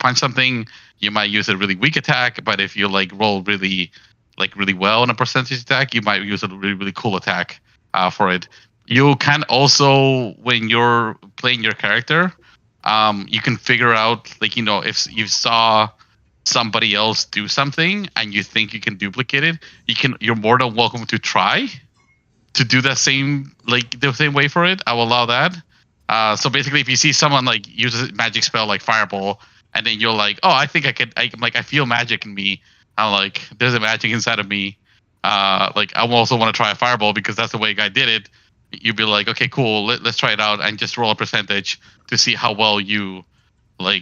punch something, you might use a really weak attack. But if you like roll really well on a percentage attack, you might use a really cool attack for it. You can also, when you're playing your character, you can figure out, like, if you saw somebody else do something and you think you can duplicate it, you're more than welcome to try to do the same way for it. I will allow that. So basically, if you see someone like uses a magic spell like Fireball, and then you're like, oh, I think I feel magic in me. I'm like, there's a magic inside of me. I also want to try a Fireball because that's the way a guy did it. You'd be like, okay, cool, let's try it out and just roll a percentage to see how well you, how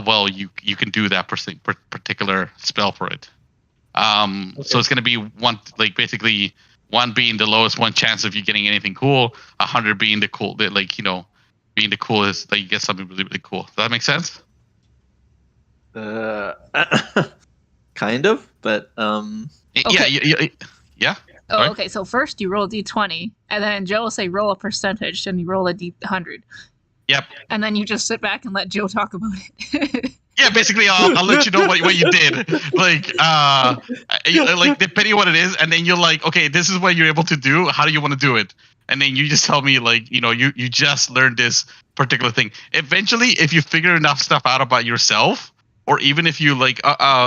well you can do that particular spell for it. Okay. So it's going to be basically 1 being the lowest one chance of you getting anything cool, 100 being the cool, being the coolest that you get something really cool. Does that make sense? Kind of, but okay. Yeah. Oh, right. Okay. So first you roll a d20, and then Joe will say roll a percentage, and you roll a d100. Yep. And then you just sit back and let Joe talk about it. Yeah, basically, I'll let you know what you did. Depending on what it is, and then you're like, okay, this is what you're able to do. How do you want to do it? And then you just tell me, you just learned this particular thing. Eventually, if you figure enough stuff out about yourself, or even if you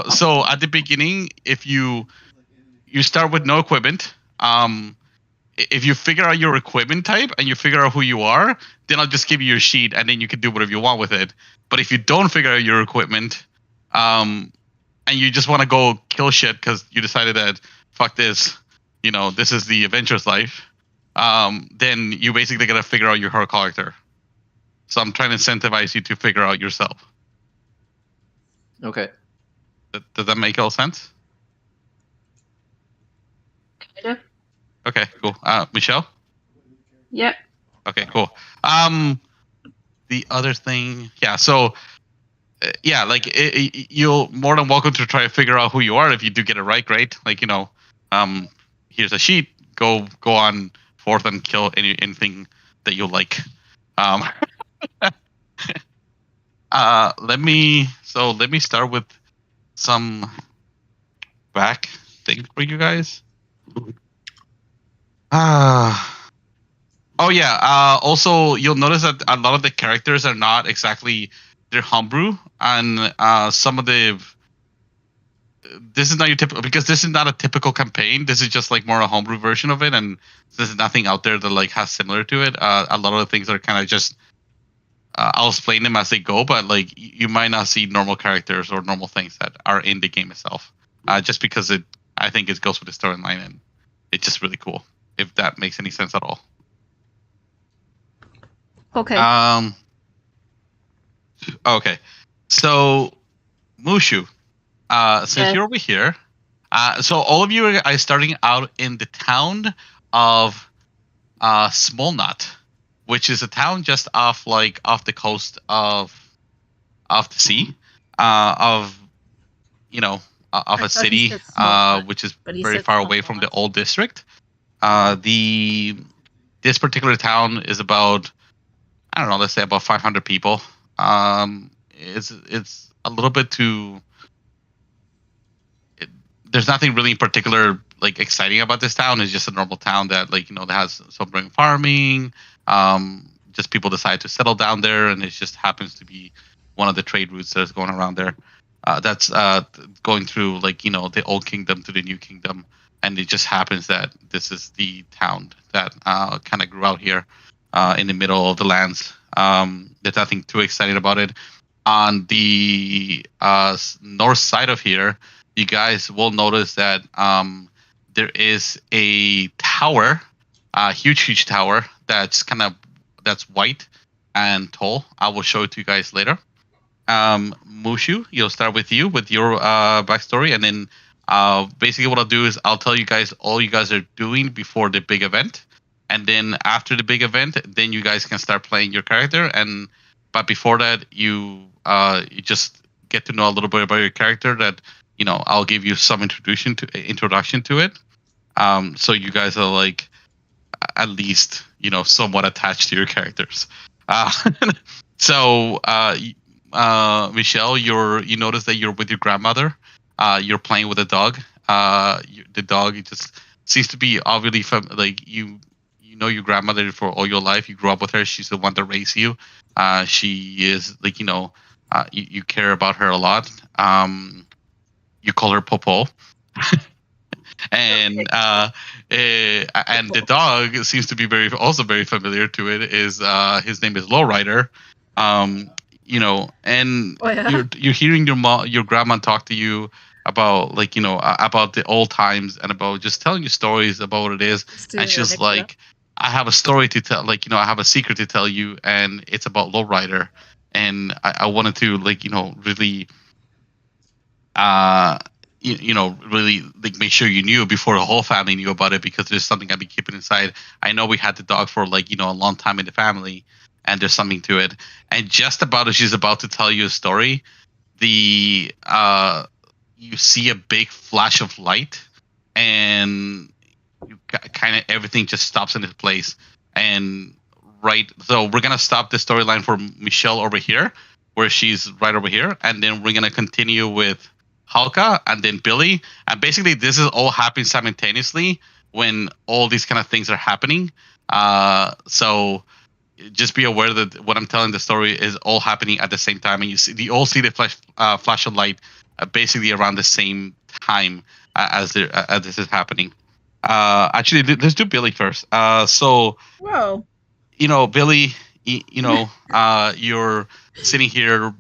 so at the beginning, if you start with no equipment, if you figure out your equipment type and you figure out who you are, then I'll just give you your sheet and then you can do whatever you want with it. But if you don't figure out your equipment, and you just want to go kill shit because you decided that, fuck this, this is the adventurous life, then you basically got to figure out your her character. So I'm trying to incentivize you to figure out yourself. Okay. Does that make all sense? Kind of. Okay, cool. Michelle? Yep. Okay, cool. The other thing, so you're more than welcome to try to figure out who you are. If you do get it right, great. Here's a sheet. Go on forth and kill anything that you like. Let me start with some back thing for you guys. Also, you'll notice that a lot of the characters are not exactly they're homebrew, and some of the. This is not your typical, because this is not a typical campaign. This is just more a homebrew version of it, and there's nothing out there that has similar to it. A lot of the things are kind of just. I'll explain them as they go, but you might not see normal characters or normal things that are in the game itself. Just because I think it goes with the storyline, and it's just really cool. If that makes any sense at all. Okay. Okay. So, Mushu, since you're over here, so all of you are starting out in the town of Smolnut, which is a town just off the coast of the sea, of a city, which is very far away from the old district. This particular town is about, I don't know, let's say about 500 people. It's a little bit too. There's nothing really in particular exciting about this town. It's just a normal town that that has some farming. Just people decide to settle down there, and it just happens to be one of the trade routes that's going around there. That's going through the old kingdom to the new kingdom. And it just happens that this is the town that kind of grew out here in the middle of the lands. There's nothing too exciting about it. On the north side of here, you guys will notice that there is a tower, a huge tower that's white and tall. I will show it to you guys later. Mushu, you'll start with you with your backstory, and then basically what I'll do is I'll tell you guys all you guys are doing before the big event, and then after the big event, then you guys can start playing your character. But before that, you just get to know a little bit about your character. That I'll give you some introduction to it. So you guys are at least somewhat attached to your characters. So, Michelle, you notice that you're with your grandmother. You're playing with a dog. The dog just seems to be obviously like you know your grandmother for all your life. You grew up with her. She's the one that raised you. She is like you care about her a lot. You call her Popo. And and the dog seems to be very familiar to it. Is his name is Lowrider. And Oh, yeah. you're hearing your grandma talk to you about about the old times and about just telling you stories about what it is. And she's like, I have a story to tell, I have a secret to tell you, and it's about Lowrider. And I wanted to really really like make sure you knew before the whole family knew about it, because there's something I've been keeping inside. I know we had the dog for a long time in the family, and there's something to it. And just about as she's about to tell you a story, the you see a big flash of light, and you kind of everything just stops in its place. And so we're gonna stop the storyline for Michelle over here, where she's right over here, and then we're gonna continue with Halka and then Billy. And basically this is all happening simultaneously when all these kind of things are happening. So just be aware that what I'm telling the story is all happening at the same time, and you all see the flash of light basically around the same time as this is happening. Actually, let's do Billy first. So Whoa. Billy, you're sitting here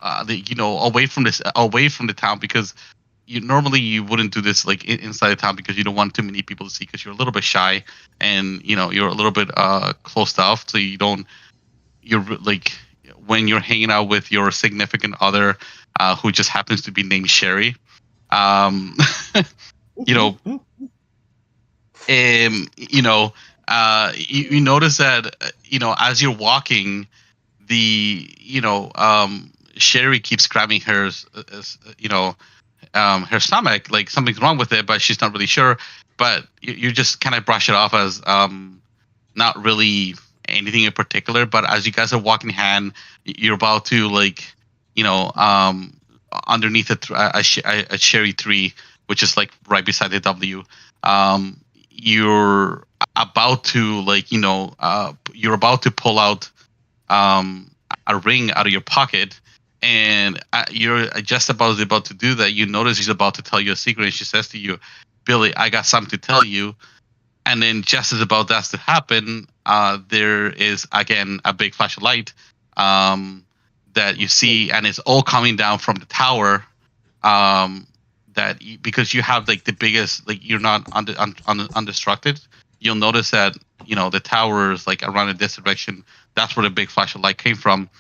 away from the town, because you wouldn't do this like inside the town, because you don't want too many people to see, because you're a little bit shy, and you're a little bit closed off, so you're like when you're hanging out with your significant other, who just happens to be named Sherry. You notice that as you're walking, Sherry keeps grabbing her her stomach, like something's wrong with it, but she's not really sure. But you just kind of brush it off as not really anything in particular. But as you guys are walking hand, you're about to underneath a cherry tree, which is like right beside the W. You're about to you're about to pull out a ring out of your pocket, and you're just about to do that. You notice she's about to tell you a secret, and she says to you, Billy, I got something to tell you. And then just as about that to happen, there is again a big flash of light that you see, and it's all coming down from the tower. Because you have like the biggest, like you're not undestructed. You'll notice that the tower is like around in this direction. That's where the big flash of light came from.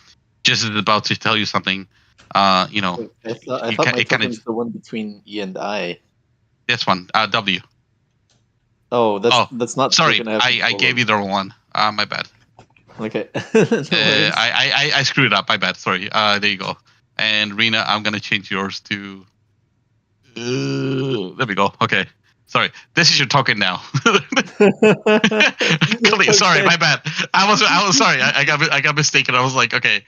Just as it's about to tell you something, I thought my token is the one between E and I. This one, W. Oh, that's not. Sorry, I gave you the wrong one. My bad. Okay. I screwed it up. My bad. Sorry. There you go. And Rena, I'm gonna change yours to. There we go. Okay. Sorry. This is your token now. Sorry, my bad. I was sorry. I got mistaken. I was like, okay.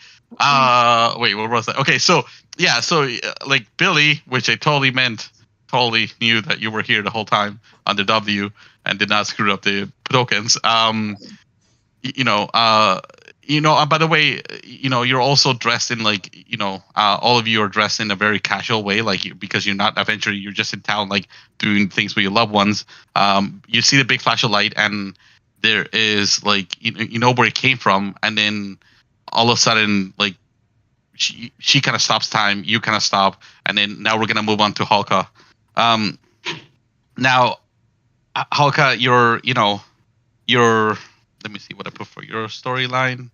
Wait, what was that? Okay, so yeah, like Billy, which I totally knew that you were here the whole time under W and did not screw up the tokens. By the way, you're also dressed in all of you are dressed in a very casual way, because you're not adventuring, you're just in town, like doing things with your loved ones. You see the big flash of light, and there is where it came from, and then all of a sudden, like she kind of stops time, you kind of stop, and then now we're gonna move on to Halka. Now, Halka, you're let me see what I put for your storyline.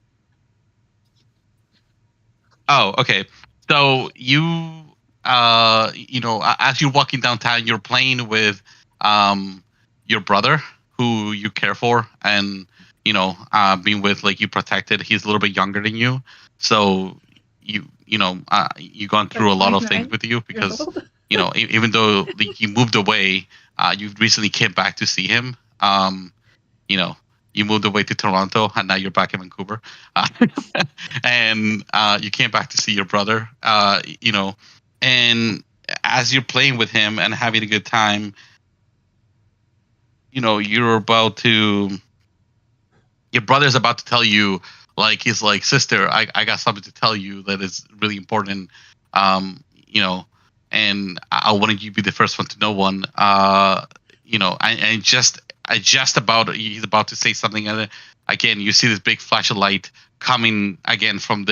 Oh, okay. So you, as you're walking downtown, you're playing with your brother, who you care for, and being with, like, you protected. He's a little bit younger than you, so you've gone through a lot of things with you, because even though he moved away, you recently came back to see him. you moved away to Toronto, and now you're back in Vancouver, and you came back to see your brother. And as you're playing with him and having a good time, you're about to. Your brother's about to tell you, like, he's like, sister, I got something to tell you that is really important. And I wanted you to be the first one to know one. He's about to say something, and again, you see this big flash of light coming again from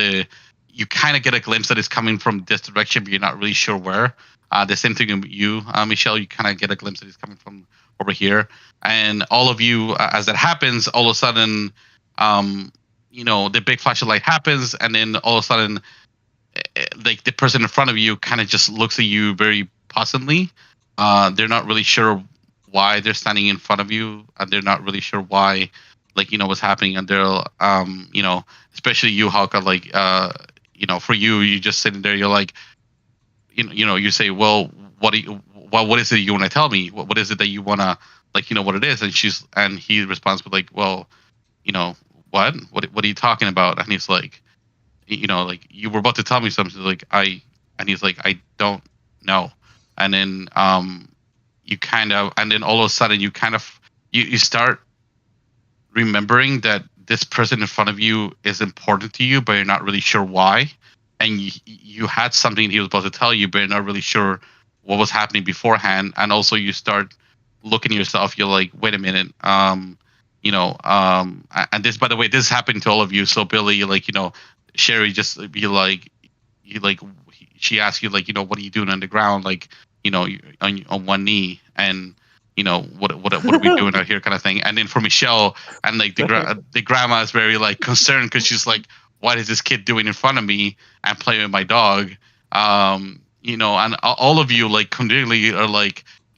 you kind of get a glimpse that it's coming from this direction, but you're not really sure where. The same thing with you, Michelle, you kind of get a glimpse that it's coming from over here. And all of you, as that happens, all of a sudden, the big flash of light happens, and then all of a sudden, like the person in front of you kind of just looks at you very puzzlingly. They're not really sure why they're standing in front of you, and they're not really sure why, what's happening. And they're, especially you, Halka, for you, you're just sitting there. You're like, you say, well, what is it you want to tell me? What is it that you want to, what it is? And he responds with like, well, what are you talking about? And he's like, you were about to tell me something. And he's like, I don't know. And then, and then all of a sudden you start remembering that this person in front of you is important to you, but you're not really sure why. And you had something he was supposed to tell you, but you're not really sure what was happening beforehand. And also you start looking at yourself. You're like, wait a minute. And this, by the way, this happened to all of you. So Billy, Sherry, just be like, she asked you, what are you doing on the ground? On one knee, and what are we doing out here, kind of thing. And then for Michelle, and the grandma is very concerned, because she's like, what is this kid doing in front of me and playing with my dog? And all of you completely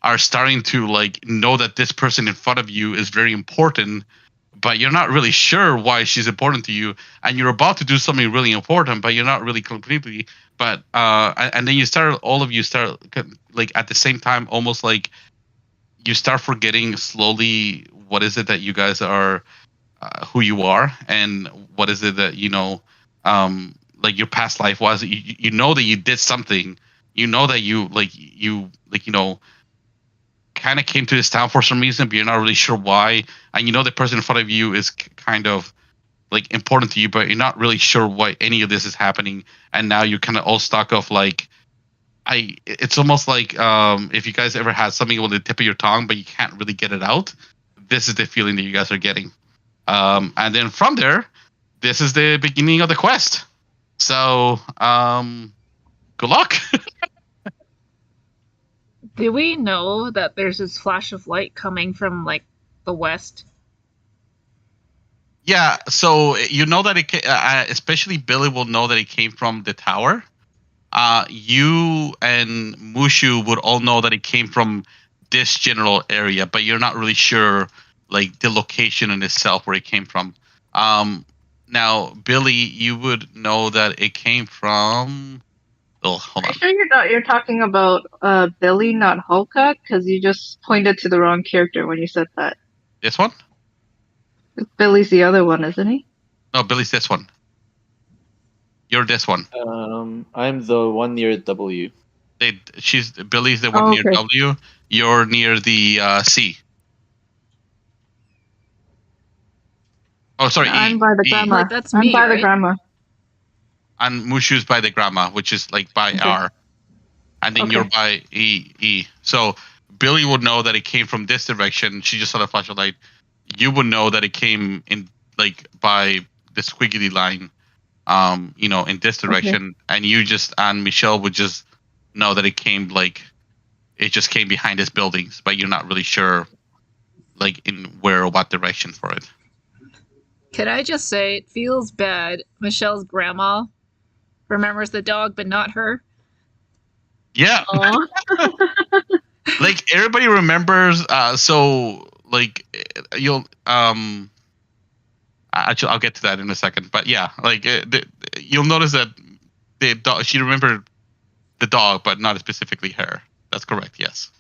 are starting to know that this person in front of you is very important, but you're not really sure why she's important to you, and you're about to do something really important, but you're not really completely. But and then all of you start at the same time, almost you start forgetting slowly what is it that you guys are, who you are, and what is it that your past life was. You know that you did something. You know that you kind of came to this town for some reason, but you're not really sure why. And the person in front of you is kind of important to you, but you're not really sure why any of this is happening. And now you're kind of all stuck of it's almost like if you guys ever had something on the tip of your tongue, but you can't really get it out. This is the feeling that you guys are getting. And then from there, this is the beginning of the quest. So good luck. Do we know that there's this flash of light coming from the west? Yeah, so you know that especially Billy will know that it came from the tower. You and Mushu would all know that it came from this general area, but you're not really sure the location in itself where it came from. Now, Billy, you would know that it came from. Oh, hold on. Are you sure you're talking about Billy, not Hulka? Because you just pointed to the wrong character when you said that. This one? Billy's the other one, isn't he? No, Billy's this one. You're this one. I'm the one near W. Billy's the one near W. You're near the C. Oh, sorry. I'm by the grandma. That's me, I'm by right? the grandma. And Mushu's by the grandma, which is by R. And then you're by E. So Billy would know that it came from this direction. She just saw the flash of light. You would know that it came in by the squiggly line, in this direction. Okay. And Michelle would just know that it came it just came behind his buildings, but you're not really sure in where or what direction for it. Can I just say, it feels bad. Michelle's grandma remembers the dog, but not her. Yeah. Everybody remembers. You'll actually, I'll get to that in a second. But yeah, you'll notice that the dog. She remembered the dog, but not specifically her. That's correct. Yes.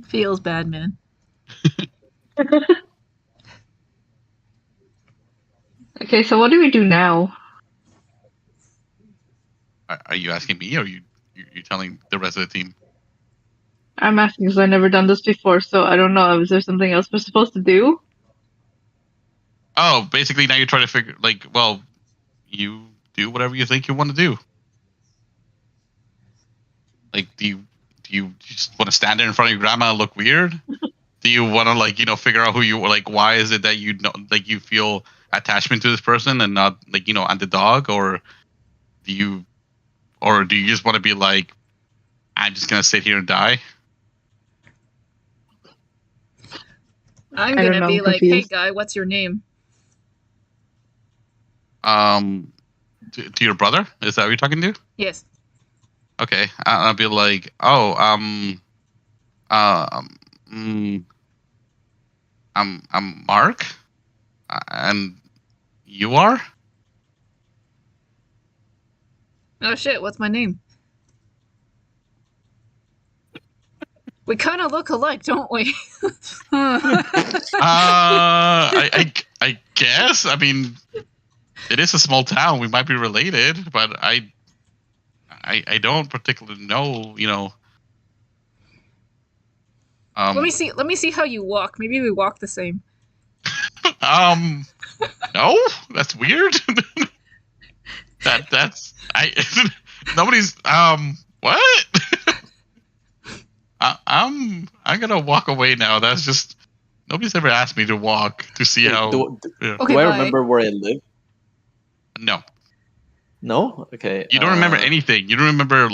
Feels bad, man. Okay, so what do we do now? Are you asking me, or you telling the rest of the team? I'm asking because I've never done this before, so I don't know. Is there something else we're supposed to do? Oh, basically now you're trying to figure well, you do whatever you think you want to do. Like, do you just want to stand there in front of your grandma and look weird? Do you want to figure out who you like? Why is it that you know you feel attachment to this person and not on the dog, or do you just want to be like, I'm just gonna sit here and die? I'm gonna be like, hey guy, what's your name? To your brother? Is that what you're talking to? Yes. Okay, I'll be like, oh, I'm Mark, and you are? Oh shit, what's my name? We kind of look alike, don't we? I guess. I mean, it is a small town. We might be related, but I don't particularly know. Let me see how you walk. Maybe we walk the same. No, that's weird. Nobody's what? I'm gonna walk away now. That's just nobody's ever asked me to walk to see how. Okay, do I remember where I live? No. No? Okay. You don't remember anything. You don't remember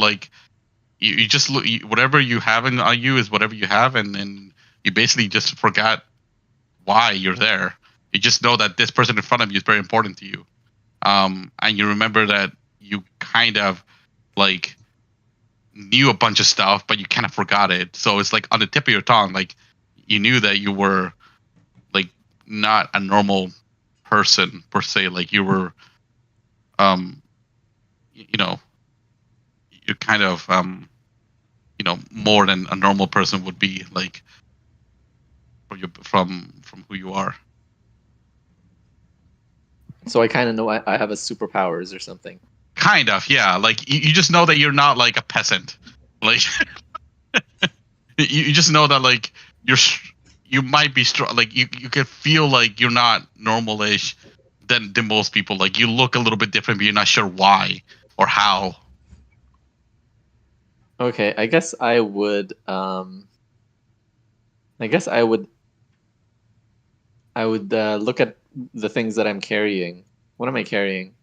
you just look. Whatever you have on you is whatever you have, and then you basically just forgot why you're there. You just know that this person in front of you is very important to you, and you remember that you kind of knew a bunch of stuff, but you kind of forgot it. So it's on the tip of your tongue. You knew that you were not a normal person per se. You were, you're kind of, more than a normal person would be from who you are. So I kind of know I have a superpowers or something. Kind of, yeah. You just know that you're not a peasant. You just know that you might be strong. You can feel you're not normal-ish than most people. You look a little bit different, but you're not sure why or how. Okay, I guess I would. I would look at the things that I'm carrying. What am I carrying?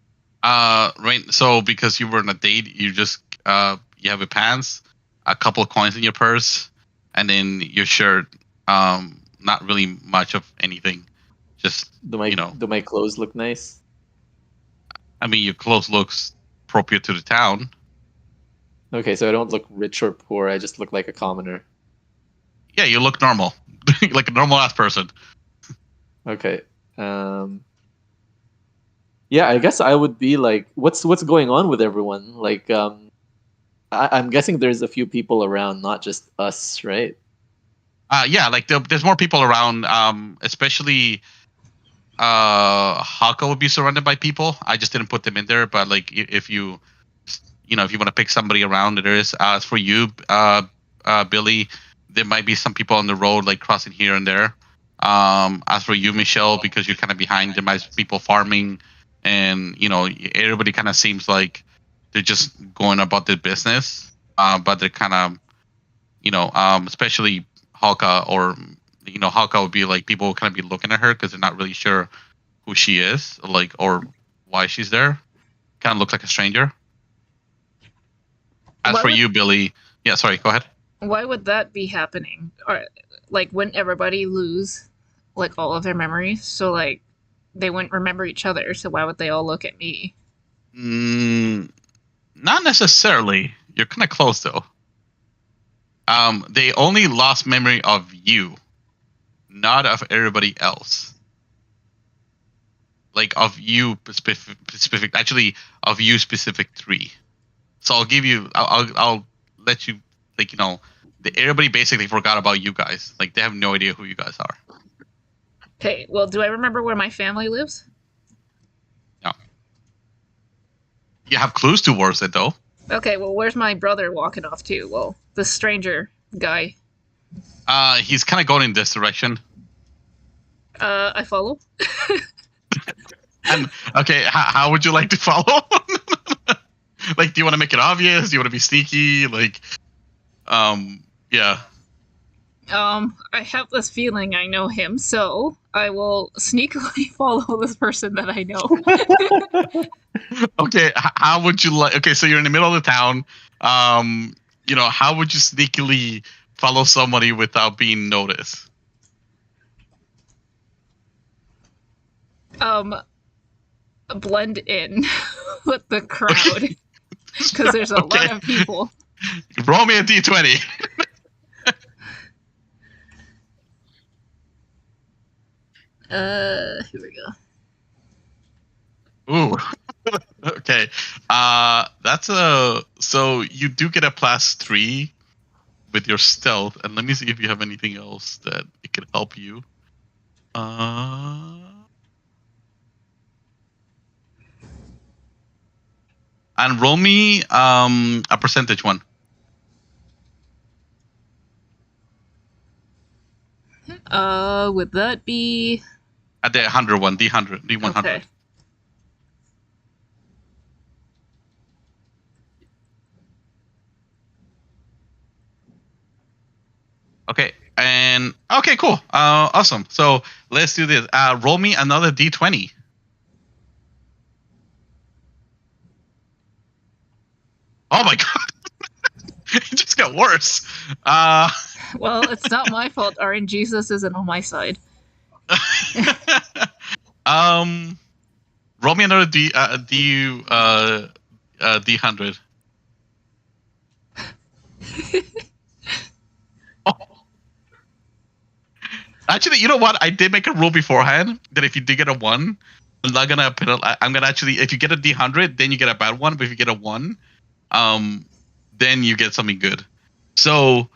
Right. So because you were on a date, you just you have your pants, a couple of coins in your purse, and then your shirt. Not really much of anything. Just do my clothes look nice? I mean, your clothes looks appropriate to the town. Okay, so I don't look rich or poor. I just look like a commoner. Yeah, you look normal, like a normal ass person. Okay. Yeah, I guess I would be like, what's going on with everyone? I'm guessing there's a few people around, not just us, right? Yeah, there's more people around. Especially, Haka would be surrounded by people. I just didn't put them in there, but if you want to pick somebody around, there is. As for you, Billy, there might be some people on the road crossing here and there. As for you, Michelle, because you're kind of behind, there might be people farming, and everybody kind of seems like they're just going about their business. But they're kind of, especially Haka, or Haka would be people will kind of be looking at her because they're not really sure who she is, or why she's there. Kind of looks like a stranger. As for you, Billy, yeah, sorry, go ahead. Why would that be happening? Or wouldn't everybody lose all of their memories? So they wouldn't remember each other. So why would they all look at me? Not necessarily. You're kind of close though. They only lost memory of you, not of everybody else. Of you specific, actually, of you specific 3. So I'll give you. I'll let you. Everybody basically forgot about you guys. They have no idea who you guys are. Okay. Well, do I remember where my family lives? You have clues towards it though. Okay, well, where's my brother walking off to? Well, the stranger guy. He's kind of going in this direction. I follow. And okay, how would you like to follow? Like, do you want to make it obvious? Do you want to be sneaky? Like, yeah. I have this feeling I know him, so I will sneakily follow this person that I know. Okay, how would you like? Okay, so you're in the middle of the town. You know, how would you sneakily follow somebody without being noticed? Blend in with the crowd because there's a lot of people. Roll me a d20. Here we go. Ooh. Okay. That's so you do get a +3 with your stealth, and let me see if you have anything else that it could help you. And roll me a percentage one. Would that be At the 100 one, D100, D100. okay? Okay, and okay, cool. Awesome. So let's do this. Roll me another D20. Oh my god. It just got worse. Well, it's not my fault. RNGesus isn't on my side. Roll me another D100. Oh. Actually, you know what? I did make a rule beforehand that if you did get a 1, I'm not gonna I'm gonna actually, if you get a D100, then you get a bad one. But if you get a 1, then you get something good. So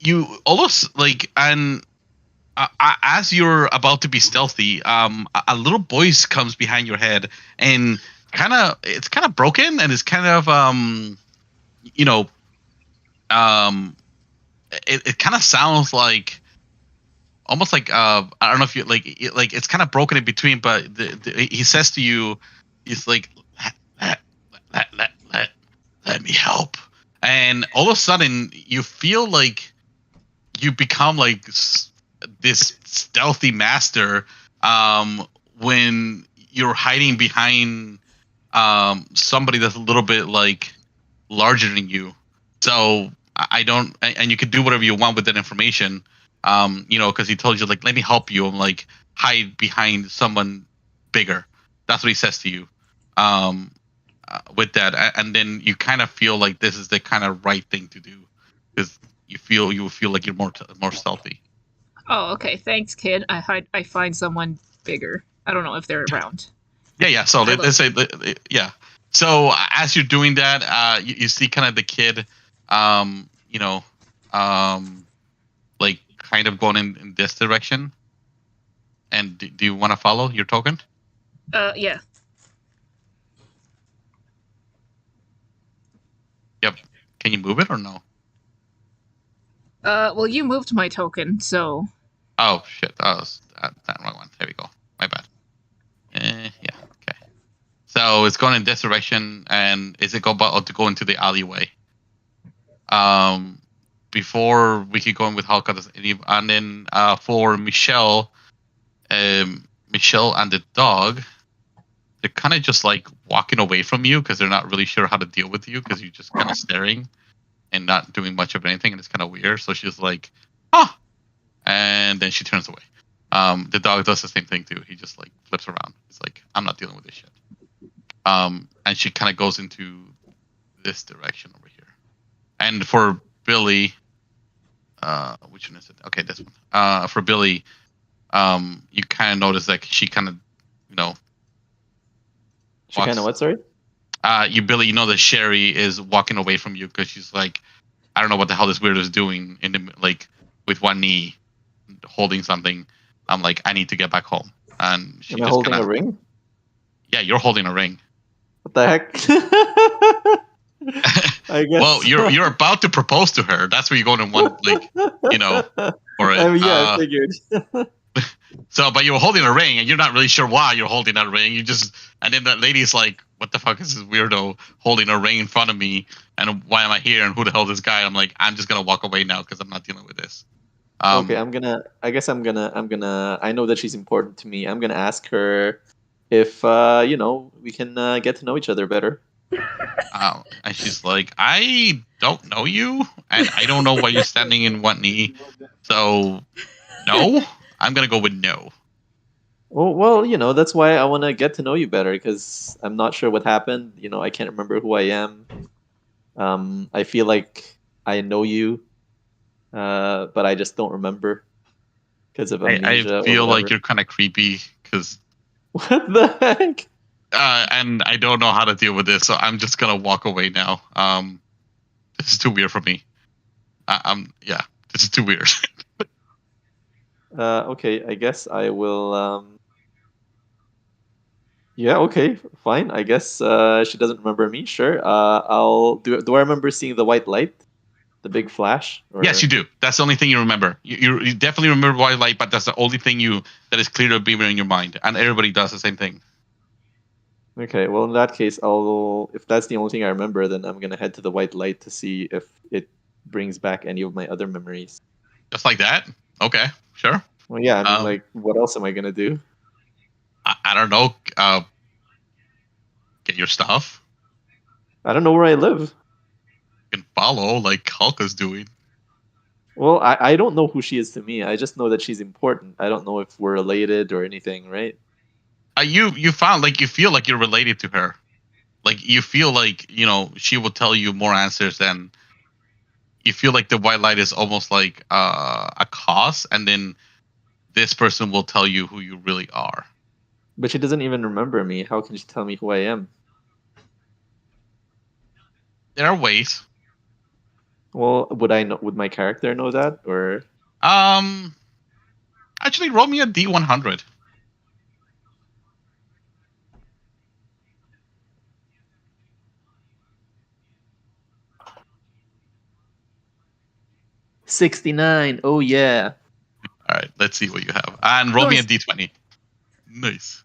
you almost like, and as you're about to be stealthy, a little voice comes behind your head, and it's kind of broken, and it's kind of you know, it kind of sounds like almost like I don't know if you like it's kind of broken in between, but he says to you, he's like, let me help, and all of a sudden you feel like you become like this stealthy master when you're hiding behind somebody that's a little bit like larger than you. So I don't, and you can do whatever you want with that information, you know, because he told you like, let me help you. I'm like, hide behind someone bigger. That's what he says to you with that, and then you kind of feel like this is the kind of right thing to do because you will feel like you're more stealthy. Oh, okay. Thanks, kid. I find someone bigger. I don't know if they're around. Yeah. So let's say, yeah. So as you're doing that, you see kind of the kid, you know, like kind of going in this direction. And do you want to follow your token? Yeah. Yep. Can you move it or no? Well, you moved my token, so. Oh shit! That was that wrong one. There we go. My bad. Yeah. Okay. So it's going in this direction, and is it about to go into the alleyway? Before we keep going with Halka, and then for Michelle, Michelle and the dog, they're kind of just like walking away from you because they're not really sure how to deal with you because you're just kind of staring and not doing much of anything, and it's kind of weird. So she's like, "Oh," and then she turns away. The dog does the same thing too. He just like flips around. He's like, "I'm not dealing with this shit." And she kind of goes into this direction over here. And for Billy, which one is it? Okay, this one. For Billy, you kind of notice that she kind of, you know, She kind of what? Sorry. Billy, you know that Sherry is walking away from you because she's like, I don't know what the hell this weirdo is doing like with one knee, holding something. I'm like, I need to get back home. And she Am I just holding kinda, a ring? Yeah, you're holding a ring. What the heck? I guess. Well, you're about to propose to her. That's where you're going in one, like, you know, for it. I mean, yeah, I figured. So, but you were holding a ring, and you're not really sure why you're holding that ring. And then that lady's like, "What the fuck is this weirdo holding a ring in front of me? And why am I here? And who the hell is this guy?" I'm like, I'm just gonna walk away now because I'm not dealing with this. Okay, I know that she's important to me. I'm gonna ask her if we can get to know each other better. And she's like, "I don't know you, and I don't know why you're standing in one knee. So, no, I'm gonna go with no." Well, that's why I want to get to know you better because I'm not sure what happened. I can't remember who I am. I feel like I know you, but I just don't remember because of amnesia. I feel or like you're kind of creepy because, what the heck? and I don't know how to deal with this, so I'm just gonna walk away now. This is too weird for me. Yeah, this is too weird. Okay, I guess I will. Yeah, okay, fine. I guess she doesn't remember me. Sure. I'll do. Do I remember seeing the white light, the big flash? Yes, you do. That's the only thing you remember. You definitely remember white light, but that's the only thing that is clear to be in your mind, and everybody does the same thing. Okay, well in that case, if that's the only thing I remember, then I'm gonna head to the white light to see if it brings back any of my other memories. Just like that? Okay, sure. Well, yeah, I mean, what else am I gonna do? I don't know. Get your stuff. I don't know where I live. You can follow like Hulk is doing. Well, I don't know who she is to me. I just know that she's important. I don't know if we're related or anything, right? You found like you feel like you're related to her. Like you feel like she will tell you more answers than. You feel like the white light is almost like a cause, and then this person will tell you who you really are. But she doesn't even remember me. How can she tell me who I am? There are ways. Well, would my character know that, or? Actually, roll me a D100. $69. Oh yeah. All right, let's see what you have. And roll me a Nice. D20. Nice.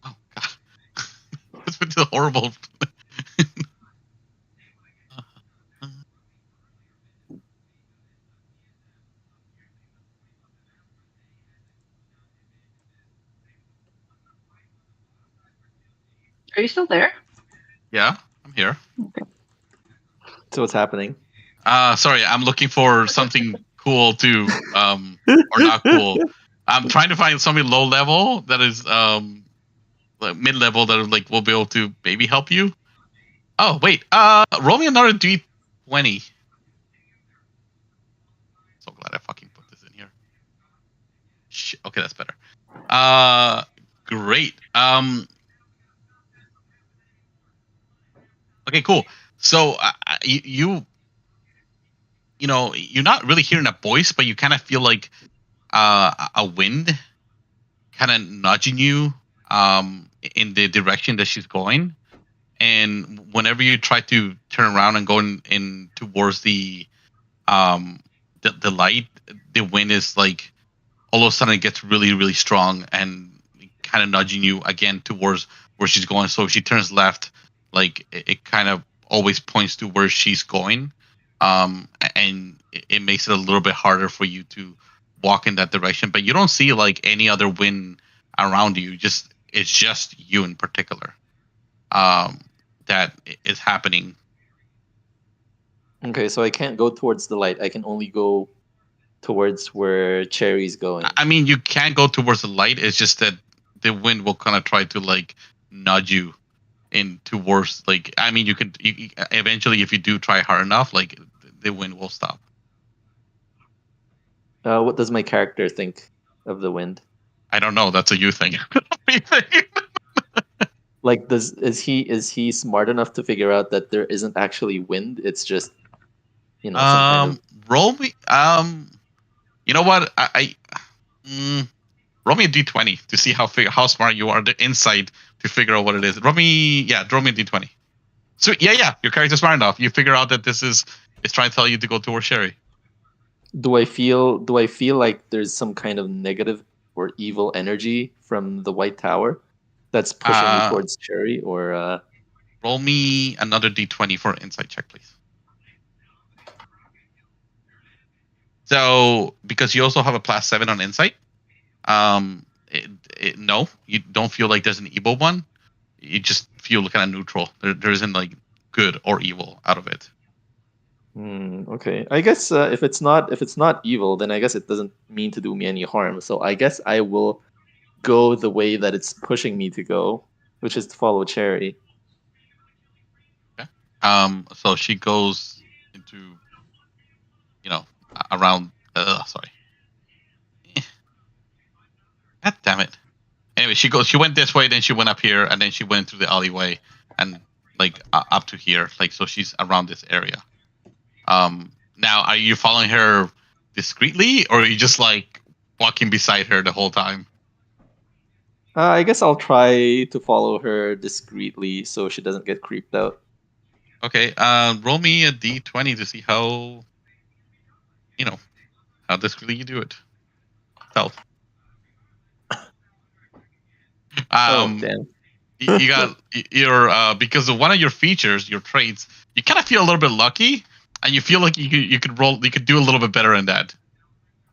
Oh god, it's been so horrible. Are you still there? Yeah, I'm here. So what's happening? Sorry, I'm looking for something cool too, or not cool. I'm trying to find something low level that is like mid level that like will be able to maybe help you. Oh wait, roll me another D20. So glad I fucking put this in here. Shit. Okay, that's better. Great. Okay, cool. So you're not really hearing a voice, but you kind of feel like a wind kind of nudging you in the direction that she's going. And whenever you try to turn around and go in towards the light, the wind is like all of a sudden it gets really, really strong and kind of nudging you again towards where she's going. So if she turns left, like it kind of always points to where she's going, and it makes it a little bit harder for you to walk in that direction. But you don't see like any other wind around you. It's just you in particular that is happening. Okay, so I can't go towards the light. I can only go towards where Cherry's going. I mean, you can't go towards the light. It's just that the wind will kind of try to like nudge you in towards like. I mean, you eventually, if you do try hard enough, like the wind will stop. What does my character think of the wind? I don't know. That's a you thing. Like, is he smart enough to figure out that there isn't actually wind? It's just, some kind of... Roll me. You know what? Roll me a d20 to see how smart you are. The insight to figure out what it is. Roll me a d20. So yeah, your character's smart enough. You figure out that this is trying to tell you to go towards Sherry. Do I feel like there's some kind of negative or evil energy from the White Tower that's pushing me towards Cherry, or roll me another d20 for an insight check, please. So because you also have a +7 on insight, no, you don't feel like there's an evil one. You just feel kind of neutral. There isn't like good or evil out of it. Okay. I guess if it's not evil, then I guess it doesn't mean to do me any harm. So I guess I will go the way that it's pushing me to go, which is to follow Cherry. Okay. So she goes into, around. Sorry. God damn it. Anyway, she went this way, then she went up here, and then she went through the alleyway, and like up to here. Like, so she's around this area. Now, are you following her discreetly, or are you just like walking beside her the whole time? I guess I'll try to follow her discreetly so she doesn't get creeped out. Okay. Roll me a d20 to see how discreetly you do it. Stealth. Damn. You got your because of one of your features, your traits, you kind of feel a little bit lucky, and you feel like you could do a little bit better in that.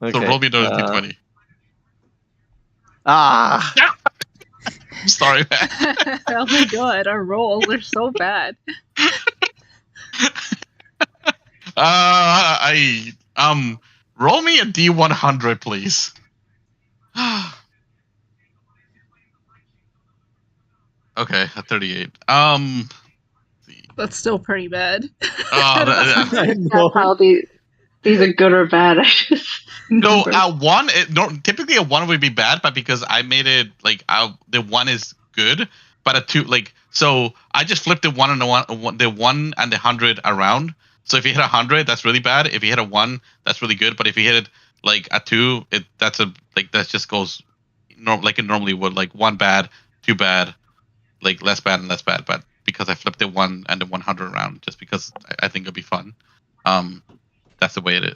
Okay. So roll me another d20. Ah. Sorry, man. Oh my god, our rolls are so bad. Roll me a d100, please. Okay, a 38. That's still pretty bad. I know. That's how these are good or bad. I just No, remember. typically a 1 would be bad, but because I made it like the 1 is good, but a 2 so I just flipped the 1 and the 1 and the 100 around. So if you hit 100, that's really bad. If you hit a 1, that's really good. But if you hit it like a 2, that just goes like it normally would, like 1 bad, 2 bad, like less bad and less bad. But because I flipped the 1 and the 100 around, just because I think it'll be fun. That's the way it is,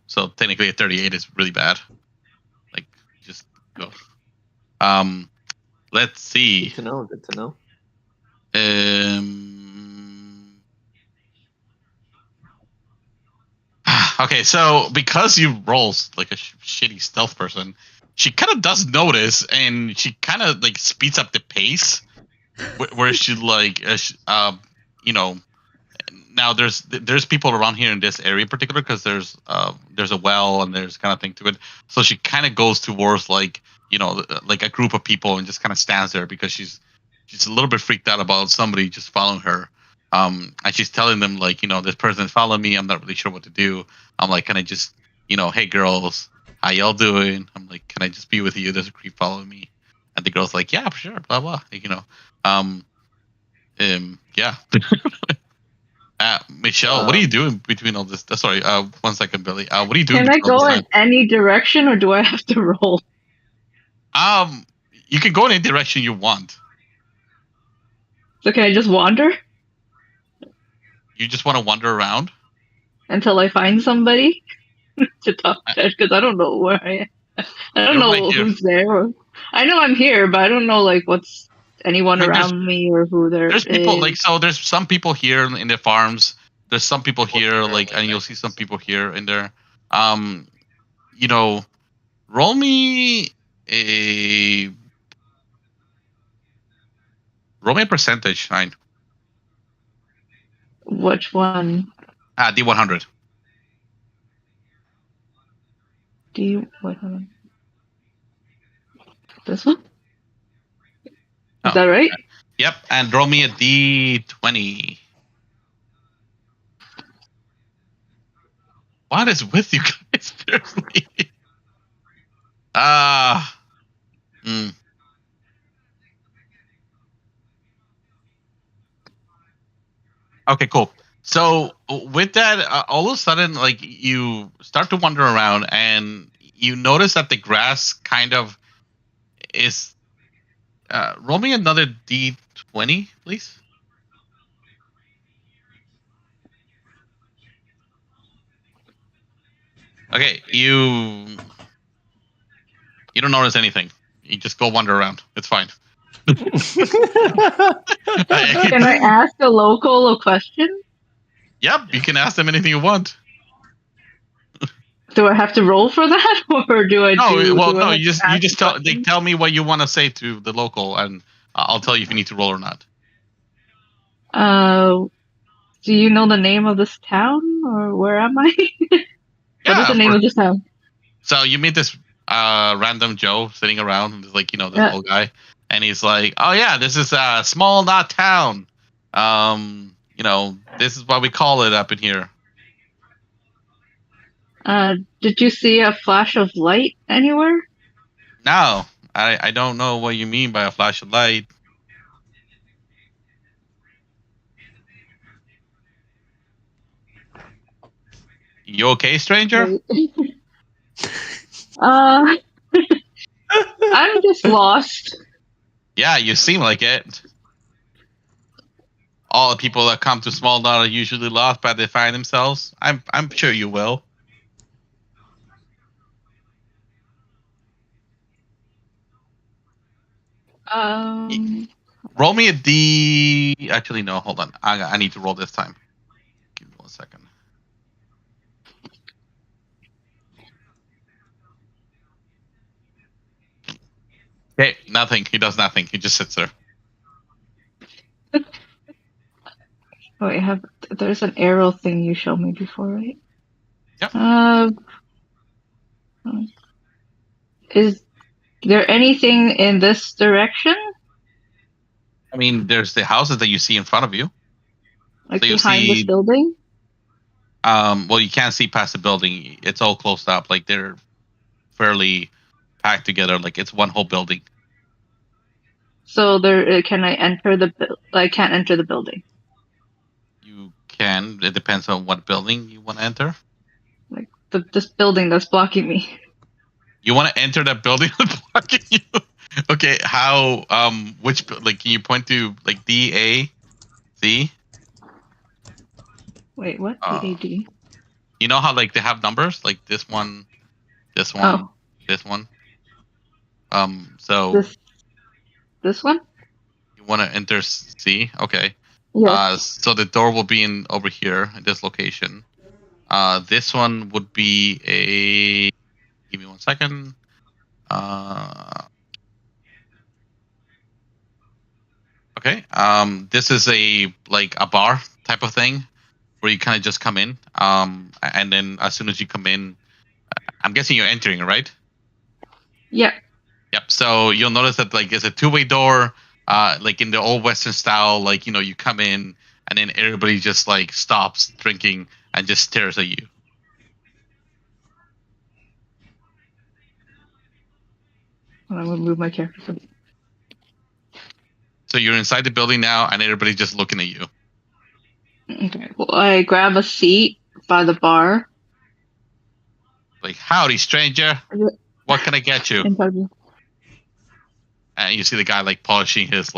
so technically a 38 is really bad. Like, just go. Let's see. Good to know. Okay, so because you roll like a shitty stealth person, she kind of does notice, and she kind of like speeds up the pace, where she now there's people around here in this area in particular, because there's a well and there's kind of thing to it. So she kind of goes towards like a group of people and just kind of stands there because she's a little bit freaked out about somebody just following her. And she's telling them like, this person is following me. I'm not really sure what to do. I'm like, can I just, hey girls, how y'all doing? I'm like, can I just be with you? There's a creep following me. And the girl's like, yeah, for sure, blah blah. Yeah. Michelle, what are you doing between all this? Sorry, 1 second, Billy. What are you doing? Can I between all go this in any direction, or do I have to roll? time? You can go in any direction you want. So can I just wander You just want to wander around. until I find somebody to talk to? Because I don't know where I am. I don't You're know right here. who's there. I know I'm here, but I don't know like what's anyone I mean, around me or who there There's people is. there's some people here in the farms. There's some people here, and you'll see some people here in there. Roll me a percentage, Shine. Which one? D100. What? This one? Oh. Is that right? Yep, and roll me a D20. What is with you guys? Seriously. Okay, cool. So with that, all of a sudden, like you start to wander around, and you notice that the grass kind of is. Roll me another d20, please. Okay, you don't notice anything. You just go wander around. It's fine. Can I ask a local a question? Yep, you can ask them anything you want. Do I have to roll for that, or do I? No, do I no. have You to ask just a they question? tell me what you want to say to the local, and I'll tell you if you need to roll or not. Do you know the name of this town, or where am I? What is the of name course. of this town? So you meet this random Joe sitting around, and like this Yeah. old guy, and he's like, "Oh yeah, this is a small knot town. This is what we call it up in here." Did you see a flash of light anywhere? No, I don't know what you mean by a flash of light. You okay, stranger? I'm just lost. Yeah, you seem like it. All the people that come to Small Knot are usually lost, but they find themselves. I'm sure you will. Roll me a D. Actually, no. Hold on. I need to roll this time. Give me 1 second. Okay, nothing. He does nothing. He just sits there. Wait, there's an arrow thing you showed me before, right? Yep. Is there anything in this direction? I mean, there's the houses that you see in front of you. Like So you behind see- this building? Well, you can't see past the building. It's all closed up. Like they're fairly packed together. Like it's one whole building. So there, can I enter I can't enter the building. You can. It depends on what building you want to enter. Like this building that's blocking me. You want to enter that building that's blocking you? Okay. How? Which? Like, can you point to like D, A, C? Wait, what? DAD? You know how like they have numbers? Like this one, this one, Oh, this one. So this one? you want to enter C? Okay. Yes. So the door will be in over here in this location. This one would be a. Give me 1 second. Okay. This is a bar type of thing where you kind of just come in. And then as soon as you come in, I'm guessing you're entering, right? Yeah. Yep. So you'll notice that like it's a two-way door, like in the old Western style. Like you come in and then everybody just like stops drinking and just stares at you. I'm gonna move my character. So you're inside the building now, and everybody's just looking at you. Okay. Well, I grab a seat by the bar. Like, howdy, stranger. What can I get you? And you see the guy like polishing his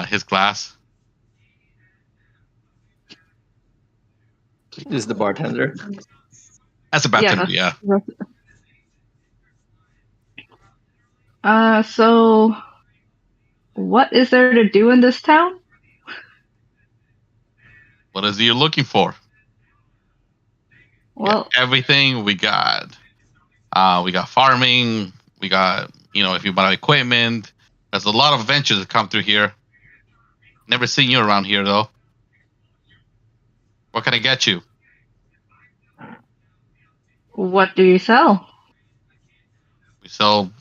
his glass. Is the bartender? That's a bartender, yeah. So what is there to do in this town? What is it you're looking for? Well, everything we got. We got farming. We got if you buy equipment. There's a lot of adventures that come through here. Never seen you around here though. What can I get you? what do you sell? We sell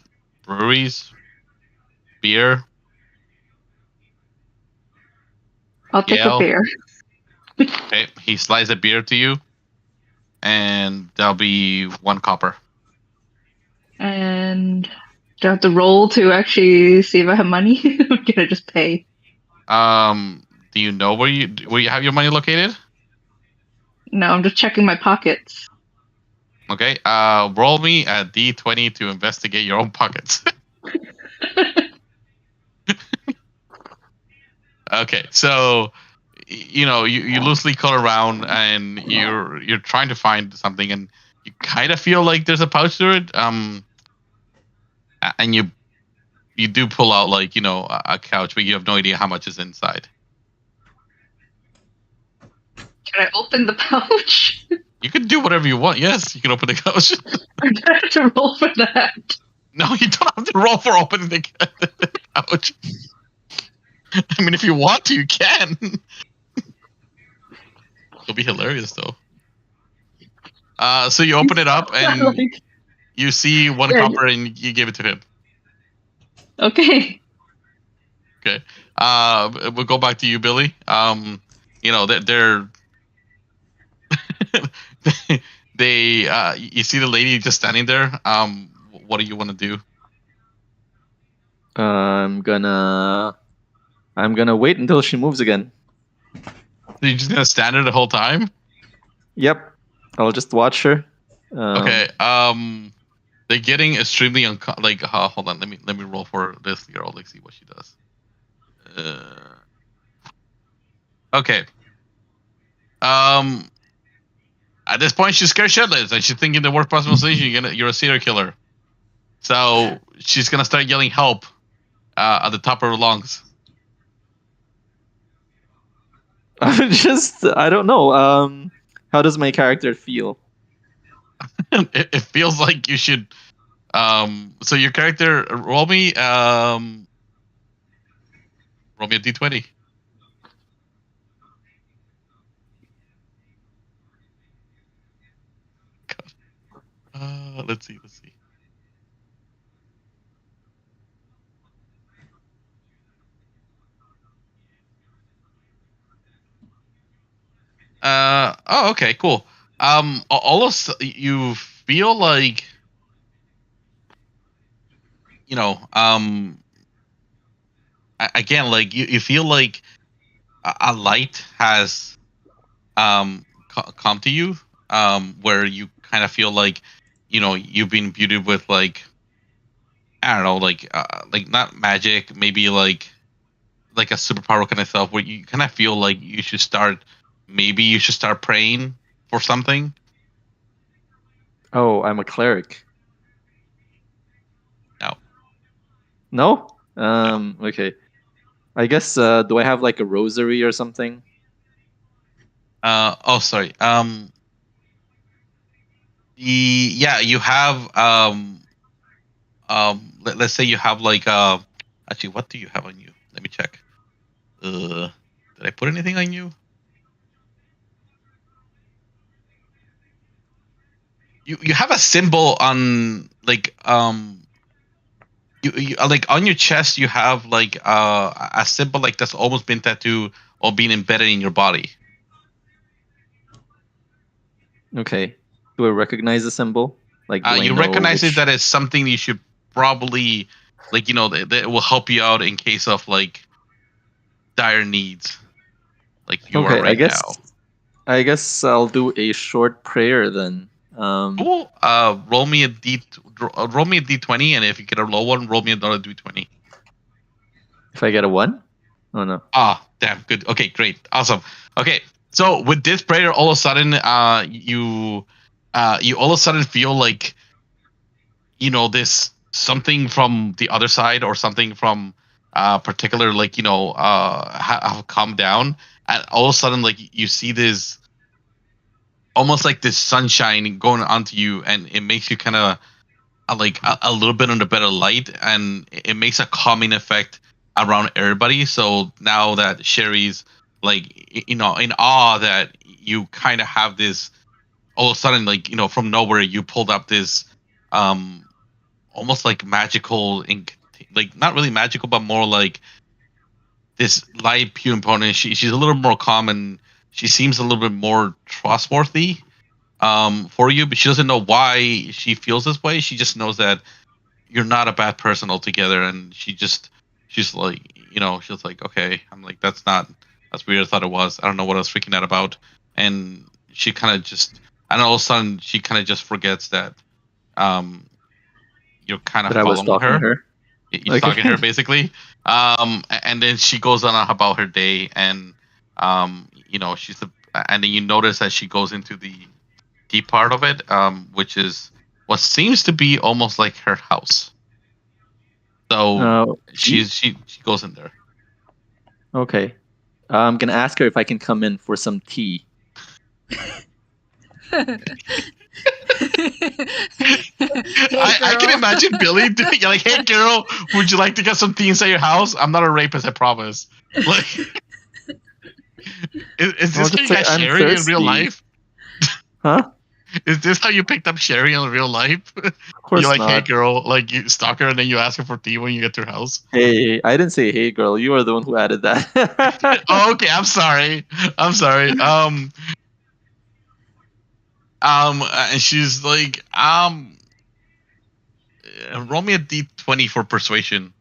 breweries, beer. I'll take a beer. Okay, he slides a beer to you, and that'll be 1 copper. And do I have to roll to actually see if I have money? Or can I just pay? Do you know where you have your money located? No, I'm just checking my pockets. Okay. Roll me a d20 to investigate your own pockets. Okay, so you loosely call around and you're trying to find something, and you kind of feel like there's a pouch to it. And you do pull out like a couch, but you have no idea how much is inside. Can I open the pouch? You can do whatever you want. Yes, you can open the couch. I have to roll for that. No, you don't have to roll for opening the couch. I mean, if you want to, you can. It'll be hilarious, though. So you open it up and Like, you see one Yeah. copper, and you give it to him. okay. Okay. We'll go back to you, Billy. They're you see the lady just standing there. What do you want to do? I'm gonna wait until she moves again. You're just gonna stand there the whole time? Yep, I'll just watch her. Okay. They're getting extremely hold on. Let me roll for this girl. Let's see what she does. Okay. At this point, she's scared shitless, and she's thinking the worst possible situation. You're a serial killer. So she's gonna start yelling help at the top of her lungs. I don't know. How does my character feel? It feels like you should. So your character, roll me a d20. Let's see. Oh, okay, cool. All of you feel like, again, like you feel like a light has come to you, where you kind of feel like, you've been imbued with like, I don't know, like not magic, maybe like a superpower kind of stuff, where you kind of feel like you should start praying for something. Oh, I'm a cleric. No. No? Okay. I guess, do I have like a rosary or something? Oh, sorry. You have let's say you have like actually, what do you have on you? Let me check. Did I put anything on you? You have a symbol on like you like on your chest. You have like a symbol like that's almost been tattooed or being embedded in your body. Okay. Do I recognize the symbol? Like, do I You know recognize which... it, that it's something you should probably like, that will help you out in case of like dire needs, like you are Okay, right now. I guess I'll do a short prayer then. Cool. Roll me a d20, and if you get a low one, roll me another d20. If I get a 1? Oh no. Ah, damn, good. Okay, great, awesome. Okay, so with this prayer, all of a sudden, you all of a sudden feel like, this something from the other side, or something from particular, like, have calmed down, and all of a sudden, like, you see this almost like this sunshine going onto you, and it makes you kind of like a little bit under better light, and it makes a calming effect around everybody. So now that Sherry's like, in awe, that you kind of have this, all of a sudden, like, from nowhere, you pulled up this almost like magical ink, like not really magical, but more like this light pure opponent. She's a little more calm, and she seems a little bit more trustworthy for you, but she doesn't know why she feels this way. She just knows that you're not a bad person altogether, and she's like, she's like, okay. I'm like, that's not As weird as I thought it was. I don't know what I was freaking out about. And she kind of just, and all of a sudden she kind of just forgets that you're kind of That I was following stalking her. You're Okay. stalking her basically. And then she goes on about her day, and and then you notice that she goes into the deep part of it, which is what seems to be almost like her house. So she goes in there. Okay. I'm gonna ask her if I can come in for some tea. I can imagine Billy doing like, "Hey girl, would you like to get some tea inside your house? I'm not a rapist, I promise." Like, is this how you got Sherry in real life? Huh? Is this how you picked up Sherry in real life? Of course You're like, not. "Hey girl," like you stalk her and then you ask her for tea when you get to her house. Hey, I didn't say hey girl. You are the one who added that. Oh, okay, I'm sorry. And she's like, roll me a d20 for persuasion.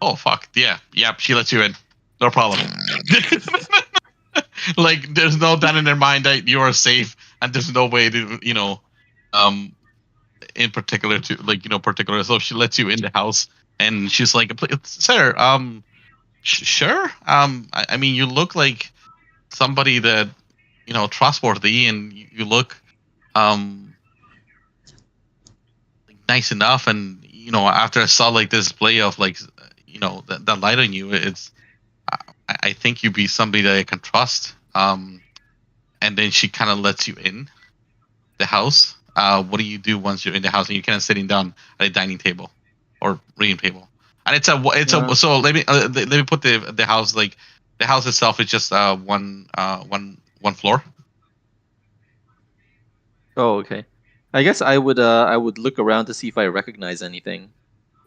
Oh fuck, yeah, she lets you in, no problem. Like, there's no doubt in their mind that you are safe, and there's no way to, in particular to particular. So she lets you in the house, and she's like, "Sir, sure. I mean, you look like somebody that trustworthy, and you look nice enough, and after I saw like this display of like that light on you, it's I think you'd be somebody that I can trust." And then she kind of lets you in the house. What do you do once you're in the house and you're kind of sitting down at a dining table or reading table? And so let me put the house, like the house itself is just one floor. Oh, okay. I guess I would look around to see if I recognize anything.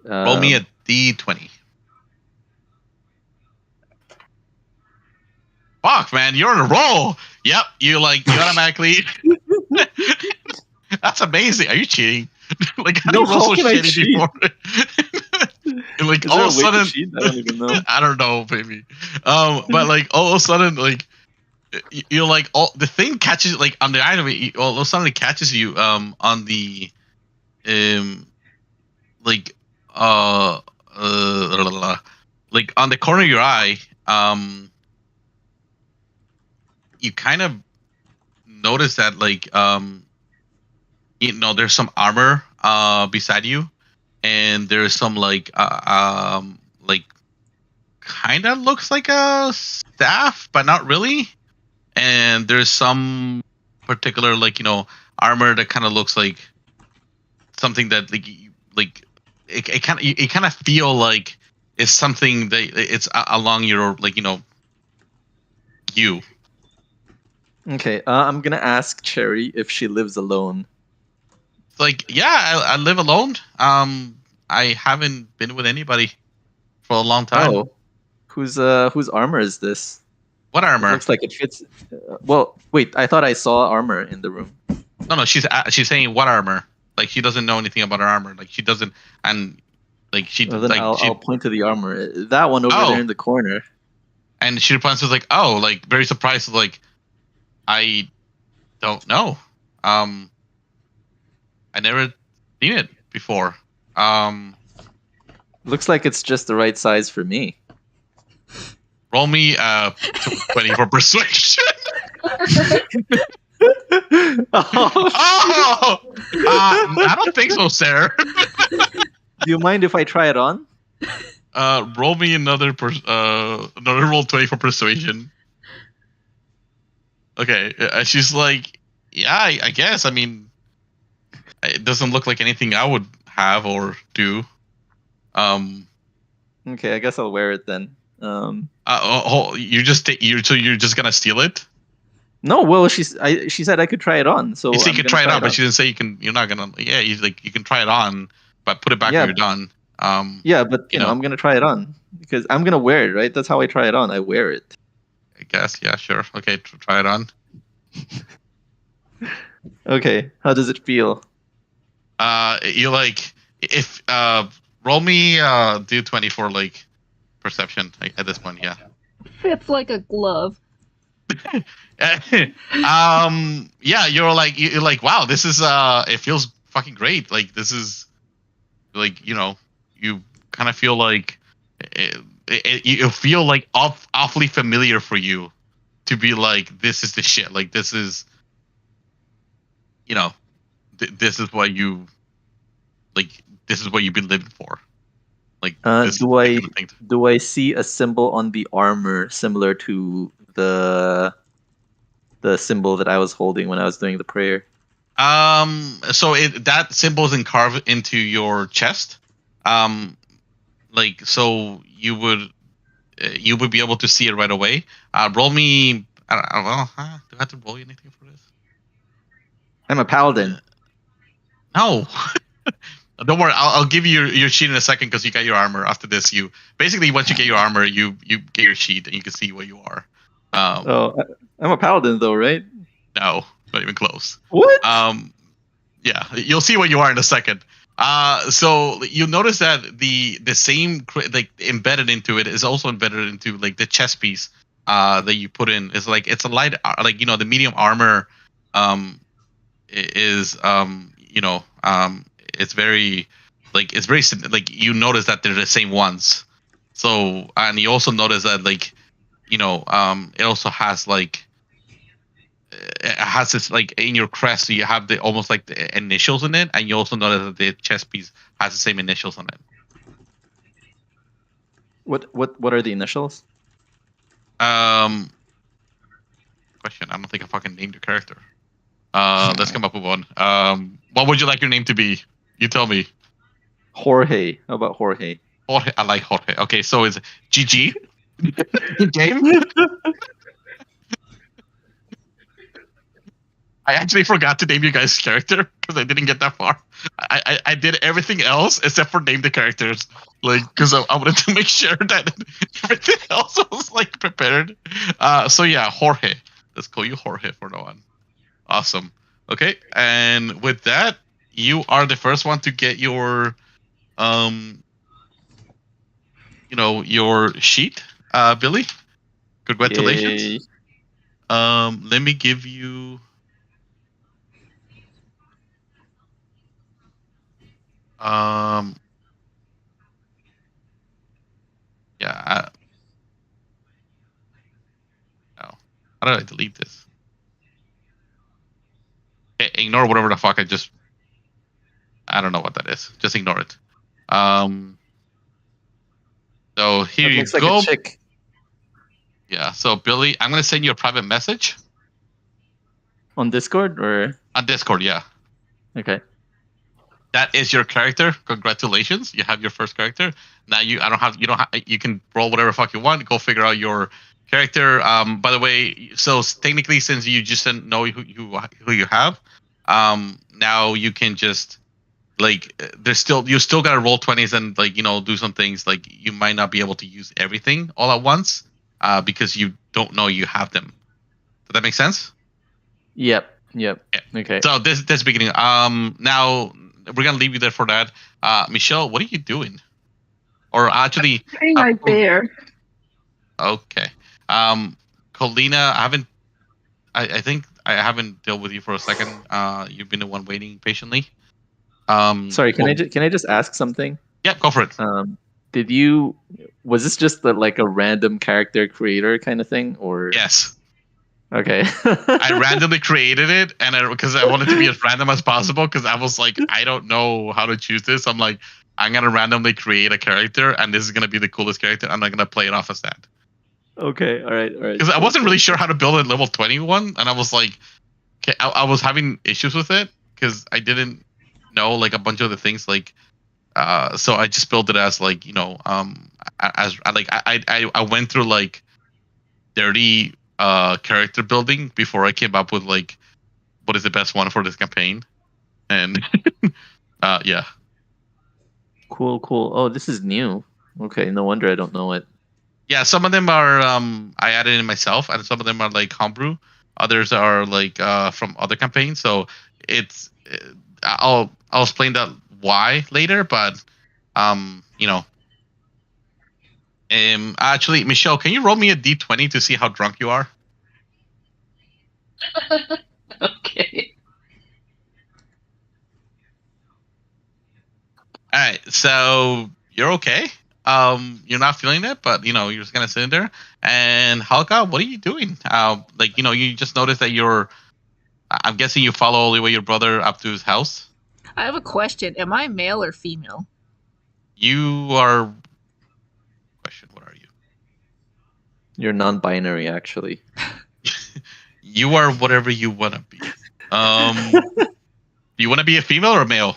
Roll me a d20. Fuck, man, you're on a roll. Yep, you automatically. That's amazing. Are you cheating? Like, how do you roll so shitty before? Like, all of a sudden, I don't even know. I don't know, baby. But like, all of a sudden, like, you're like, the thing catches, like, on the item, all of a sudden it catches you, on the, like, like on the corner of your eye, you kind of notice that, like, there's some armor beside you, and there's some like kind of looks like a staff, but not really. And there's some particular armor that kind of looks like something that it kind of feel like it's something that it's along your you. Okay, I'm gonna ask Cherry if she lives alone. Like, yeah, I live alone. I haven't been with anybody for a long time. Oh, whose armor is this? What armor? It looks like it fits. Well, wait, I thought I saw armor in the room. No, she's saying what armor? Like, she doesn't know anything about her armor. Like, she doesn't, and like she. Well, then I'll point to the armor. That one over there in the corner. And she replies with like, "Oh," like very surprised, like, "I don't know. I never seen it before." Looks like it's just the right size for me. Roll me 20 for persuasion. I don't think so, Sarah. Do you mind if I try it on? Roll me another roll 20 for persuasion. Okay, she's like, "Yeah, I guess. I mean, it doesn't look like anything I would have or do." Okay, I guess I'll wear it then. You're just gonna steal it? No, well, she said I could try it on, so you could try it on, but she didn't say you can. You're not gonna. Yeah, you can try it on, but put it back when you're done. Yeah, but you know, I'm gonna try it on because I'm gonna wear it, right? That's how I try it on. I wear it. I guess. Yeah, sure. Okay, try it on. Okay, how does it feel? You like if roll me D20 for like perception at this point. Yeah. Fits like a glove. Yeah, you're like, wow, this is it feels fucking great. Like this is like, you know, you kind of feel like you feel like awfully familiar for you to be like, this is the shit. Like this is, you know, this is what you like. This is what you've been living for. Like, this Do that I kind of thing. do I see a symbol on the armor similar to the symbol that I was holding when I was doing the prayer? So that symbol is carved into your chest. Like so you would be able to see it right away. Roll me. I don't know. Do I have to roll you anything for this? I'm a paladin. No. Don't worry. I'll give you your sheet in a second because you got your armor. After this, you basically once you get your armor, you get your sheet and you can see where you are. I'm a paladin though, right? No, not even close. What? Yeah, you'll see where you are in a second. So you notice that the same like embedded into it is also embedded into like the chest piece that you put in. Is like it's a light like, you know, the medium armor is you know, it's very like it's very like you notice that they're the same ones. So and you also notice that like, you know, it also has like it has this like in your crest, you have the almost like the initials in it, and you also notice that the chest piece has the same initials on it. What are the initials? Question. I don't think I fucking named your character. Let's come up with one. What would you like your name to be? You tell me. Jorge. How about Jorge? Jorge. I like Jorge. Okay, so it's GG. Game. I actually forgot to name you guys' character because I didn't get that far. I did everything else except for name the characters, like because I wanted to make sure that everything else was like prepared. So yeah, Jorge. Let's call you Jorge for now on. Awesome. Okay, and with that, you are the first one to get your, you know, your sheet, Billy. Congratulations. Yay. Let me give you. Yeah. No. How did I delete this? Okay, ignore whatever the fuck I just. I don't know what that is. Just ignore it. So here That you looks like go. a chick. Yeah. So Billy, I'm gonna send you a private message On Discord or on Discord. Yeah. okay. That is your character. Congratulations, you have your first character. Now you can roll whatever fuck you want. Go figure out your character. By the way, so technically, since you just didn't know who you have, now you can just like you still gotta roll 20s and like, you know, do some things. Like you might not be able to use everything all at once because you don't know you have them. Does that make sense? Yep. Yeah. Okay. So this beginning. Now we're gonna leave you there for that. Michelle, what are you doing? Or actually, Putting my bear. okay. Colina, I think I haven't dealt with you for a second. You've been the one waiting patiently. Sorry, can I just ask something? Yeah, go for it. Was this just like a random character creator kind of thing, or? Yes. Okay. I randomly created it, and because I wanted to be as random as possible, because I was like, I don't know how to choose this. I'm like, I'm gonna randomly create a character, and this is gonna be the coolest character. I'm not gonna play it off as that. Okay. All right. Because I wasn't really sure how to build a level 21, and I was like, okay, I was having issues with it because I didn't know like a bunch of the things like. So I just built it as like, you know, I went through like 30 character building before I came up with like what is the best one for this campaign, and yeah. Cool. Oh, this is new. Okay, no wonder I don't know it. Yeah, some of them are I added in myself, and some of them are like homebrew. Others are like from other campaigns. So it's I'll explain that why later, but you know. Actually, Michelle, can you roll me a d20 to see how drunk you are? Okay. All right, so you're okay. You're not feeling it, but you know you're just gonna sit there. And Halka, what are you doing? Like you know, you just noticed that you're. I'm guessing you follow all the way your brother up to his house. I have a question. Am I male or female? You are. Question: what are you? You're non-binary, actually. You are whatever you want to be. Do you want to be a female or a male?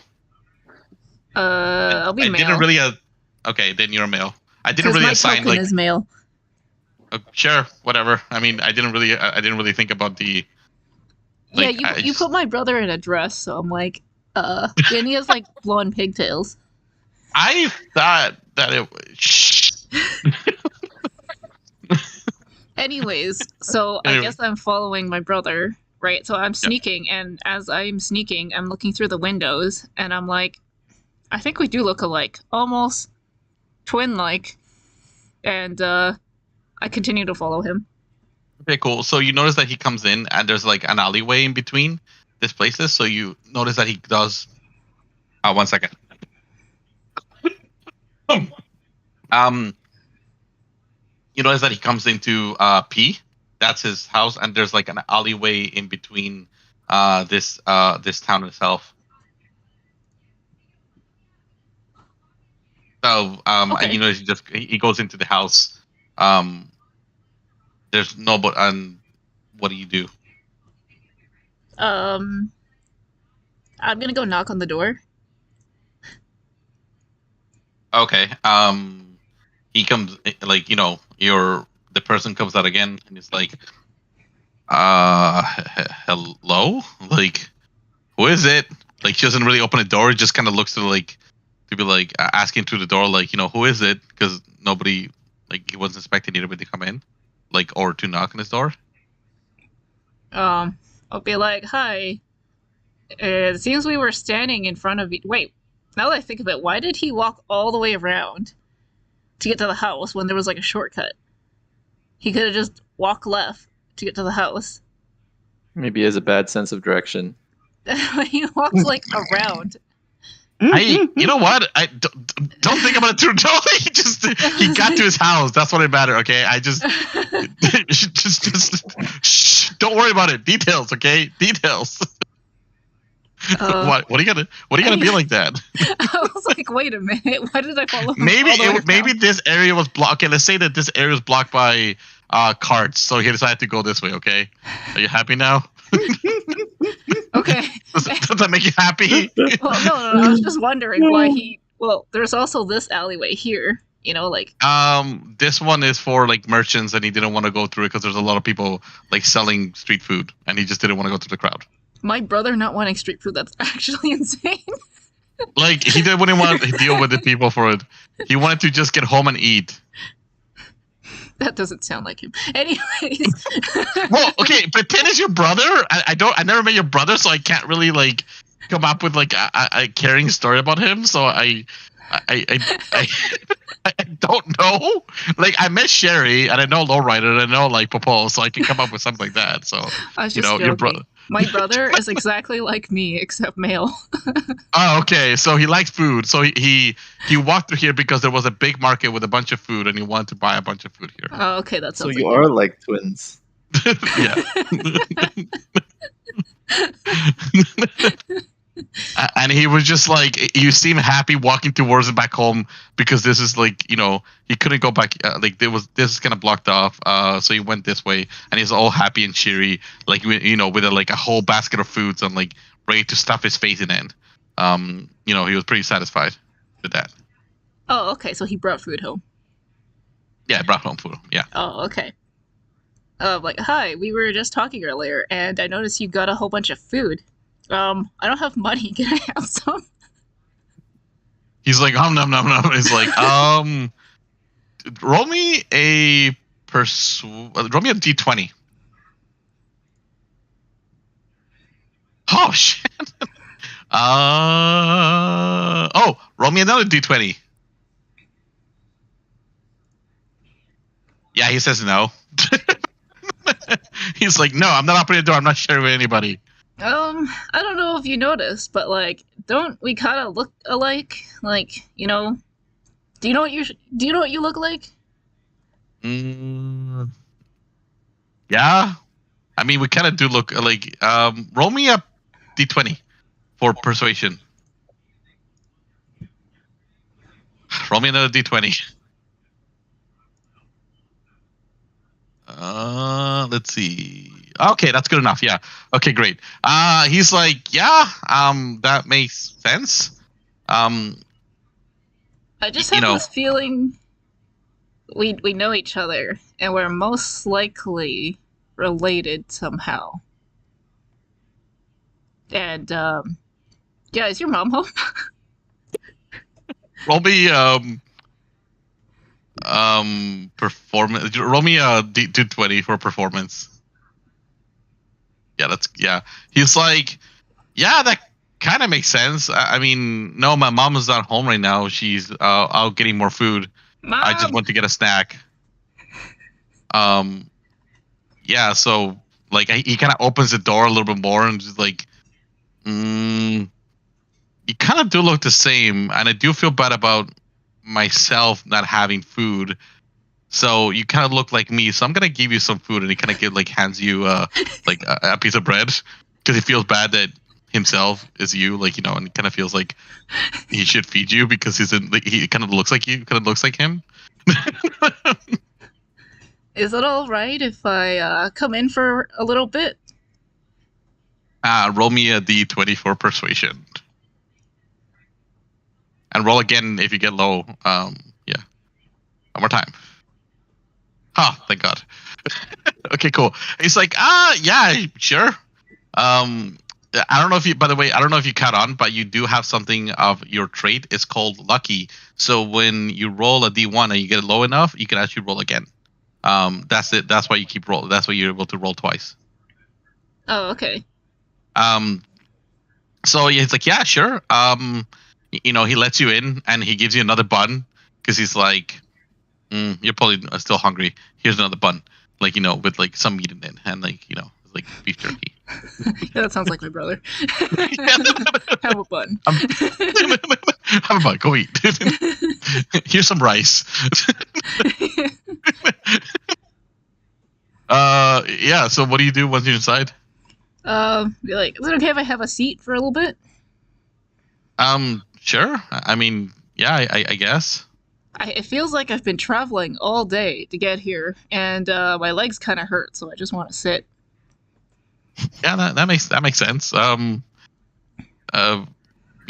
I'll be I male. didn't really. Okay, then you're a male. I didn't 'Cause really my assign token like. is male. Sure, whatever. I mean, I didn't really think about the. Yeah, Like, I you just- put my brother in a dress, so I'm like, and he has like blonde pigtails. I thought that it. Shh. Anyways, so I Anyway. guess I'm following my brother, right? So I'm sneaking, and as I'm sneaking, I'm looking through the windows, and I'm like, I think we do look alike, almost twin-like, and I continue to follow him. Okay, cool. So you notice that he comes in, and there's like an alleyway in between these places. So you notice that he does. 1 second. You notice that he comes into P. That's his house, and there's like an alleyway in between this town itself. So Okay. and you know he goes into the house. There's no but what do you do? I'm gonna go knock on the door. Okay. He comes like you know the person comes out again and it's like, hello, like who is it? Like she doesn't really open the door. It just kind of looks to be like asking through the door, like you know who is it? Because nobody like he wasn't expecting anybody to come in, like or to knock on his door. I'll be like, hi. It seems we were standing in front of you. Wait, now that I think of it, why did he walk all the way around to get to the house when there was like a shortcut? He could have just walked left to get to the house. Maybe he has a bad sense of direction. He walked like around. You know what? I don't think about it too. He got to his house. That's what it mattered. Okay, I just shh, don't worry about it. Details, okay? Details. What are you gonna be like that? I was like, wait a minute, why did I follow him Maybe all the way maybe around? this area was blocked. Okay, let's say that this area was blocked by carts, so he decided to go this way. Okay, are you happy now? Okay. Does that make you happy? Well, no, I was just wondering why he. Well, there's also this alleyway here. You know, like This one is for like merchants, and he didn't want to go through it because there's a lot of people like selling street food, and he just didn't want to go through the crowd. my brother not wanting street food. That's actually insane. Like he wouldn't want to deal with the people for it. He wanted to just get home and eat. That doesn't sound like him. Anyways. Well, okay, pretend is your brother. I never met your brother, so I can't really like come up with like a caring story about him. So I don't know. Like I met Sherry, and I know Lowrider, and I know like Popo, so I can come up with something like that. So I was you just know your joking. brother. My brother is exactly like me, except male. Oh, okay. So he likes food. So he walked through here because there was a big market with a bunch of food, and he wanted to buy a bunch of food here. Oh, okay, that So sounds you like are like twins. Yeah. And he was just like, you seem happy walking towards him back home because this is like, you know, he couldn't go back. Like this is kind of blocked off. So he went this way, and he's all happy and cheery, like you know, with like a whole basket of foods and like ready to stuff his face in it. You know, he was pretty satisfied with that. Oh, okay, so he brought food home. Yeah, I brought home food. Yeah. Oh, okay. Like, hi, we were just talking earlier, and I noticed you got a whole bunch of food. I don't have money. Can I have some? He's like, nom. He's like, roll me a roll me a d20. Oh shit. Roll me another d20. Yeah, he says no. He's like, no, I'm not opening the door. I'm not sharing with anybody. I don't know if you noticed, but like, don't we kind of look alike? Like, you know, do you know what you look like? Mm, yeah, I mean, we kind of do look like. Roll me up d20 for persuasion. Roll me another d20. Let's see. Okay, that's good enough. Yeah. Okay, great. He's like, yeah. That makes sense. I just you have know, this feeling we know each other, and we're most likely related somehow. And yeah, is your mom home? roll me performance. Roll me a d20 for performance. Yeah. He's like, yeah, that kind of makes sense. I mean, no, my mom is not home right now. She's out getting more food. Mom. I just went to get a snack. Yeah. So like, he kind of opens the door a little bit more and just like, you kind of do look the same, and I do feel bad about myself not having food. So you kind of look like me. So I'm gonna give you some food, and he kind of hands you like a piece of bread because he feels bad that himself is you, like, you know, and he kind of feels like he should feed you because he kind of looks like you, kind of looks like him. Is it all right if I come in for a little bit? Roll me a d20 for persuasion, and roll again if you get low. Yeah, one more time. Oh, thank God. Okay, cool. He's like, yeah, sure. I don't know if you, by the way, I don't know if you caught on, but you do have something of your trait. It's called lucky. So when you roll a d1 and you get it low enough, you can actually roll again. That's it. That's why you keep rolling. That's why you're able to roll twice. Oh, okay. So he's like, yeah, sure. You know, he lets you in and he gives you another bun because he's like, you're probably still hungry. Here's another bun, like, you know, with like some meat in it and like, you know, like beef jerky. Yeah, that sounds like my brother. Have a bun. Have a bun. Go eat. Here's some rice. Yeah. So what do you do once you're inside? Be like, is it okay if I have a seat for a little bit? Sure. I mean, yeah, I guess. It feels like I've been traveling all day to get here, and my legs kind of hurt, so I just want to sit. Yeah, that makes sense. You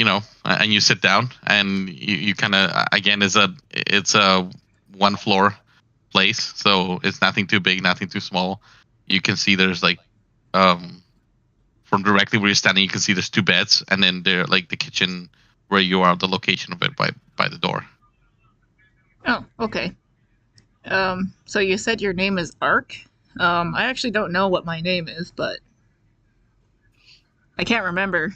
know, and you sit down, and you kind of, again, it's a one floor place, so it's nothing too big, nothing too small. You can see there's like, from directly where you're standing, you can see there's two beds, and then there, like, the kitchen where you are, the location of it by the door. Oh, okay. So you said your name is Ark? I actually don't know what my name is, but I can't remember.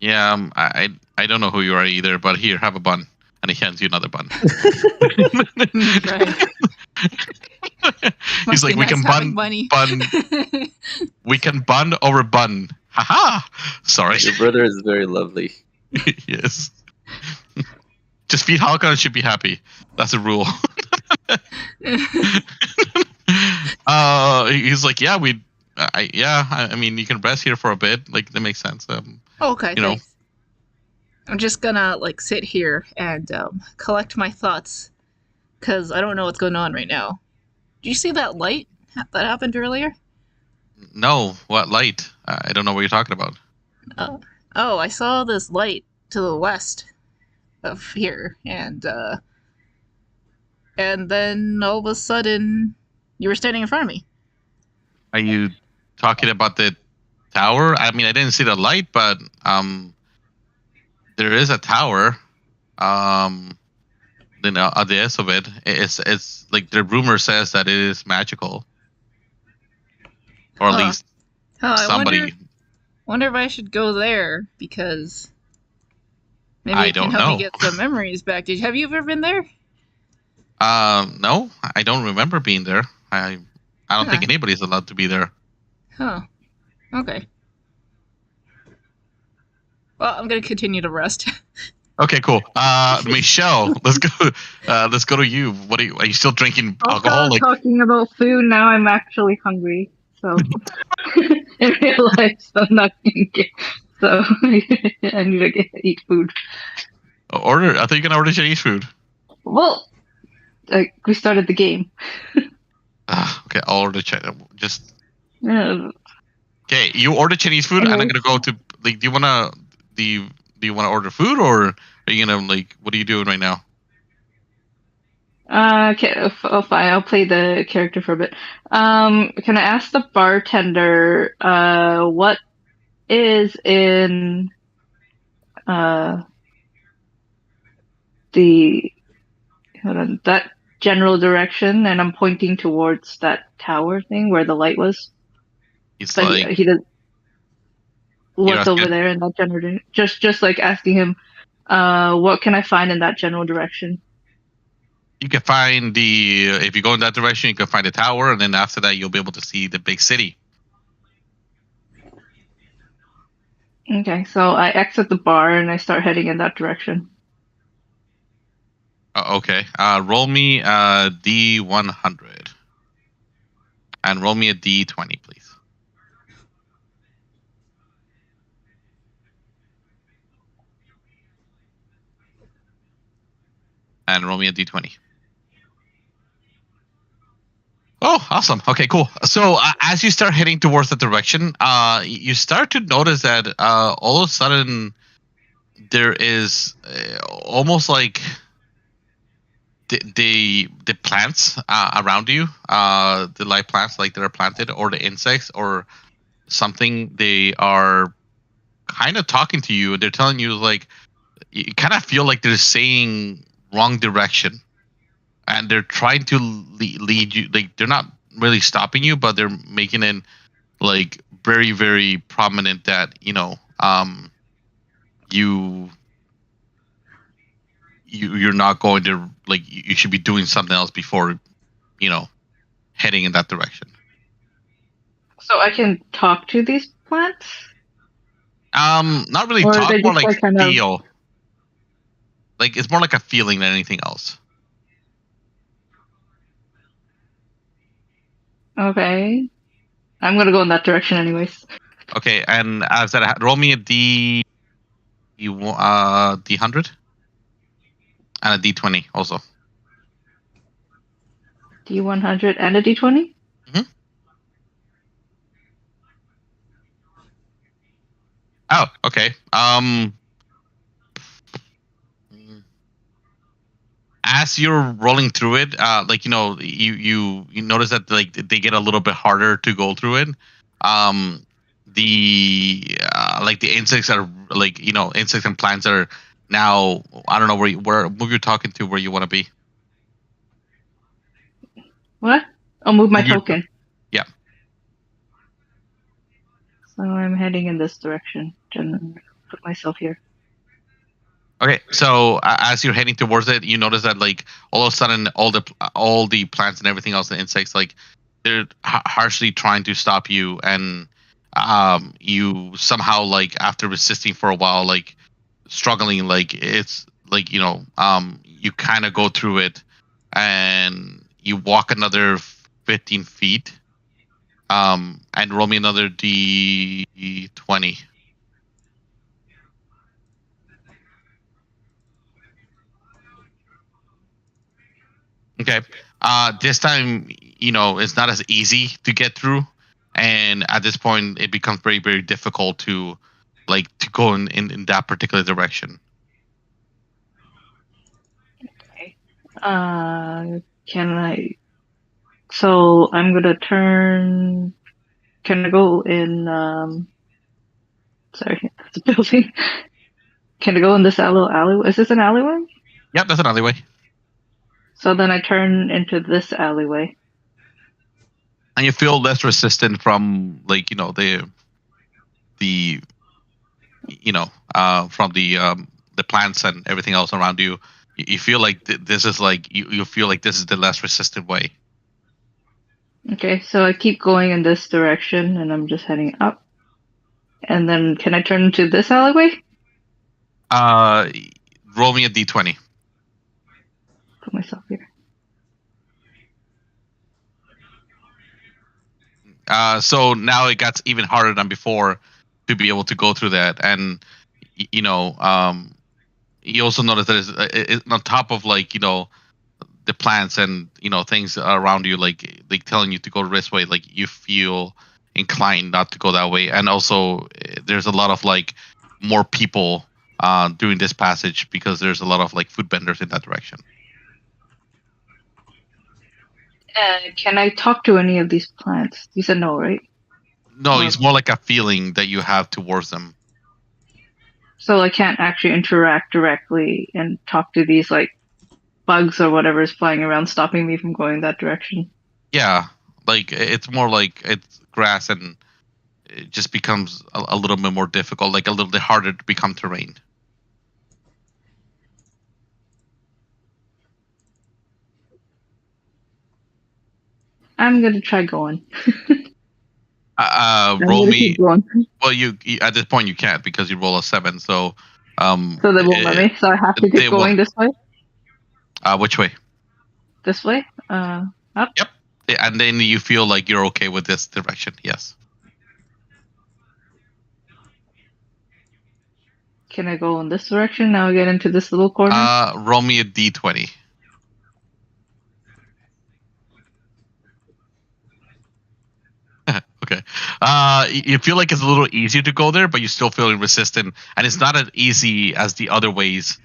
Yeah, I don't know who you are either, but here, have a bun, and he hands you another bun. Right. He's like, we can bun, we can bun over bun. Haha. Sorry. Your brother is very lovely. Yes. Just feed Halcon and she'll be happy. That's a rule. He's like, yeah, I mean, you can rest here for a bit. Like, that makes sense. Okay, you know. thanks. I'm just gonna like sit here and collect my thoughts, because I don't know what's going on right now. Did you see that light that happened earlier? No, what light? I don't know what you're talking about. Oh, I saw this light to the west of here, and then all of a sudden, you were standing in front of me. Are you talking about the tower? I mean, I didn't see the light, but there is a tower. You know, at the edge of it, it's like the rumor says that it is magical, or at least somebody. I wonder if I should go there, because maybe I it can don't help know. me get some memories back. Have you ever been there? No, I don't remember being there. I don't think Huh. anybody's allowed to be there. Huh. Okay. Well, I'm gonna continue to rest. Okay, cool. Michelle, let's go. Let's go to you. What are you still drinking alcohol? Also, Like, talking about food, now I'm actually hungry. So, in real life, so I'm not gonna get. So, I need to eat food. order. I thought you were gonna order Chinese food. Well, like, we started the game. Okay, I'll order just Uh, okay. You order Chinese food, and I'm Anyways. gonna go to like. Do you wanna order food, or are you gonna like? What are you doing right now? Okay, oh, fine. I'll play the character for a bit. Can I ask the bartender, what is in the hold on, that general direction? And I'm pointing towards that tower thing where the light was. He's But like, he does. What's asking- over there in that general? Just like asking him, what can I find in that general direction? you can find the if you go in that direction, you can find the tower, and then after that, you'll be able to see the big city. Okay, so I exit the bar and I start heading in that direction. Okay. Roll me a D100, and roll me a D20, please. And roll me a D20. Oh, awesome. Okay, cool. So as you start heading towards the direction, you start to notice that all of a sudden there is almost like the plants around you, the live plants like that are planted, or the insects or something. They are kind of talking to you, and they're telling you like you kind of feel like they're saying wrong direction, and they're trying to lead you. Like they're not really stopping you, but they're making it like very very prominent that you're not going to like you should be doing something else before heading in that direction. So I can talk to these plants? Not really Or talk, they more just like like kind of feel. Like it's more like a feeling than anything else. okay. I'm gonna go in that direction anyways. Okay, and as that, roll me a D100 and a D20 also. D100 and a D20? Oh, okay. As you're rolling through it, you notice that like they get a little bit harder to go through it. The like the insects are like insects and plants are now. I don't know where move you're talking to where you want to be. What? I'll move my Move your- token. Yeah. So I'm heading in this direction. And put myself here. Okay, so as you're heading towards it, you notice that like all of a sudden all the plants and everything else, the insects, like they're harshly trying to stop you, and you somehow like after resisting for a while, like struggling, like it's like you kind of go through it, and you walk another 15 feet, and roll me another D20. Okay. This time, it's not as easy to get through, and at this point, it becomes very, very difficult to go in that particular direction. Okay. Can I? So I'm gonna turn. Can I go in? Sorry, it's a building. Can I go in this alleyway? Is this an alleyway? Yep, that's an alleyway. So then I turn into this alleyway. And you feel less resistant from the from the plants and everything else around you. You feel like this is like you feel like this is the less resistant way. Okay, so I keep going in this direction, and I'm just heading up. And then, can I turn into this alleyway? Roll me a d20. Put myself here. So now it gets even harder than before to be able to go through that, and you also notice that it's on top of like the plants and things around you, like telling you to go this way, like you feel inclined not to go that way, and also there's a lot of like more people doing this passage because there's a lot of like food vendors in that direction. Can I talk to any of these plants? You said no, right? No, it's more like a feeling that you have towards them. So I can't actually interact directly and talk to these like bugs or whatever is flying around, stopping me from going that direction. Yeah, like it's more like it's grass, and it just becomes a little bit more difficult, like a little bit harder to become terrain. I'm gonna try going. Roll me. Keep going. Well, you at this point you can't because you roll a 7. So So they won't let me. So I have to keep going this way. Which way? This way. Up. Yep. And then you feel like you're okay with this direction. Yes. Can I go in this direction now? Get into this little corner. Roll me a d20. Okay. You feel like it's a little easier to go there, but you're still feeling resistant, and it's not as easy as the other ways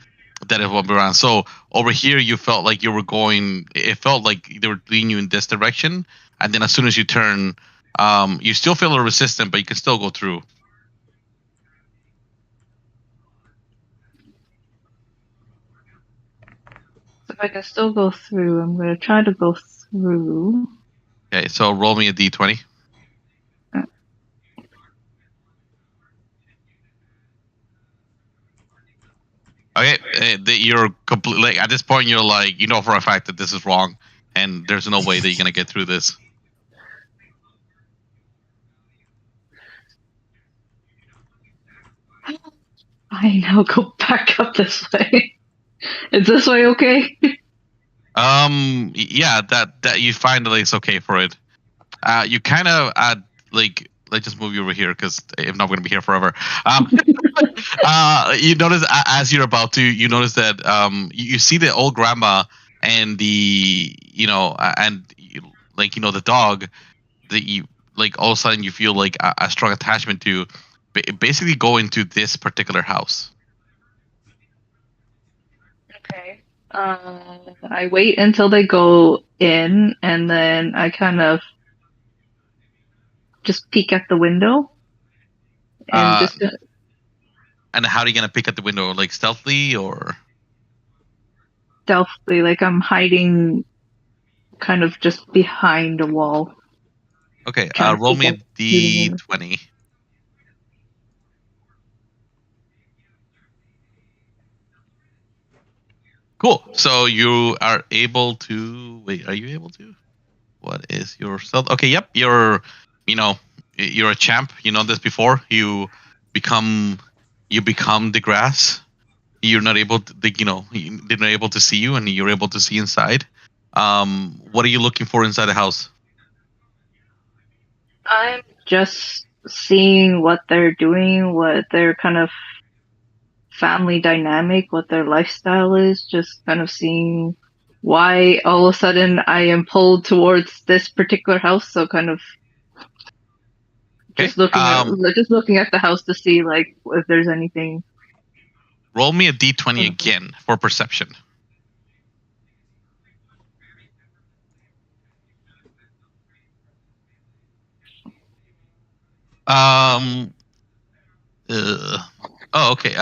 that it went around. So over here, you felt like you were going. It felt like they were leading you in this direction, and then as soon as you turn, you still feel a little resistant, but you can still go through. So if I can still go through, I'm gonna try to go through. Okay, so roll me a d20. Okay, you're completely like at this point. You're like for a fact that this is wrong, and there's no way that you're gonna get through this. I now go back up this way. Is this way okay? Yeah, that you find that it's okay for it. You kind of like let's just move you over here because if not, we're gonna be here forever. You notice as you're about to, you notice that you see the old grandma and the the dog that you like all of a sudden you feel like a strong attachment to, basically go into this particular house. Okay. I wait until they go in, and then I kind of just peek at the window, and And how are you gonna pick at the window, like stealthily or? stealthily, like I'm hiding, kind of just behind a wall. Okay, roll me a d20. Cool. So you are able to wait. Are you able to? What is your stealth? Okay. Yep. You're a champ. You know this before. You become the grass. You're not able to. They're not able to see you, and you're able to see inside. What are you looking for inside the house? I'm just seeing what they're doing, what their kind of family dynamic, what their lifestyle is, just kind of seeing why all of a sudden I am pulled towards this particular house. So kind of just looking at the house to see like if there's anything. Roll me a d20 again for perception. Okay.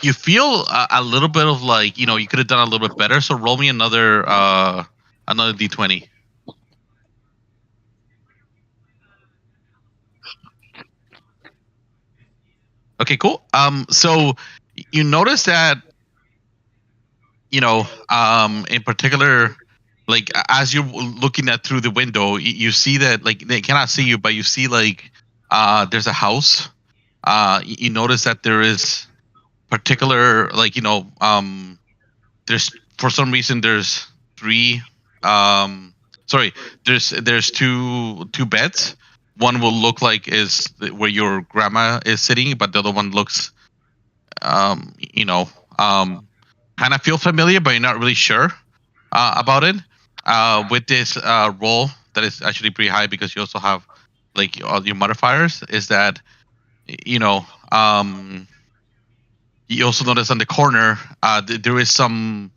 You feel a little bit of like you could have done a little bit better. So roll me another d20. Okay, cool. So you notice that in particular, like as you're looking at through the window, you see that like they cannot see you, but you see like there's a house. You notice that there is particular like there's for some reason there's three sorry there's two beds. One will look like is where your grandma is sitting, but the other one looks um you know um kind of feel familiar, but you're not really sure about it. With this roll that is actually pretty high because you also have like all your modifiers, is that you know you also notice on the corner there is some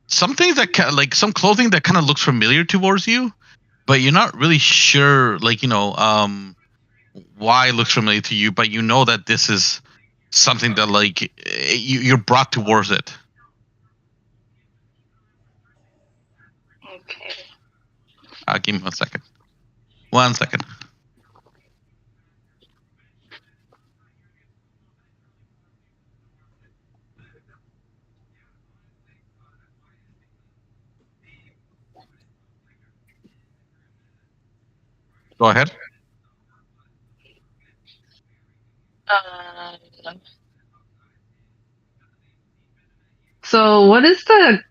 things that like some clothing that kind of looks familiar towards you, but you're not really sure like why it looks familiar to you, but you know that this is something that like you're brought towards it. Okay. Give me 1 second. 1 second. Go ahead. So what is the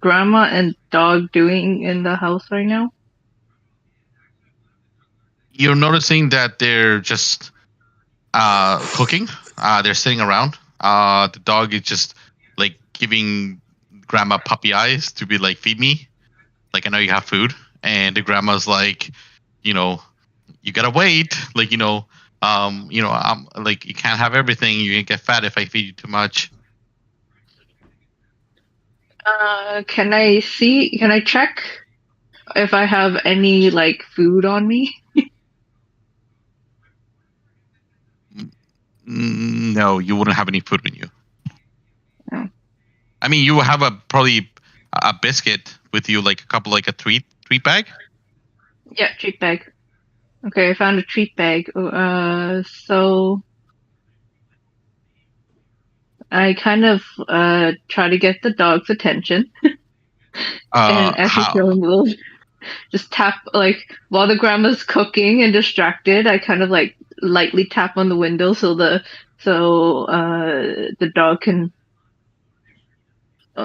grandma and dog doing in the house right now? You're noticing that they're just cooking. They're sitting around. The dog is just like giving grandma puppy eyes to be like, feed me. Like, I know you have food. And the grandma's like, you gotta wait. Like, I'm like, you can't have everything. You can get fat if I feed you too much. Can I check if I have any like food on me? No, you wouldn't have any food on you. Oh. I mean, you will have probably a biscuit with you, like a couple, like a treat bag. Yeah, treat bag. Okay, I found a treat bag. So I kind of try to get the dog's attention, and as she's How? going a little, just tap like while the grandma's cooking and distracted. I kind of like lightly tap on the window so the dog can.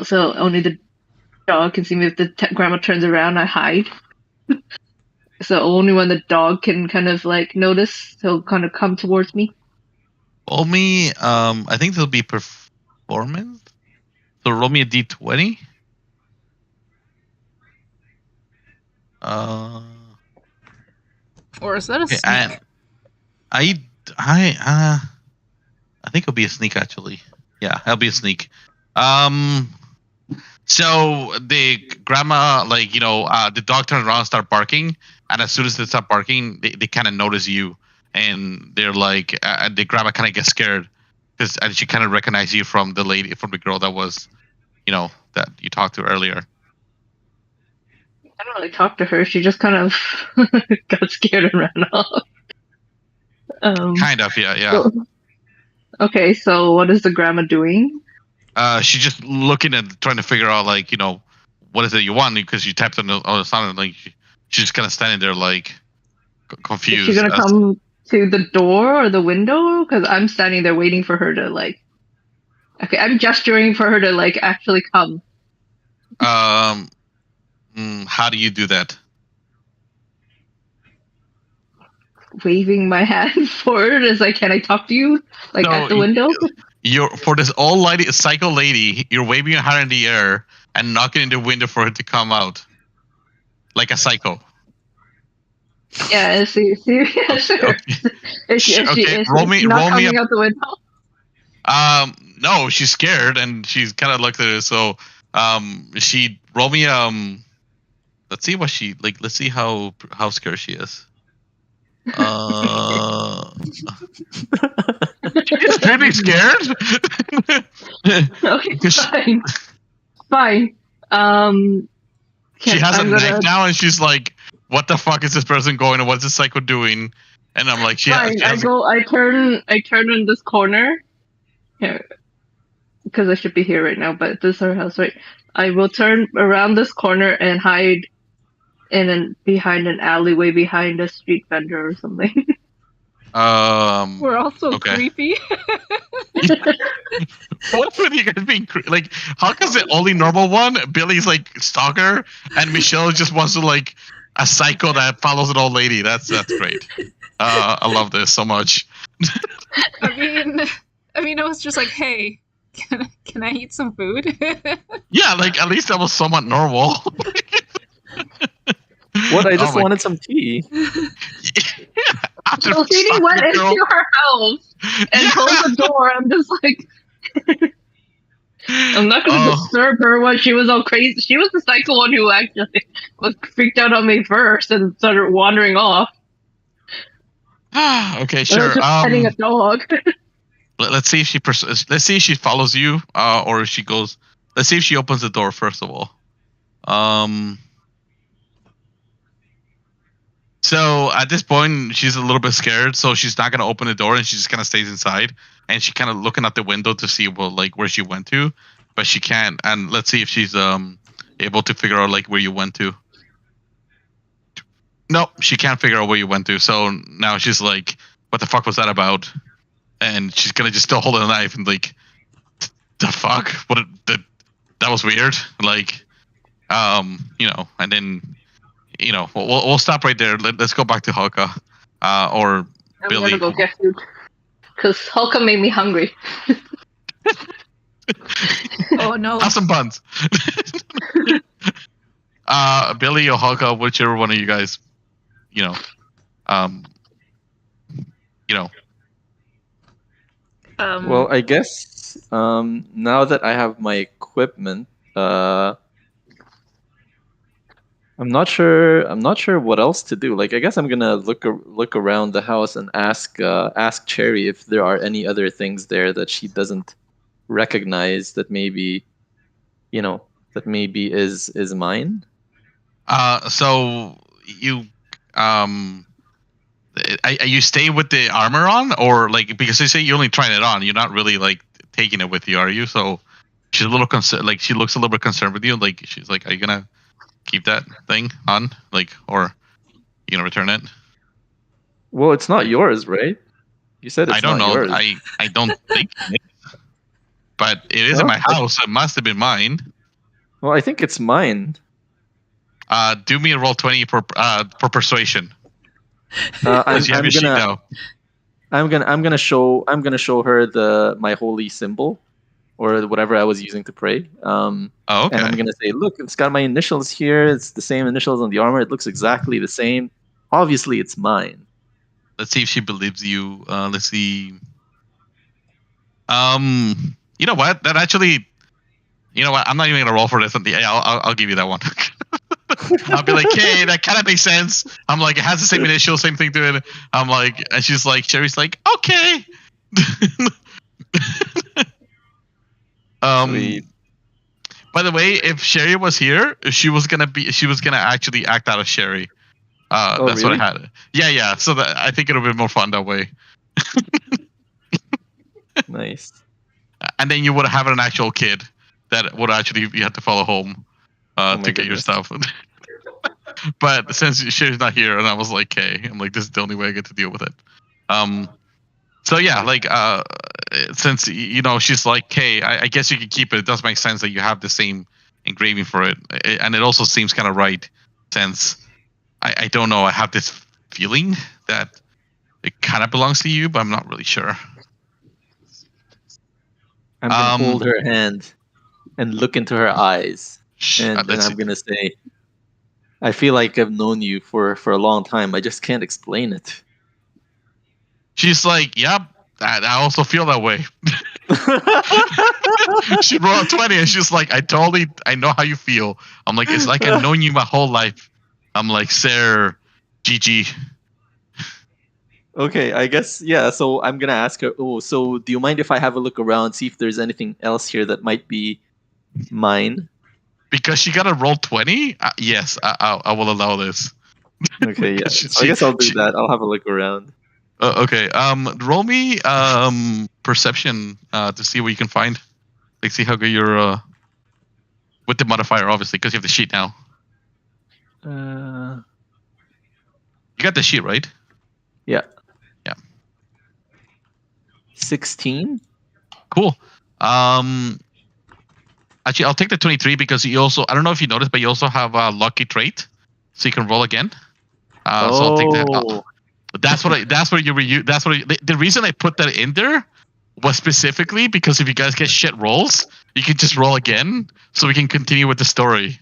So only the dog can see me. If the grandma turns around, I hide. So only when the dog can kind of like notice, he'll kind of come towards me. Roll me. I think there'll be performance. So roll me a d20. Or is that a Okay, sneak? I think it'll be a sneak actually. Yeah, it'll be a sneak. So the grandma, like the dog turns around and start barking, and as soon as they start barking, they kind of notice you, and they're like, and the grandma kind of gets scared because and she kind of recognizes you from the girl that was, that you talked to earlier. I don't really talk to her. She just kind of got scared and ran off. Kind of, yeah. So, okay, so what is the grandma doing? She's just looking and trying to figure out, like, what is it you want, because you tapped on the sound, and like she's just kind of standing there, like, confused. Is she gonna come to the door or the window? Because I'm standing there waiting for her to like. Okay, I'm gesturing for her to like actually come. How do you do that? Waving my hand forward as like, can I talk to you? Like No, at the window? You're for this old lady, psycho lady. You're waving your hand in the air and knocking in the window for her to come out, like a psycho. Yeah, see, yeah, sure. Okay, roll me out the window. No, she's scared and she's kind of looked at it. So, she roll me let's see what she like. Let's see how scared she is. She's pretty scared. Okay, fine. She has a knife now, and she's like, "What the fuck is this person going? And what's this psycho doing?" And I'm like, I turn in this corner. Here. because I should be here right now, but this is our house, right? I will turn around this corner and hide behind an alleyway behind a street vendor or something. We're all so Okay. creepy. What's with you guys being like? Hawka's the only normal one. Billy's like stalker, and Michelle just wants to like a psycho that follows an old lady. That's great. I love this so much. I mean, I was just like, hey, can I eat some food? Yeah, like at least that was somewhat normal. What? I just my wanted some tea. After So Sadie stalking went the girl- into her house and closed the door. I'm just like, I'm not gonna disturb her when she was all crazy. She was the psycho one who actually was freaked out on me first and started wandering off. Okay, I was sure. just petting a dog. Let's see if she let's see if she follows you, or if she goes. Let's see if she opens the door first of all. So at this point, she's a little bit scared, so she's not gonna open the door, and she just kind of stays inside, and she kind of looking out the window to see where she went to, but she can't. And let's see if she's able to figure out like where you went to. Nope, she can't figure out where you went to. So now she's like, "What the fuck was that about?" And she's gonna just still hold a knife and like, "The fuck? That was weird." Like, and then. We'll stop right there. Let's go back to Hulka, or I'm Billy. gonna go get food because Hulka made me hungry. Oh no. Have some buns. Billy or Hulka, whichever one of you guys, Well, I guess now that I have my equipment, I'm not sure. I'm not sure what else to do. Like, I guess I'm gonna look around the house and ask Cherry if there are any other things there that she doesn't recognize that maybe, is mine. So you you stay with the armor on, or like because they say you're only trying it on, you're not really like taking it with you, are you? So she's a little concerned. Like she looks a little bit concerned with you. Like she's like, "Are you gonna keep that thing on, like, or you gonna return it?" Well, it's not yours, right? You said it's I don't not know. yours. I don't think it is. But it is in Well, my house. It must have been mine. Well, I think it's mine. Do me a roll 20 for persuasion. I'm You have your sheet gonna now. I'm gonna show her my holy symbol, or whatever I was using to pray. Oh, okay. And I'm gonna say, look, it's got my initials here. It's the same initials on the armor. It looks exactly the same. Obviously, it's mine. Let's see if she believes you. Let's see. You know what? That actually. You know what? I'm not even gonna roll for this. I'll give you that one. I'll be like, hey, that kind of makes sense. I'm like, it has the same initial, same thing to it. I'm like, and she's like, Cherry's like, okay. Sweet. By the way, if Sherry was here, she was gonna actually act out of Sherry. That's really? what I had. Yeah. So I think it'll be more fun that way. Nice. And then you would have an actual kid that would actually you had to follow home to get your goodness. stuff. But since Sherry's not here, and I was like, okay, I'm like, this is the only way I get to deal with it. So yeah, like since she's like, hey, I guess you can keep it. It does make sense that you have the same engraving for it, and it also seems kind of right since I don't know. I have this feeling that it kind of belongs to you, but I'm not really sure. I'm gonna hold her hand and look into her eyes, and I'm gonna say, I feel like I've known you for a long time. I just can't explain it. She's like, yep, I also feel that way. She rolled a 20 and she's like, I know how you feel. I'm like, it's like I've known you my whole life. I'm like, Sarah, GG. Okay, I guess, yeah, so I'm gonna ask her, so do you mind if I have a look around, see if there's anything else here that might be mine? Because she got a roll 20? Yes, I will allow this. Okay, yeah. So I guess I'll do that. I'll have a look around. Okay, roll me perception to see what you can find. Like, see how good you're with the modifier, obviously, because you have the sheet now. You got the sheet, right? Yeah. Yeah. 16. Cool. Actually, I'll take the 23 because you also, I don't know if you noticed, but you also have a lucky trait, so you can roll again. So I'll take that. That's what you were. That's what the reason I put that in there was specifically because if you guys get shit rolls, you can just roll again, so we can continue with the story.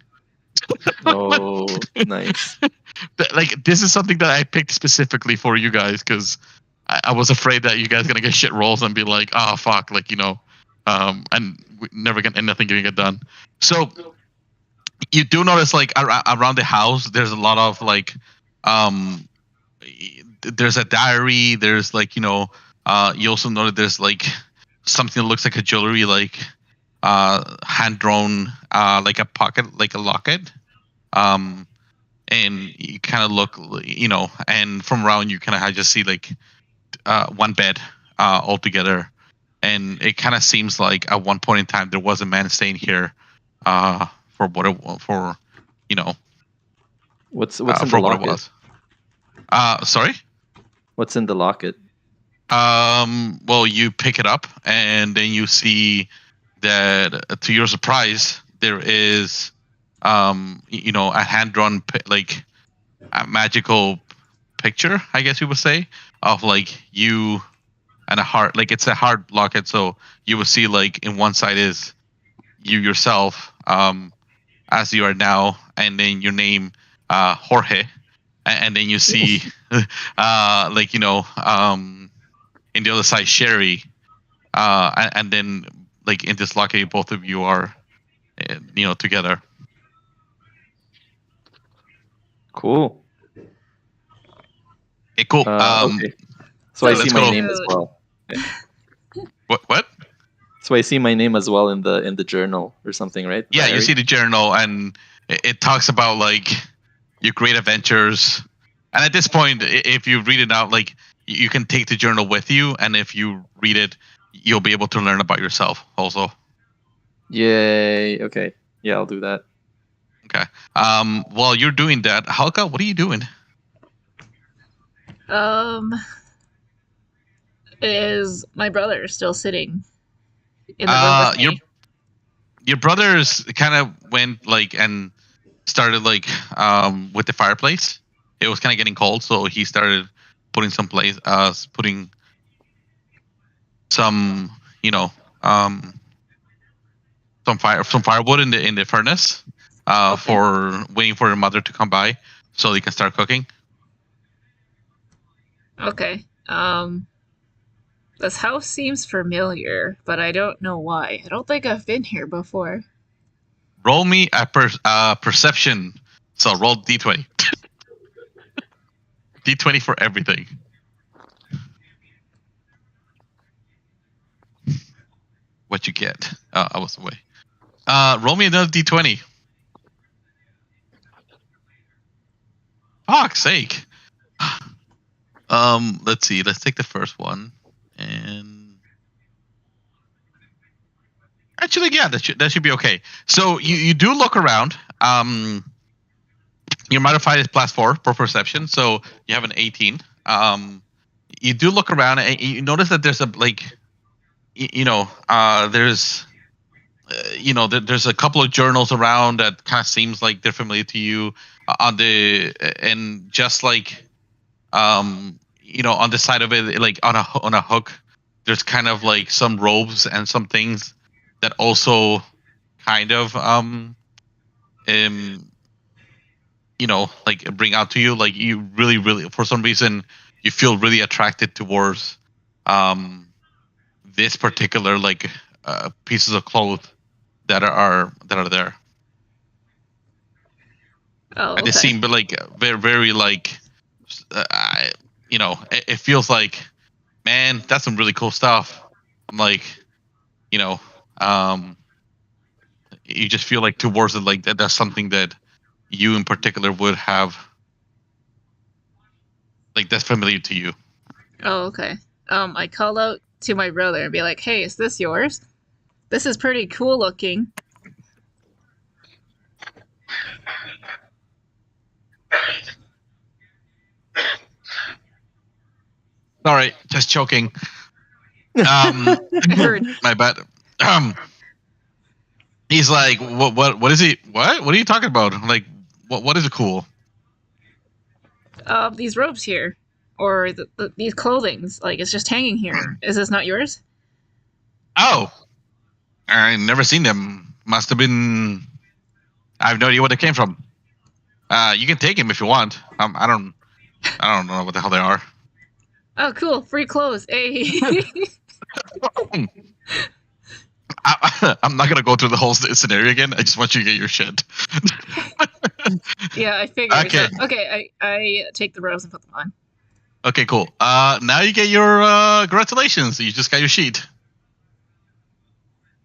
Oh, nice. Like, this is something that I picked specifically for you guys because I was afraid that you guys gonna get shit rolls and be like, oh fuck, like, you know, and we never get nothing getting it done. So you do notice, like, around the house, there's a lot of like, there's a diary. There's, like, you know, you also notice there's like something that looks like a jewelry, like hand drawn, like a pocket, like a locket. And you kind of look, you know, and from around you kind of just see like one bed altogether, and it kind of seems like at one point in time there was a man staying here for what it for, you know, What's in the for what it locket? was. Sorry. What's in the locket? Well, you pick it up and then you see that, to your surprise, there is, you know, a hand-drawn like a magical picture, I guess you would say, of like you and a heart. Like, it's a heart locket, so you will see like in one side is you yourself, as you are now, and then your name, Jorge, and then you see, like, you know, in the other side, Sherry, and then like in this locket, both of you are, you know, together. Cool. Okay, cool. Okay. So I let's see my go. name as well. What? So I see my name as well in the journal or something, right? Yeah, you Diary? see the journal, and it talks about like your great adventures. And at this point, if you read it out, like, you can take the journal with you, and if you read it, you'll be able to learn about yourself also. Yay. Okay. Yeah, I'll do that. Okay. While you're doing that, Halka, what are you doing? Is my brother still sitting in the room with me? Your brothers kind of went like and started like with the fireplace. It was kind of getting cold, so he started putting putting some, you know, some firewood in the furnace, Okay. for waiting for your mother to come by so they can start cooking. Okay. This house seems familiar, but I don't know why. I don't think I've been here before. Roll me a perception. So roll d20. D20 for everything. What you get? I was away. Roll me another d20. Fuck's sake. Let's see. Let's take the first one, and actually, yeah, that should be okay. So you do look around. Your modified is +4 for perception, so you have an 18. You do look around, and you notice that there's a like, there's, there's a couple of journals around that kind of seems like they're familiar to you. And just like, on the side of it, like on a hook, there's kind of like some robes and some things that also kind of like bring out to you, like you really, really, for some reason, you feel really attracted towards this particular like pieces of clothes that are there. Oh, okay. And they seem like very, very like, it feels like, man, that's some really cool stuff. I'm like, you just feel like towards it, like that's something that you in particular would have, like, that's familiar to you. Oh, okay. I call out to my brother and be like, "Hey, is this yours?" This is pretty cool looking. Sorry, just choking. I heard. My bad. He's like, what is he? What are you talking about? Like, what is it cool? These robes here, or these clothings, like it's just hanging here. Is this not yours? Oh, I never seen them. Must have been. I have no idea where they came from. You can take him if you want. I don't know what the hell they are. Oh, cool! Free clothes. Hey. I'm not gonna go through the whole scenario again. I just want you to get your shit. Yeah, I figured. Okay. So, okay, I take the robes and put them on. Okay, cool. Now you get your congratulations. You just got your sheet.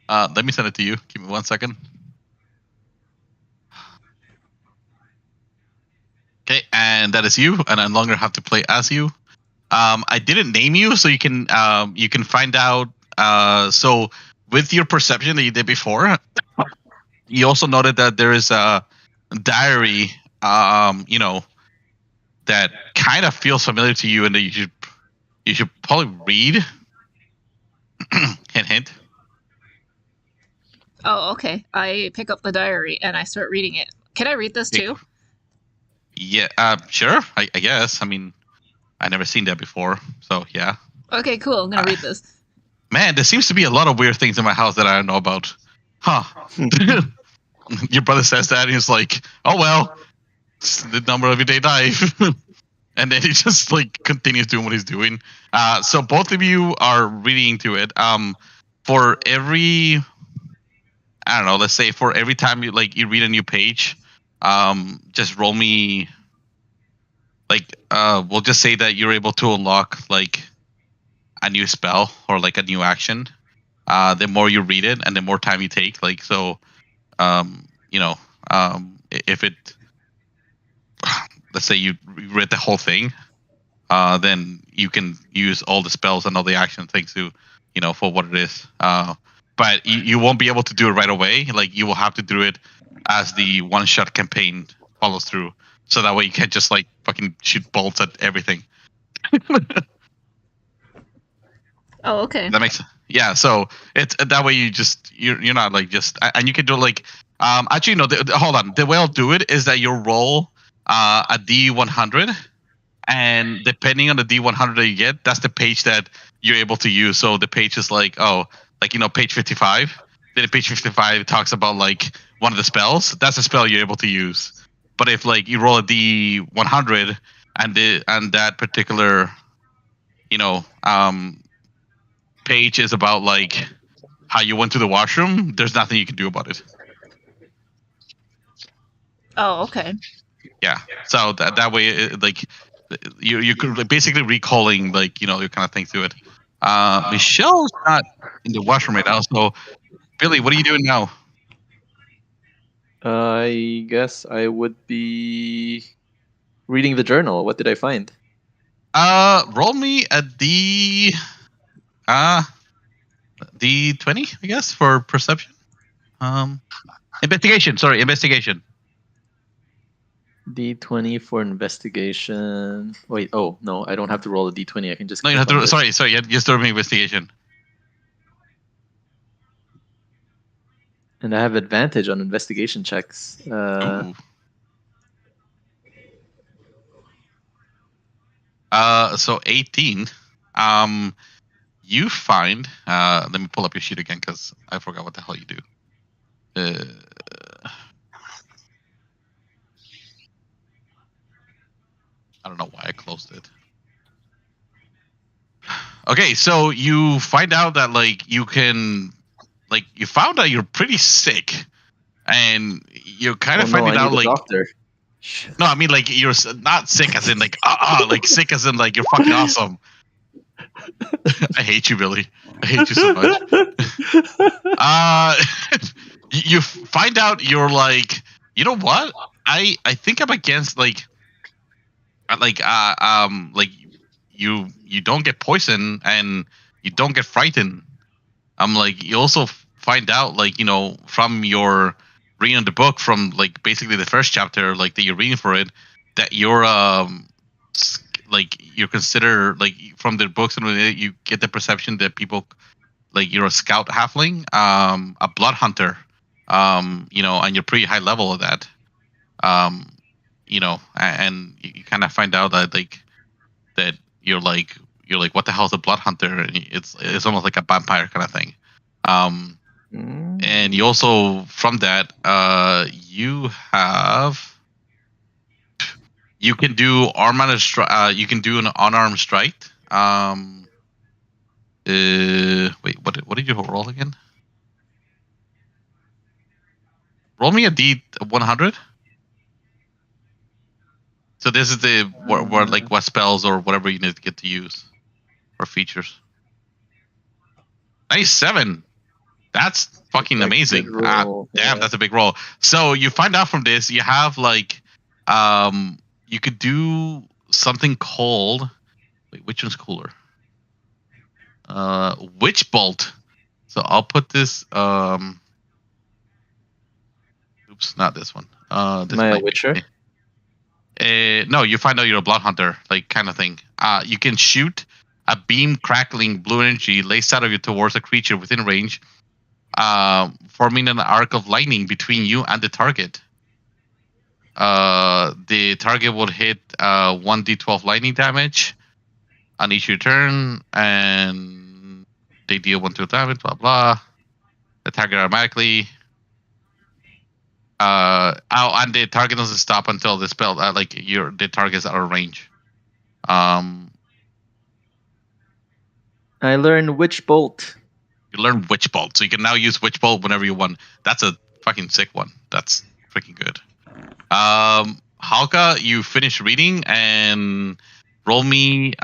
Let me send it to you. Give me 1 second. Okay, and that is you, and I no longer have to play as you. I didn't name you, so you can find out. So with your perception that you did before, you also noted that there is a diary. That kind of feels familiar to you, and that you should probably read. Hint, hint. Oh, okay. I pick up the diary and I start reading it. Can I read this too? Yeah, sure. I guess. I mean, I never seen that before, so yeah. Okay, cool. I'm gonna read this. Man, there seems to be a lot of weird things in my house that I don't know about. Huh. Your brother says that, and he's like, "Oh well, it's the number of your day dive." And then he just like continues doing what he's doing. So both of you are reading to it. For every, I don't know, let's say for every time you read a new page, just roll me. We'll just say that you're able to unlock like a new spell or like a new action. The more you read it and the more time you take, like so, if it, let's say you read the whole thing, then you can use all the spells and all the action things to, for what it is. But you won't be able to do it right away. Like you will have to do it as the one-shot campaign follows through. So that way you can't just like fucking shoot bolts at everything. Oh, okay. That makes yeah. So it's that way you're not like just, and you can do like actually no. Hold on. The way I'll do it is that you roll a D100, and depending on the D100 that you get, that's the page that you're able to use. So the page is like page 55. Then page 55 talks about like one of the spells. That's a spell you're able to use. But if like you roll a D100 and that particular page is about like how you went to the washroom, there's nothing you can do about it. Oh, okay. Yeah. So that way, like you could basically recalling like your kind of thing through it. Michelle's not in the washroom right now, so Billy, what are you doing now? I guess I would be reading the journal. What did I find? Roll me a D20, I guess, for perception. Investigation. Sorry, investigation. D20 for investigation. Wait, oh no, I don't have to roll a D20. I can just. No, you have to. Sorry, you just throw me investigation. And I have advantage on investigation checks. Ooh. So 18. You find. Let me pull up your sheet again because I forgot what the hell you do. I don't know why I closed it. Okay, so you find out that like you can, like you found out you're pretty sick, and you're kind of finding out like. Doctor. No, I mean like you're not sick as in like like sick as in like you're fucking awesome. I hate you, Billy. I hate you so much. You find out you're like, you know what? I think I'm against like you don't get poisoned and you don't get frightened. I'm like you also find out, like, from your reading the book, from like basically the first chapter, like that you're reading for it, that you're like you're considered, like, from the books, and you get the perception that people, like, you're a scout halfling, a blood hunter, and you're pretty high level of that, and you kind of find out that, like, that you're like what the hell is a blood hunter, and it's almost like a vampire kind of thing. And you also, from that, you can do you can do an unarmed strike. Wait, what did you roll again? Roll me a D100. So this is the where like what spells or whatever you need to get to use, or features. 97. That's fucking amazing. Damn, that's a big roll. So you find out from this, you have like, you could do something called, wait, which one's cooler? Witch Bolt. So I'll put this, oops, not this one. This Am I a witcher? No, you find out you're a blood hunter, like, kind of thing. You can shoot a beam crackling blue energy laced out of you towards a creature within range, forming an arc of lightning between you and the target. The target will hit 1d12 lightning damage on each turn, and they deal 1 to damage, blah blah. The target automatically. And the target doesn't stop until the spell, the target's out of range. I learned Witch Bolt. You learn Witch Bolt, so you can now use Witch Bolt whenever you want. That's a fucking sick one. That's freaking good. Halka, you finish reading, and roll me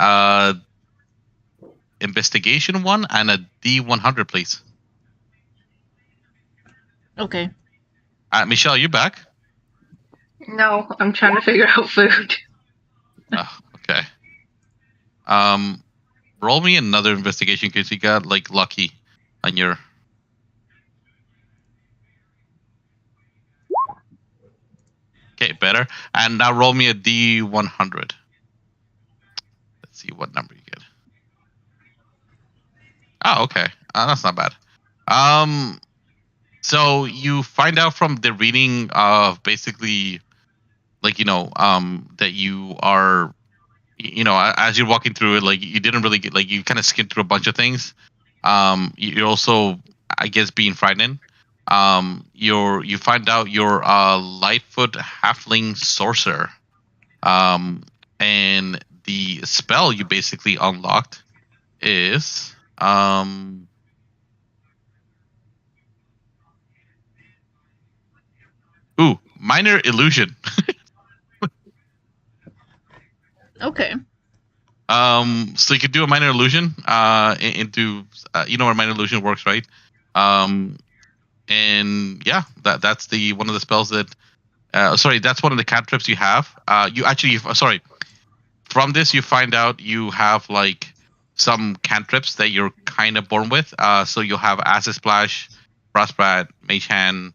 investigation 1 and a D100, please. Okay. Michelle, you back? No, I'm trying to figure out food. Oh, okay. Roll me another investigation because you got like lucky on your. Okay, better. And now roll me a D100. Let's see what number you get. Oh, okay. That's not bad. So you find out from the reading of basically, like, that you are, as you're walking through it, like, you didn't really get, like, you kind of skimmed through a bunch of things. You're also, I guess, being frightened. You find out you're a Lightfoot halfling sorcerer. And the spell you basically unlocked is, minor illusion. Okay. So you could do a minor illusion into where minor illusion works, right? And yeah, that's one of the spells that that's one of the cantrips you have. From this you find out you have like some cantrips that you're kind of born with. So you'll have Acid Splash, Frostbite, Mage Hand,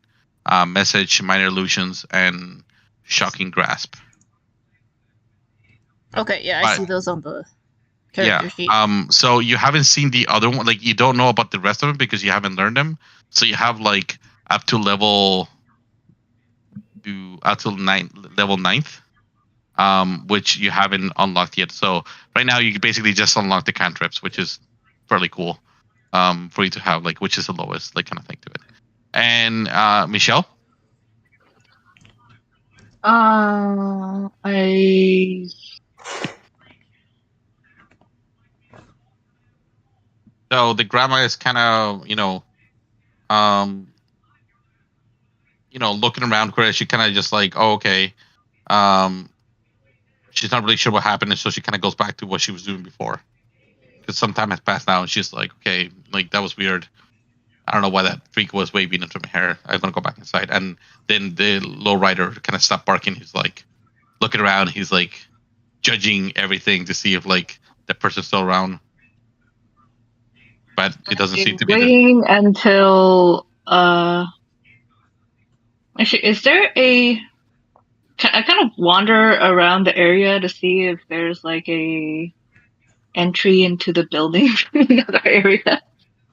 Message, Minor Illusions, and Shocking Grasp. Okay, yeah, I see those on the character sheet. So you haven't seen the other one, like, you don't know about the rest of them because you haven't learned them. So you have like up to level 9th, which you haven't unlocked yet. So right now you basically just unlock the cantrips, which is fairly cool, for you to have, like, which is the lowest, like, kind of thing to it. And Michelle? So the grandma is kind of, looking around where she kind of just like, oh, okay. She's not really sure what happened, and so she kind of goes back to what she was doing before. Because some time has passed now, and she's like, okay, like, that was weird. I don't know why that freak was waving into my hair. I'm gonna go back inside. And then the lowrider kind of stopped barking. He's like looking around. He's like judging everything to see if like that person's still around. but it doesn't seem to be waiting until actually, is there a? I kind of wander around the area to see if there's like a entry into the building from another area.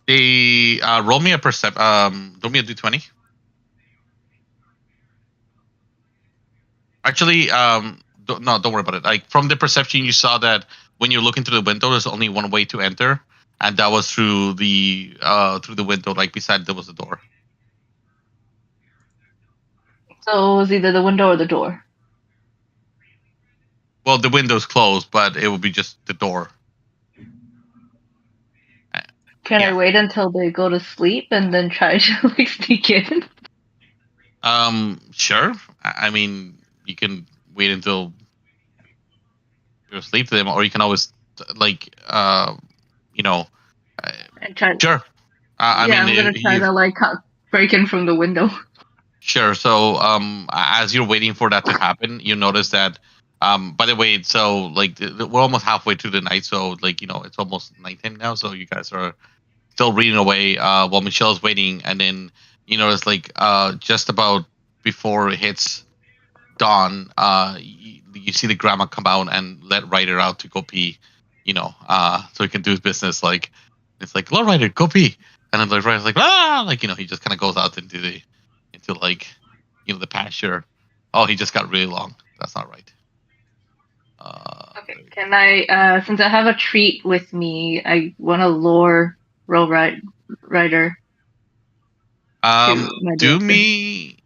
They roll me a roll me a d20. Actually, don't worry about it. Like from the perception, you saw that when you look into the window, there's only one way to enter, and that was through the window. Like beside there was a door. So it was either the window or the door. Well, the window's closed, but it would be just the door. Can Yeah. I wait until they go to sleep and then try to like sneak in? Sure. I mean, you can wait until you're asleep to them, or you can always like, you know, And try. sure. I'm gonna try to like break in from the window. Sure. So, as you're waiting for that to happen, you notice that. By the way, so like we're almost halfway through the night, so like it's almost nighttime now. So you guys are still reading away while Michelle's waiting, and then you notice like just about before it hits dawn, you see the grandma come out and let Ryder out to go pee. So he can do his business. Like it's like, "Hello, Ryder, go pee," and then like Ryder's like, "Ah!" Like he just kind of goes out into like the pasture. Oh, he just got really long. That's not right. Okay, can I, since I have a treat with me, I want to lure Ryder. my Do direction. me.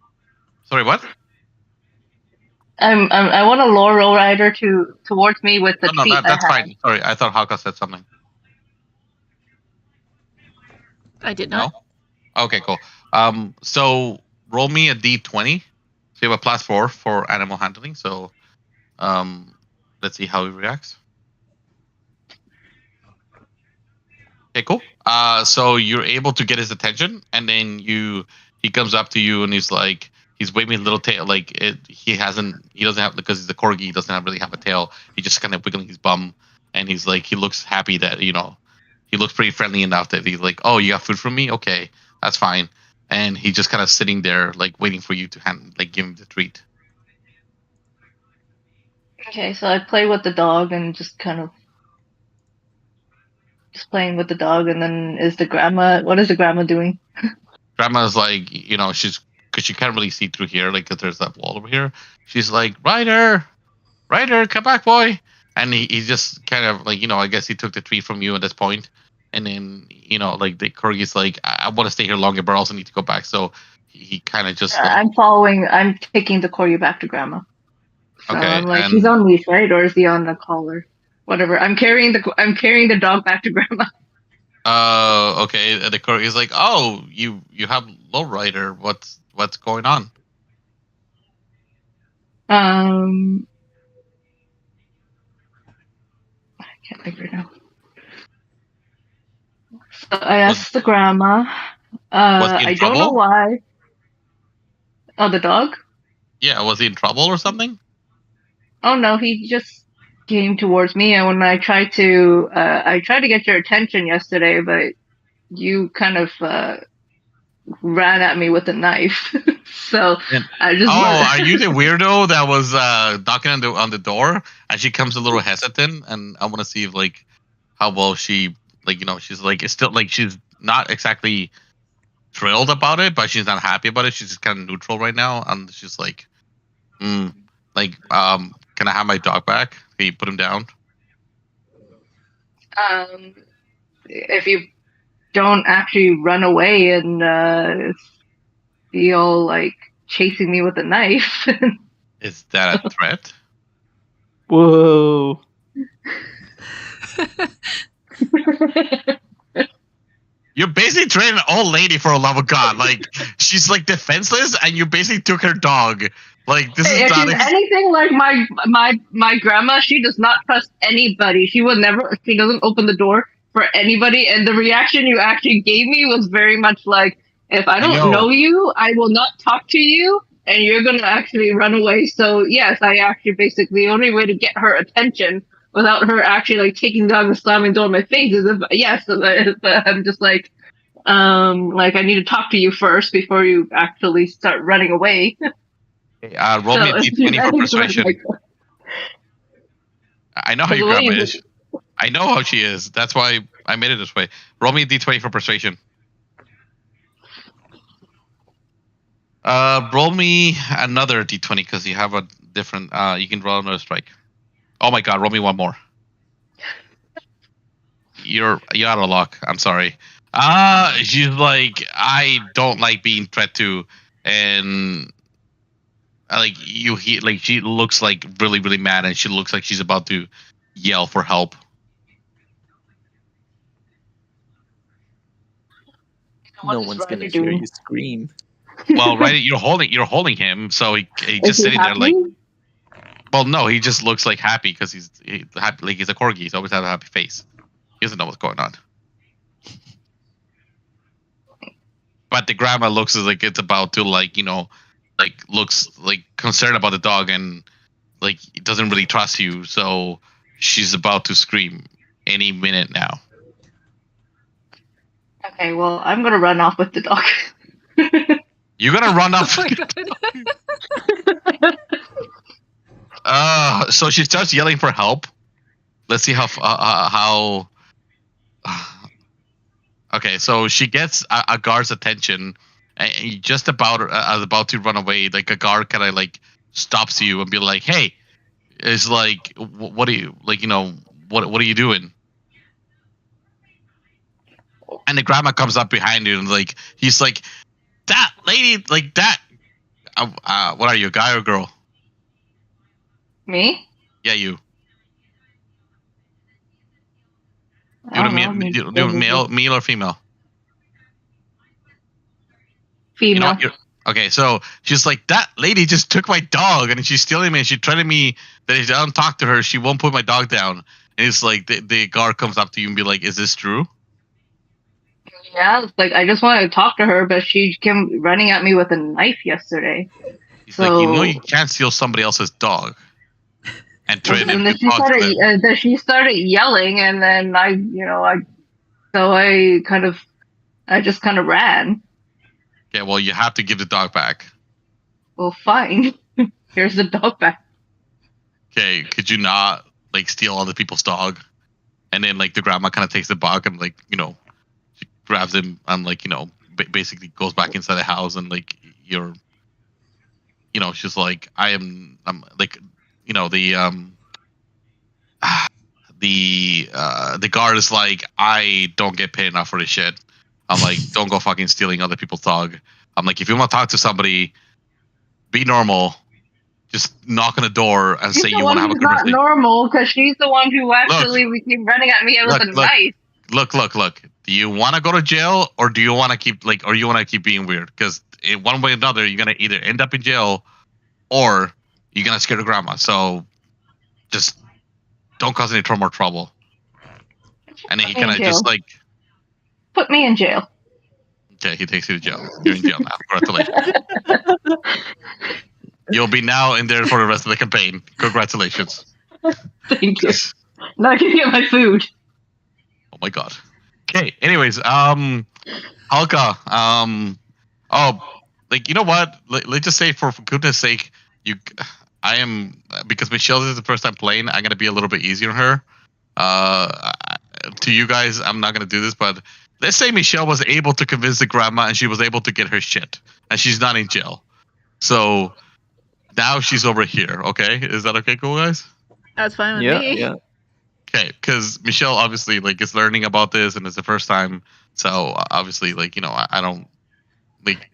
Sorry, what? I want to lure Ryder towards me with the No, treat. that's I have. fine. Sorry, I thought Haka said something. I did not. No? Okay, cool. So roll me a d20. So you have a +4 for animal handling. So, let's see how he reacts. Okay, cool. So you're able to get his attention, and then he comes up to you and he's waving a little tail. Like he doesn't have, because he's a corgi. He doesn't really have a tail. He just kind of wiggling his bum, and he looks happy that he looks pretty friendly enough that he's like, "Oh, you got food from me? Okay, that's fine." And he's just kind of sitting there, like waiting for you to give him the treat. Okay, so I play with the dog and just kind of just playing with the dog, and then what is the grandma doing? Grandma's like, she's, because she can't really see through here, like, because there's that wall over here. She's like, Ryder, come back, boy. And he just kind of like, I guess he took the treat from you at this point. And then, like the corgi's like, I want to stay here longer, but I also need to go back. So he kind of just. I'm taking the corgi back to grandma. So Okay, I'm like, he's on leash, right? Or is he on the collar? Whatever. I'm carrying the dog back to grandma. Okay. The corgi's like, oh, you have Lowrider. What's going on? I can't think right now. So I asked the grandma. I don't know why. Oh, the dog? Yeah, was he in trouble or something? Oh no, he just came towards me, and when I tried to get your attention yesterday, but you kind of ran at me with a knife. So I just. Oh, are you the weirdo that was knocking on the door? And she comes a little hesitant, and I want to see if how well she she's it's still she's not exactly thrilled about it, but she's not happy about it. She's just kind of neutral right now, and she's like, can I have my dog back? Can you put him down? If you don't actually run away and feel like chasing me with a knife. Is that a threat? Whoa. You're basically training an old lady, for a love of God. She's defenseless, and you basically took her dog. This is if not she's anything like my grandma, she does not trust anybody. She doesn't open the door for anybody. And the reaction you actually gave me was very much like, if I don't know you, I will not talk to you, and you're going to actually run away. So yes, I actually basically, the only way to get her attention without her actually like taking down the slamming door in my face. As if yes, but I'm just like I need to talk to you first before you actually start running away. Roll me a d20 for persuasion. Like, I know how your grandma is. I know how she is. That's why I made it this way. Roll me a d20 for persuasion. Roll me another d20 because you have a different. You can roll another strike. Oh my god! Roll me one more. You're out of luck. I'm sorry. She's like, I don't like being threat to, and like she looks like really really mad, and she looks like she's about to yell for help. No one's gonna hear you scream. Well, right, you're holding him, so he just sitting there like. Well, no, he just looks like happy because he's happy, like he's a corgi. He's always had a happy face. He doesn't know what's going on. But the grandma looks like it's about to looks like concerned about the dog and like doesn't really trust you. So she's about to scream any minute now. Okay, well, I'm gonna run off with the dog. You're gonna run off. So she starts yelling for help. Let's see how. Okay, so she gets a guard's attention, and just about to run away. Like a guard kind of like stops you and be like, "Hey," it's like, "What are you like? What are you doing?" And the grandma comes up behind you and like he's like, "That lady, like that. What are you, a guy or girl?" Me? Yeah, you. Male or female? Female. Okay, so she's like, that lady just took my dog and she's stealing me and she threatened me that if I don't talk to her, she won't put my dog down. And it's like the guard comes up to you and be like, is this true? Yeah, it's like I just wanted to talk to her, but she came running at me with a knife yesterday. He's like, you can't steal somebody else's dog. And threaten him to talk to them. Then she started yelling, and then I just kind of ran. Okay, well, you have to give the dog back. Well, fine. Here's the dog back. Okay, could you not like steal other people's dog? And then like the grandma kind of takes the dog and like she grabs him and like basically goes back inside the house and like she's like I'm like the guard is like, I don't get paid enough for this shit. I'm like, don't go fucking stealing other people's dog. I'm like, if you want to talk to somebody, be normal. Just knock on the door and say you want to have a conversation. Not normal because she's the one who actually came running at me with a knife. Look. Do you want to go to jail or do you want to keep being weird? Because in one way or another, you're gonna either end up in jail or you're gonna scare the grandma. So just don't cause any more trouble. And then he kind of just like put me in jail. Okay, he takes you to jail. You're in jail now. Congratulations. You'll be now in there for the rest of the campaign. Congratulations. Thank you. Now I can get my food. Oh my god. Okay. Anyways, Halka. Like you know what? Let's just say for goodness sake, because Michelle is the first time playing. I'm gonna be a little bit easier on her. To you guys, I'm not gonna do this, but let's say Michelle was able to convince the grandma and she was able to get her shit, and she's not in jail. So now she's over here. Okay, is that okay, cool guys? That's fine with me. Yeah. Okay, because Michelle obviously like is learning about this and it's the first time, so obviously like I don't like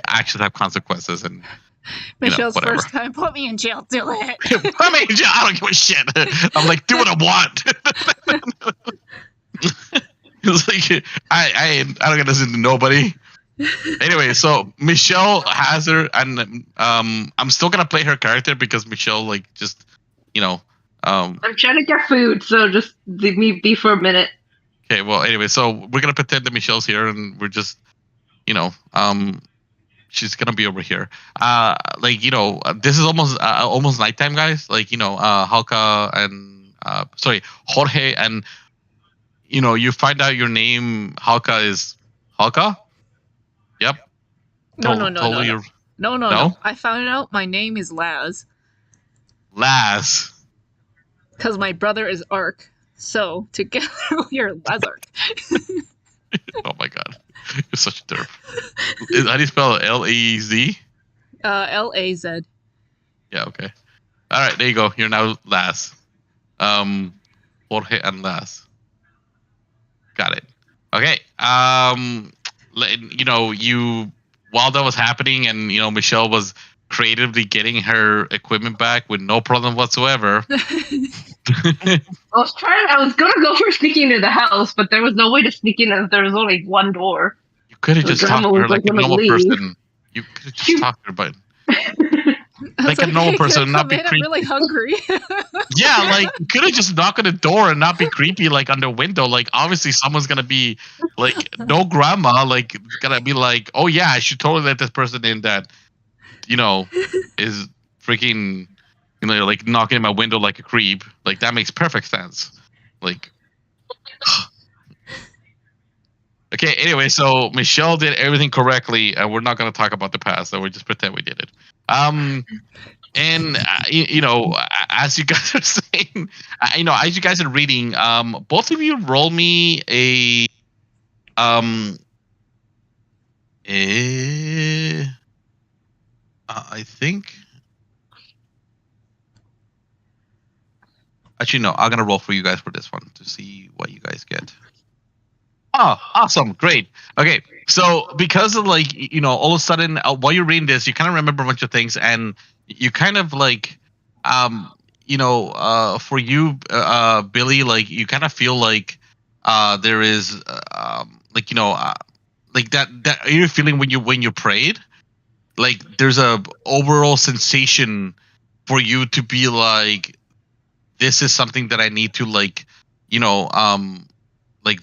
actions have consequences and. Michelle's first time, put me in jail, do it. Put me in jail, I don't give a shit. I'm like, do what I want. It's like, I don't gotta listen to nobody. Anyway, so Michelle has her, and I'm still gonna play her character because Michelle, like, just, I'm trying to get food, so just leave me be for a minute. Okay, well, anyway, so we're gonna pretend that Michelle's here, and we're just, she's gonna be over here. This is almost nighttime, guys. Like, Halka and sorry, Jorge, and you find out your name Halka is Halka. Yep. No. Totally. No. I found out my name is Laz Laz. because my brother is Ark. So together we are Lazark. Oh my god, you're such a derp. How do you spell it? L-A-Z? L-A-Z. Yeah. Okay. All right. There you go. You're now Laz. Jorge and Laz. Got it. Okay. While that was happening, and Michelle was creatively getting her equipment back with no problem whatsoever. I was gonna go for sneaking into the house, but there was no way to sneak in as there was only one door. You could have just talked to her like a normal person. You could have just talked to her, but like a normal person, not be creepy. I'm really hungry. Yeah, like you could have just knocked on the door and not be creepy, like on the window. Like obviously someone's gonna be like, no grandma, like gonna be like, oh yeah, I should totally let this person in that, is freaking, like knocking at my window like a creep. Like that makes perfect sense. Like. Okay, anyway, so Michelle did everything correctly, and we're not going to talk about the past, so we just pretend we did it. And as you guys are saying, as you guys are reading, both of you roll me I think. Actually, no, I'm going to roll for you guys for this one to see what you guys get. Oh, awesome. Great. Okay. So because of all of a sudden while you're reading this, you kind of remember a bunch of things, and you kind of like, for you, Billy, like you kind of feel like there is like that you're feeling when you prayed, like there's a overall sensation for you to be like, this is something that I need to like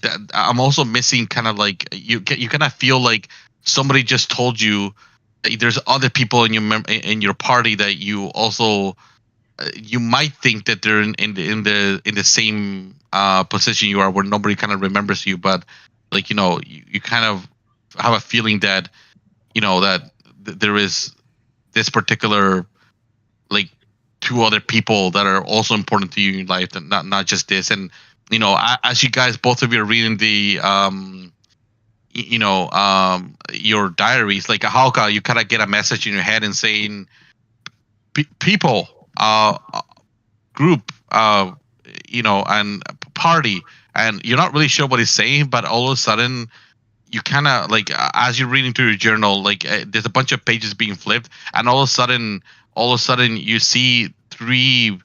that. I'm also missing kind of like you kind of feel like somebody just told you there's other people in your party that you also you might think that they're in the same position you are, where nobody kind of remembers you, but like you kind of have a feeling that that there is this particular like two other people that are also important to you in your life, and not just this. And as you guys, both of you are reading the your diaries, like a Halka, you kind of get a message in your head and saying people, group, and party, and you're not really sure what he's saying, but all of a sudden you kind of like, as you're reading through your journal, like there's a bunch of pages being flipped, and all of a sudden you see three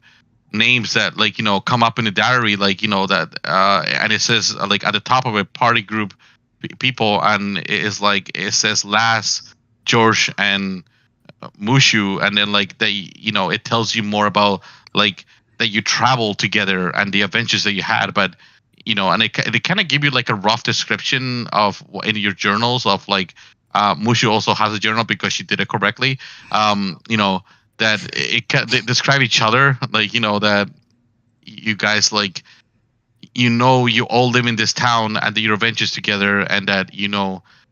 names that like come up in the diary, like that and it says like at the top of it, party group people, and it says Laz, George, and Mushu, and then like they it tells you more about like that you traveled together and the adventures that you had, but and they kind of give you like a rough description of in your journals of like Mushu also has a journal because she did it correctly, that they describe each other, like that you guys like you all live in this town and that your adventures together, and that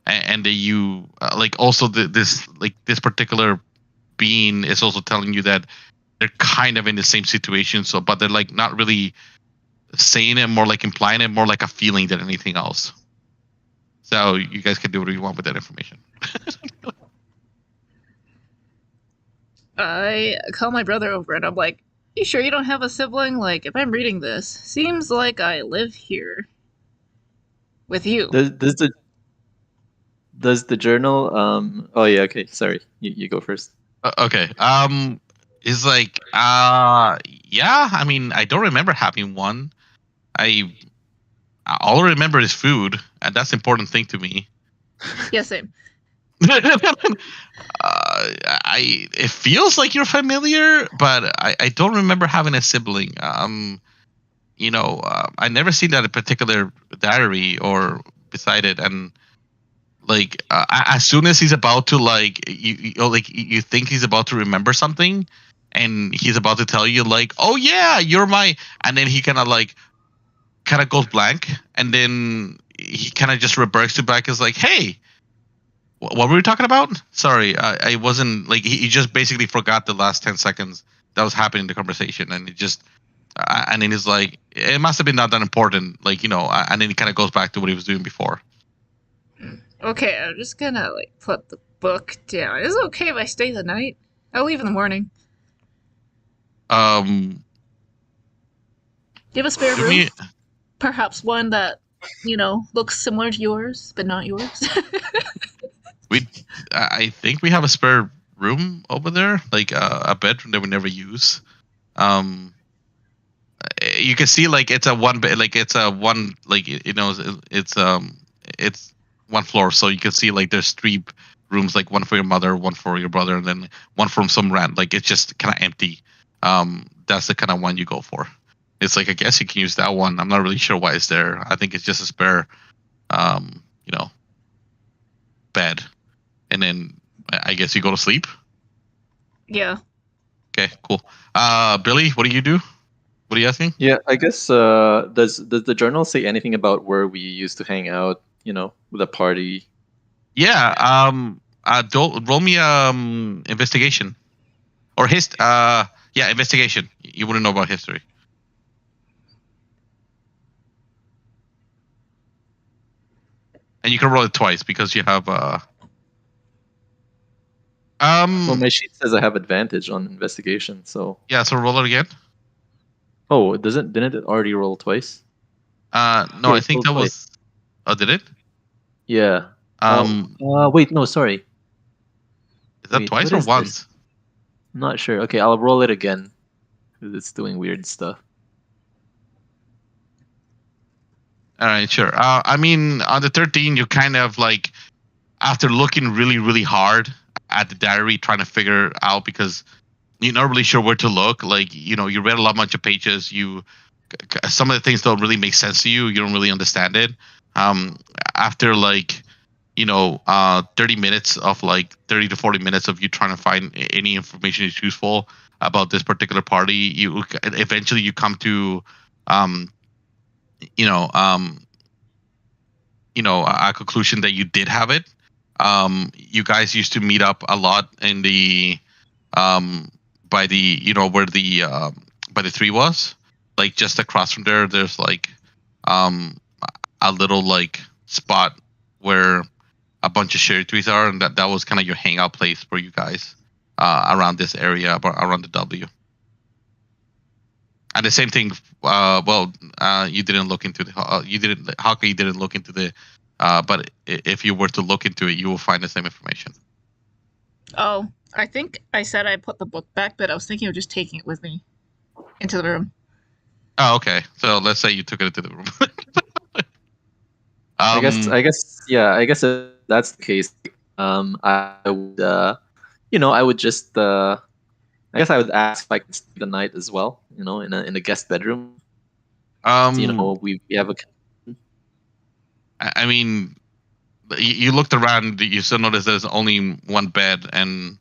and that you like also this particular being is also telling you that they're kind of in the same situation, so but they're like not really saying it, more like implying it, more like a feeling than anything else. So you guys can do whatever you want with that information. I call my brother over and I'm like, you sure you don't have a sibling? Like, if I'm reading this, seems like I live here with you. Does the journal oh yeah, okay, sorry, you go first. Okay. It's like yeah, I mean, I don't remember having one. All I remember is food, and that's an important thing to me. Yeah, same. It feels like you're familiar, but I don't remember having a sibling. I never seen that in particular diary or beside it, and like as soon as he's about to like you think he's about to remember something, and he's about to tell you like, "Oh yeah, you're my," and then he kind of goes blank, and then he kind of just reverts to back. Is like, "Hey, what were we talking about? Sorry, I wasn't like he just basically forgot the last 10 seconds that was happening in the conversation, and it just and then he's like, it must have been not that important, like and then he kind of goes back to what he was doing before. Okay, I'm just gonna like put the book down. Is it okay if I stay the night? I'll leave in the morning. Um, Do you have a spare give room? me Perhaps one that looks similar to yours, but not yours. I think we have a spare room over there, like a bedroom that we never use. You can see like it's a one bed, like it's a one, like it's one floor, so you can see like there's three rooms, like one for your mother, one for your brother, and then one from some rent. Like it's just kind of empty. That's the kind of one you go for. It's like, I guess you can use that one. I'm not really sure why it's there. I think it's just a spare, bed, and then I guess you go to sleep. Yeah. Okay, cool. Billy, what do you do? What are you asking? Yeah, I guess does the journal say anything about where we used to hang out? With a party. Yeah. Roll me investigation or yeah, investigation. You wouldn't know about history. And you can roll it twice because you have Well, my sheet says I have advantage on investigation, so. yeah, so roll it again. Oh, didn't it already roll twice? No, Yeah, I think that rolled was. Oh, did it? Yeah. Um, Wait, no, sorry. is that wait, twice what or is once? this? I'm not sure. Okay, I'll roll it again because it's doing weird stuff. All right, sure. I mean, on the 13, you kind of like, after looking really, really hard at the diary, trying to figure out, because you're not really sure where to look. Like, you read a bunch of pages. Some of the things don't really make sense to you. You don't really understand it. After like, 30 minutes of like 30 to 40 minutes of you trying to find any information that's useful about this particular party, you eventually you come to, you know, um, a conclusion that you did have it. You guys used to meet up a lot in the, by the, where the, by the tree was, like just across from there. There's like, a little like spot where a bunch of cherry trees are, and that was kind of your hangout place for you guys, around this area, around the W. And the same thing. You didn't look into the. You didn't. Haka, you didn't look into the. But if you were to look into it, you will find the same information. Oh, I think I said I put the book back, but I was thinking of just taking it with me into the room. Oh, okay. So let's say you took it into the room. I guess if that's the case, I would, I would just, I guess I would ask if I can stay the night as well, in a guest bedroom. We have a. I mean, you looked around. You still noticed there's only one bed, and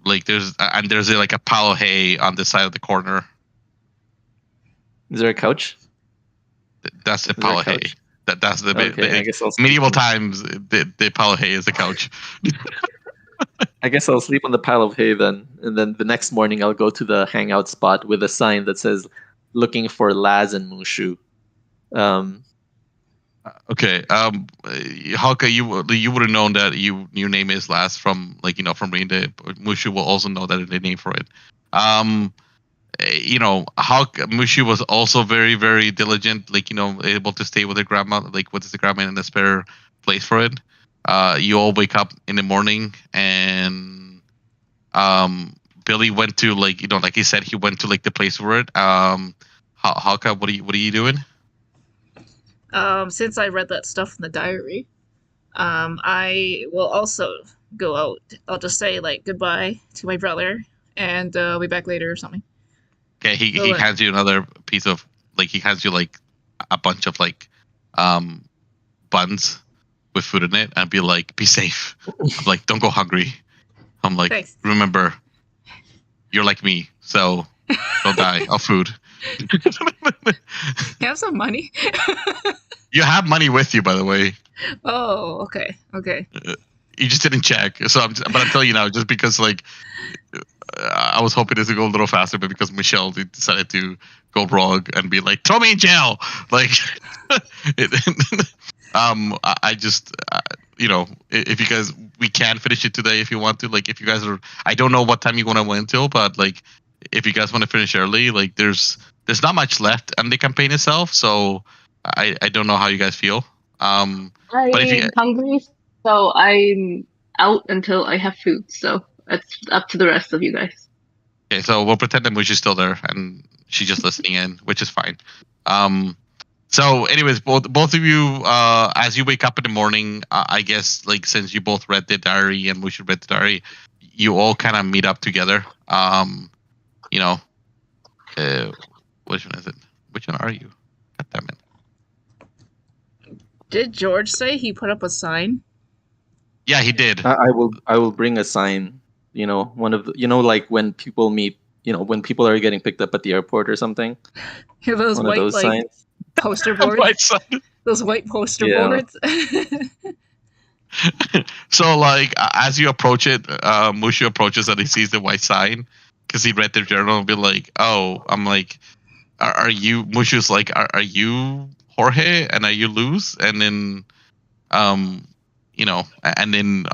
like there's like a pile of hay on the side of the corner. Is there a couch? That's the pile of hay. That's the Okay, I guess I'll medieval times. The pile of hay is the couch. I guess I'll sleep on the pile of hay then, and then the next morning I'll go to the hangout spot with a sign that says "Looking for Laz and Mushu." Okay. Halka, you would have known that your name is Laz from from reading the Mushu will also know that the name for it. Mushu was also very, very diligent, able to stay with her grandma, with the grandma in a spare place for it. You all wake up in the morning, and Billy went to like he said, he went to the place for it. Halka, what are you doing? Since I read that stuff in the diary, I will also go out. I'll just say goodbye to my brother, and I'll be back later or something. Okay, he hands you another piece of he hands you a bunch of buns with food in it, and be safe. I'm don't go hungry. I'm like, Thanks. remember, you're like me, so don't die of food. You have some money? You have money with you, by the way. Oh, okay. Okay. You just didn't check. So but I'm telling you now, just because like I was hoping this would go a little faster, but because Michelle decided to go rogue and be like, throw me in jail, like, I just, if you guys, we can finish it today if you want to. Like, if you guys are, I don't know what time you want to win till, but like, if you guys want to finish early, like, there's not much left on the campaign itself, so I don't know how you guys feel. But if you I'm hungry, so I'm out until I have food. So it's up to the rest of you guys. Okay, so we'll pretend that Mushi's still there and she's just listening in, which is fine. So anyways, both of you, as you wake up in the morning, I guess like since you both read the diary and Mushi read the diary, you all kind of meet up together. Which one is it? Which one are you? God damn it. Did George say he put up a sign? Yeah, he did. I will bring a sign. One of the, like when people meet. When people are getting picked up at the airport or something. Those One white of those signs. poster boards. White sign. Those white poster Yeah. boards. So like as you approach it, Mushu approaches and he sees the white sign because he read the journal and be like, "Oh," I'm like, "Are you?" Mushu's like, "Are you Jorge and are you Luz?" And then, and then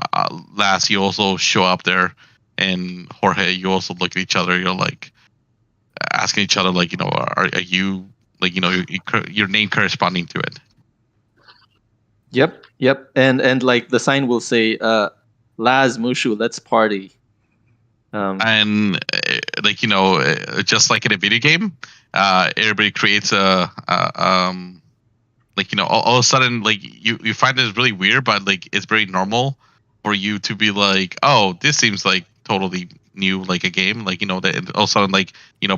last you also show up there, and Jorge, you also look at each other. You're like asking each other, like, are you like, your name corresponding to it? Yep. And like the sign will say, "Laz Mushu, let's party." And just like in a video game, everybody creates all of a sudden, like you find it really weird, but like it's very normal for you to be like, oh, this seems like totally new, like a game, like that all of a sudden, like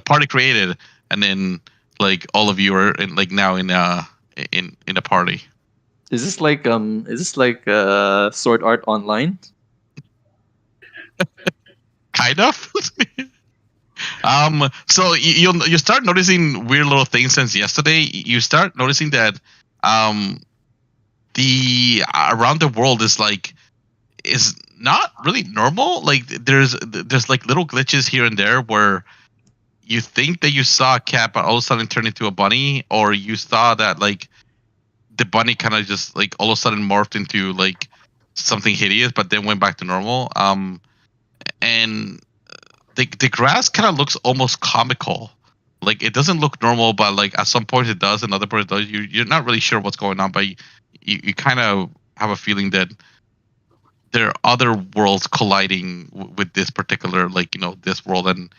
party created, and then like all of you are in, like now in a party. Is this like Sword Art Online? Kind of. So you start noticing weird little things since yesterday. You start noticing that the around the world is not really normal. Like there's like little glitches here and there where you think that you saw a cat, but all of a sudden turned into a bunny, or you saw that like the bunny kind of just like all of a sudden morphed into like something hideous, but then went back to normal. And the grass kind of looks almost comical. Like it doesn't look normal, but like at some point it does, and other point it does. You're not really sure what's going on, but you kind of have a feeling that there are other worlds colliding with this particular, like this world, and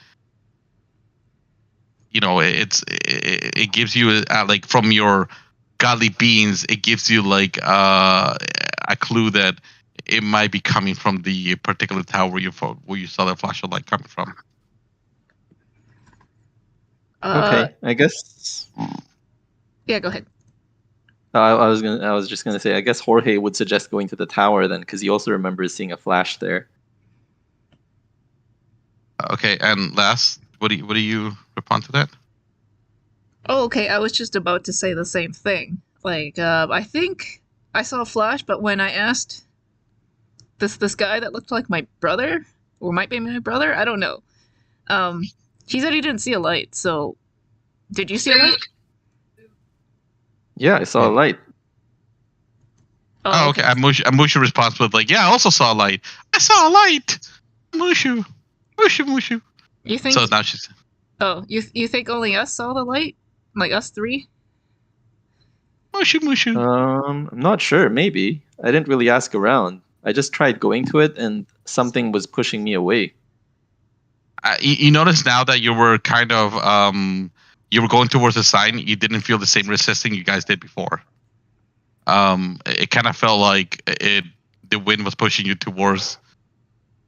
it gives you like from your godly beings, it gives you like a clue that it might be coming from the particular tower where you saw the flash of light coming from. Okay, I guess. Yeah, go ahead. I was just gonna say, I guess Jorge would suggest going to the tower then, because he also remembers seeing a flash there. Okay, and last, what do you respond to that? Oh, okay. I was just about to say the same thing. Like, I think I saw a flash, but when I asked this guy that looked like my brother, or might be my brother, I don't know. He said he didn't see a light. So, did you see a light? Yeah, I saw a light. Oh, okay. And Mushu responds with like, "Yeah, I also saw a light. I saw a light. Mushu. You think? So now she's. Oh, you think only us saw the light? Like us three? Mushu. I'm not sure. Maybe I didn't really ask around. I just tried going to it, and something was pushing me away. You notice now that you were kind of you were going towards the sign. You didn't feel the same resisting you guys did before. It kind of felt like the wind was pushing you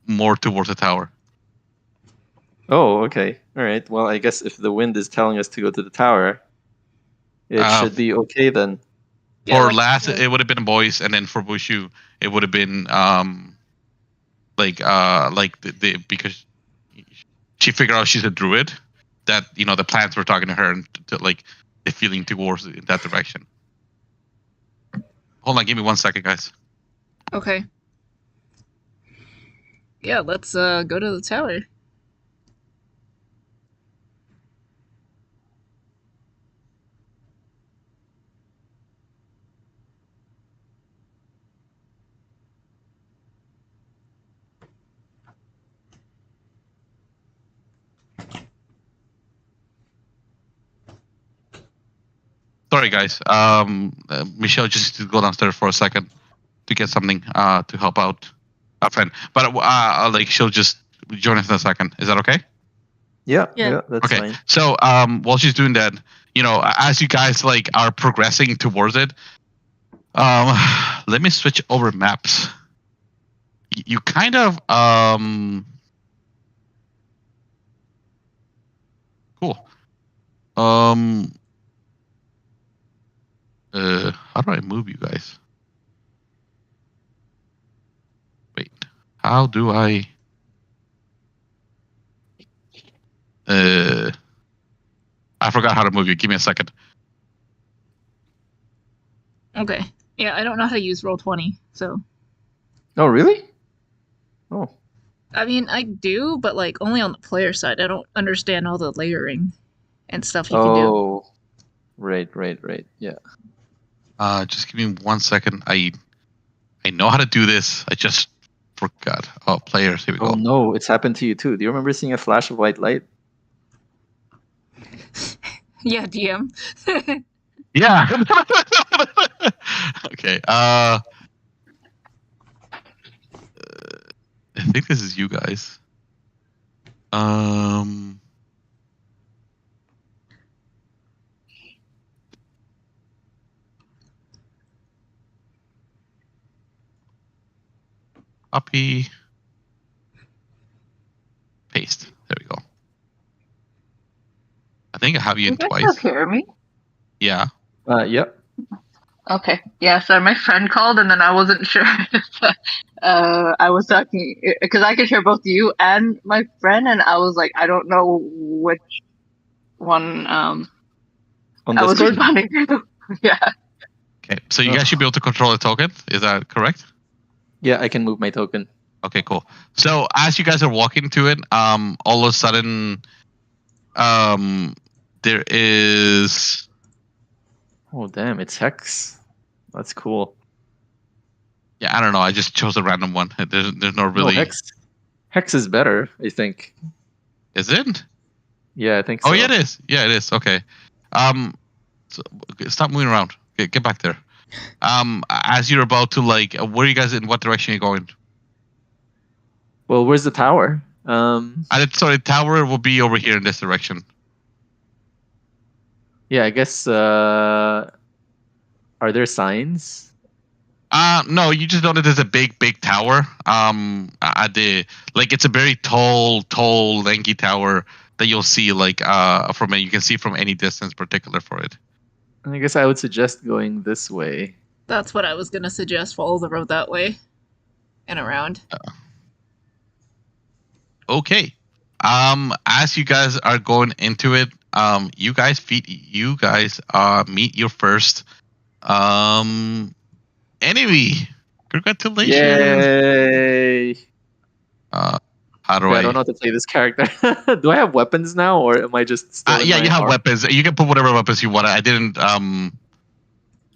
more towards the tower. Oh, okay. All right. Well, I guess if the wind is telling us to go to the tower, it should be okay then. Yeah, For Last, it would have been boys, and then for Bushu, it would have been because she figured out she's a druid, that the plants were talking to her and like the feeling towards in that direction. Hold on, give me 1 second, guys. Okay. Yeah, let's go to the tower. Sorry, guys. Michelle just to go downstairs for a second to get something to help out a friend. But like she'll just join us in a second. Is that okay? Yeah, Yeah. that's Okay. fine. So while she's doing that, as you guys like are progressing towards it, let me switch over maps. You kind of cool. How do I move you guys? Wait, how do I? I forgot how to move you. Give me a second. Okay. Yeah, I don't know how to use Roll20, so Oh, really? Oh, I mean I do, but like only on the player side. I don't understand all the layering and stuff you can do. oh, right. Yeah. Just give me 1 second. I know how to do this. I just forgot. Oh, players. Here we go. Oh no, it's happened to you too. Do you remember seeing a flash of white light? Yeah, DM. Yeah. Okay. I think this is you guys. Copy. Paste. There we go. I think I have you in You guys twice. still hear me? Yeah. Yep. Okay. Yeah, so my friend called and then I wasn't sure if I was talking because I could hear both you and my friend and I was like, I don't know which one On I was Discord? responding to. Yeah. Okay. So you guys should be able to control the token. Is that correct? Yeah, I can move my token. Okay, cool. So as you guys are walking to it, all of a sudden, there is. Oh damn, it's Hex. That's cool. Yeah, I don't know. I just chose a random one. There's no No, really. Hex is better, I think. Is it? Yeah, I think so. Oh yeah, it is. Yeah, it is. Okay. So, stop moving around. Get back there. As you're about to where are you guys in? What direction are you going? Well, where's the tower? Sorry, tower will be over here in this direction. Yeah, I guess. Are there signs? No, you just know that there's a big tower. At the it's a very tall, lanky tower that you'll see from you can see from any distance, particular for it. I guess I would suggest going this way. That's what I was gonna suggest. Follow the road that way and around. Okay. As you guys are going into it, you guys meet your first enemy. Congratulations. Yay! How do I don't know how to play this character. Do I have weapons now, or am I just still in yeah, my you have arm? weapons. You can put whatever weapons you want. I didn't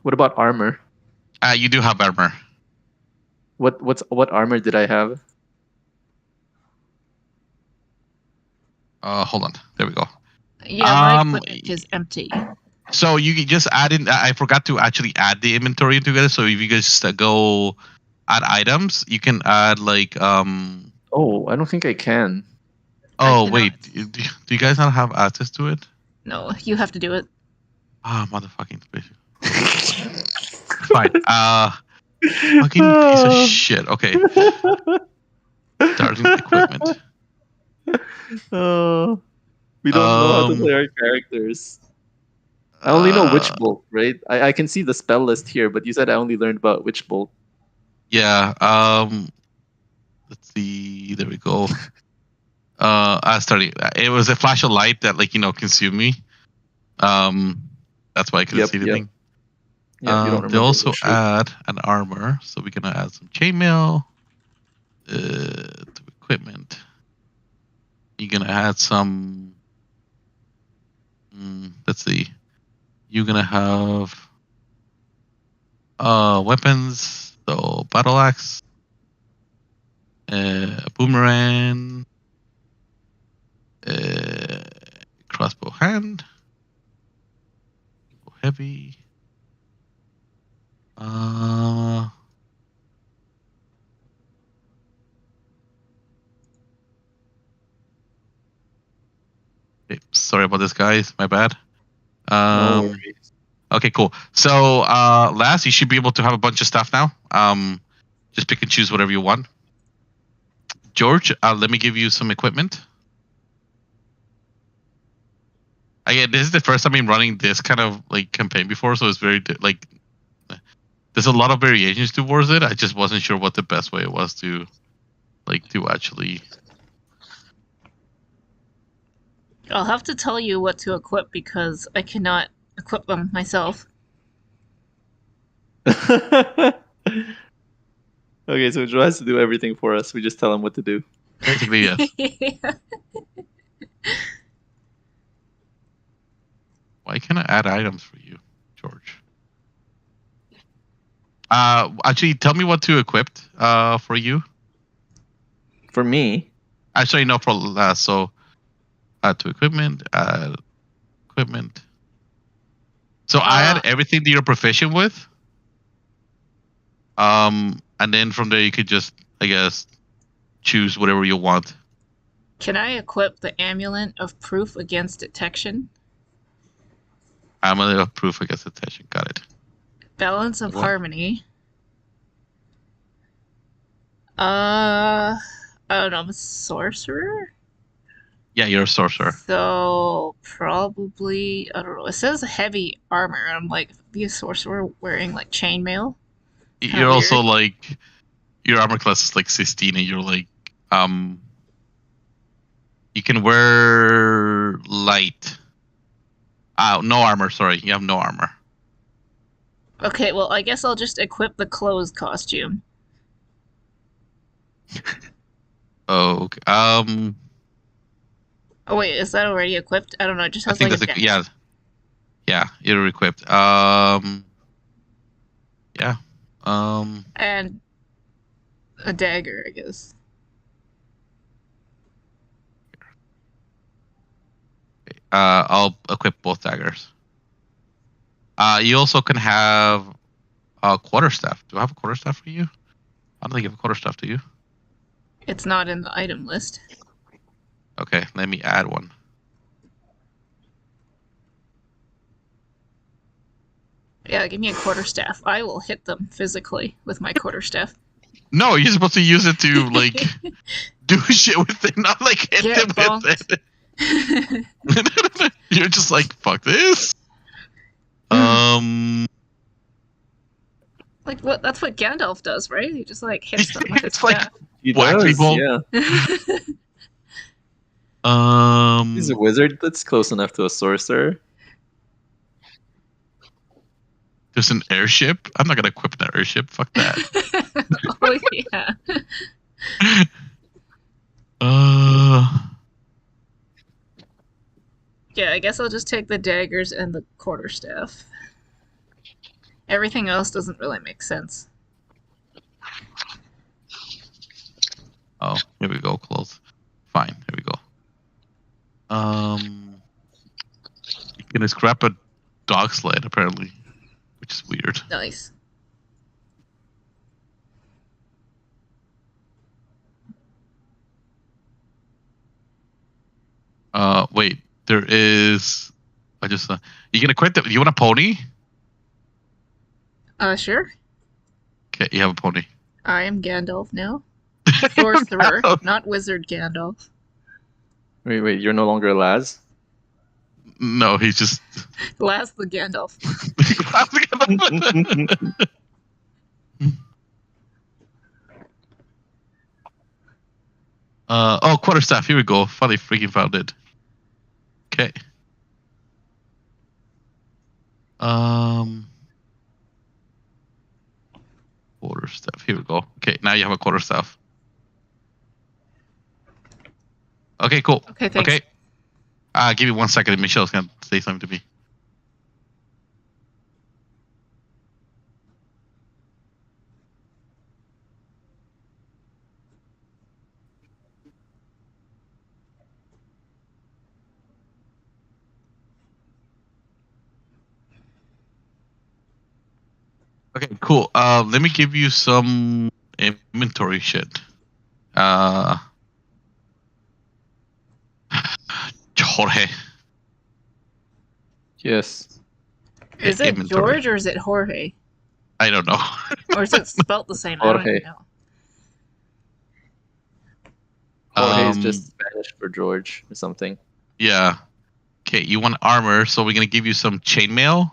What about armor? you do have armor. What armor did I have? Hold on. There we go. Yeah, my equipment is empty. So you can just add in. I forgot to actually add the inventory together. So if you guys just go add items, you can add Oh, I don't think I can. Oh cannot. wait, do you guys not have access to it? No, you have to do it. Ah, motherfucking spaceship. Fine. Fucking piece of shit. Okay. Starting equipment. Oh, we don't know how to play our characters. I only know Witch Bolt, right? I can see the spell list here, but you said I only learned about Witch Bolt. Yeah. let's see. There we go. Starting. It was a flash of light that consumed me. That's why I couldn't see anything. Yeah, you don't They remember also the shape. add an armor, so we're gonna add some chainmail to equipment. You're gonna add some. Let's see. You're gonna have weapons, so battle axe, boomerang, crossbow hand, heavy. Sorry about this, guys. My bad. No worries. Okay, cool. So, last, you should be able to have a bunch of stuff now. Just pick and choose whatever you want. George, let me give you some equipment. Again, this is the first time I'm running this kind of campaign before, so it's very there's a lot of variations towards it. I just wasn't sure what the best way was to actually. I'll have to tell you what to equip because I cannot equip them myself. Okay, so Joe has to do everything for us. We just tell him what to do. Basically, yes. Why can't I add items for you, George? Actually, tell me what to equip for you. For me? Actually, no, for last. So, add to equipment, add equipment. So I add everything that you're proficient with. And then from there you could just, I guess, choose whatever you want. Can I equip the amulet of proof against detection? Amulet of proof against detection. Got it. Balance of harmony. I don't know. I'm a sorcerer. Yeah, you're a sorcerer. So probably I don't know. It says heavy armor. I'm like, be a sorcerer wearing chainmail. You're also your armor class is 16, and you're you can wear light. No armor. Sorry, you have no armor. Okay, well I guess I'll just equip the clothes costume. Oh, okay. Oh wait, is that already equipped? I don't know. It just has I think a yeah, you're equipped. Yeah. And a dagger, I guess. I'll equip both daggers. You also can have a quarterstaff. Do I have a quarterstaff for you? I don't think you have a quarterstaff, do you? It's not in the item list. Okay, let me add one. Yeah, give me a quarterstaff. I will hit them physically with my quarterstaff. No, you're supposed to use it to do shit with it, not hit them with it. You're just fuck this. What? That's what Gandalf does, right? He just hits them with his staff. Whack people. Yeah. He's a wizard. That's close enough to a sorcerer. There's an airship. I'm not gonna equip an airship. Fuck that. Oh yeah. Yeah, I guess I'll just take the daggers and the quarterstaff. Everything else doesn't really make sense. Oh, here we go. Close. Fine. Here we go. You can scrap a dog sled apparently, which is weird. Nice. Wait. There is. I just. You can equip. You want a pony? Sure. Okay, you have a pony. I am Gandalf now. Sorcerer, not wizard Gandalf. Wait, you're no longer Laz? No, he's just... Laz the Gandalf. Quarterstaff. Here we go. Finally freaking found it. Okay. Quarterstaff. Here we go. Okay, now you have a quarterstaff. Okay, cool. Okay, thanks. Okay. Give me 1 second. Michelle's gonna say something to me. Okay, cool. Let me give you some inventory shit. Jorge. Yes. Is it Inventory. George or is it Jorge? I don't know. Or is it spelt the same? I don't Jorge. even know. Jorge is just Spanish for George or something. Yeah. Okay, you want armor, so we're gonna give you some chainmail.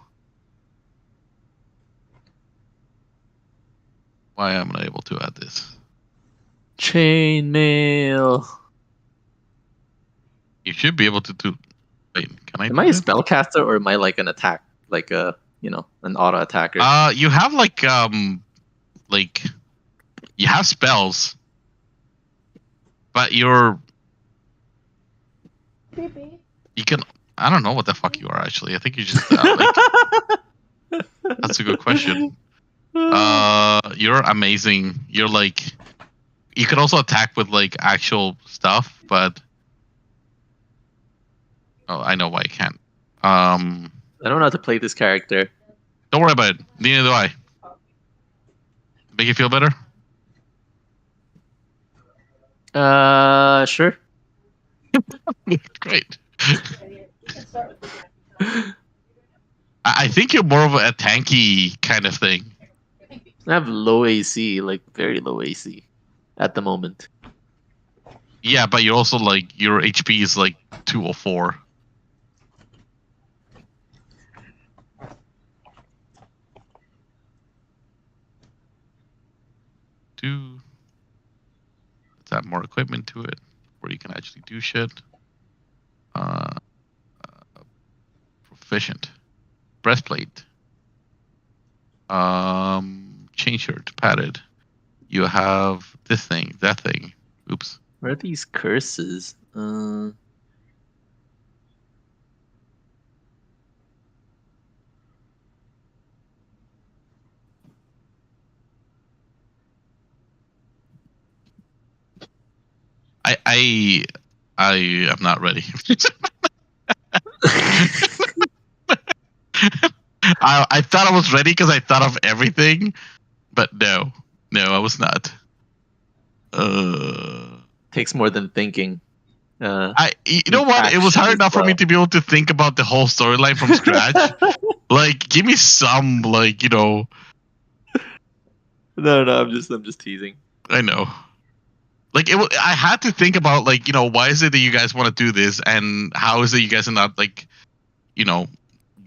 Why am I not able to add this? Chainmail. You should be able to do. Wait, can I? Am do I a it? spellcaster or am I like an attack, like an auto attacker? You have like you have spells, but you can. I don't know what the fuck you are actually. I think you just. That's a good question. You're amazing. You're like, you could also attack with like actual stuff, but oh, I know why you can't. I don't know how to play this character. Don't worry about it. Neither do I. Make you feel better? Sure. Great. I think you're more of a tanky kind of thing. I have low AC, like very low AC, at the moment. Yeah, but you're also like your HP is like 204. Let's add more equipment to it where you can actually do shit. Proficient. Breastplate. Chain shirt, padded. You have this thing, that thing. Oops. Where are these curses? I am not ready. I thought I was ready because I thought of everything, but no, I was not. Takes more than thinking. You know what? It was hard enough for me to be able to think about the whole storyline from scratch. Like, give me some, like, you know. No, I'm just teasing. I know. Like, I had to think about, like, you know, why is it that you guys want to do this, and how is it you guys are not, like, you know,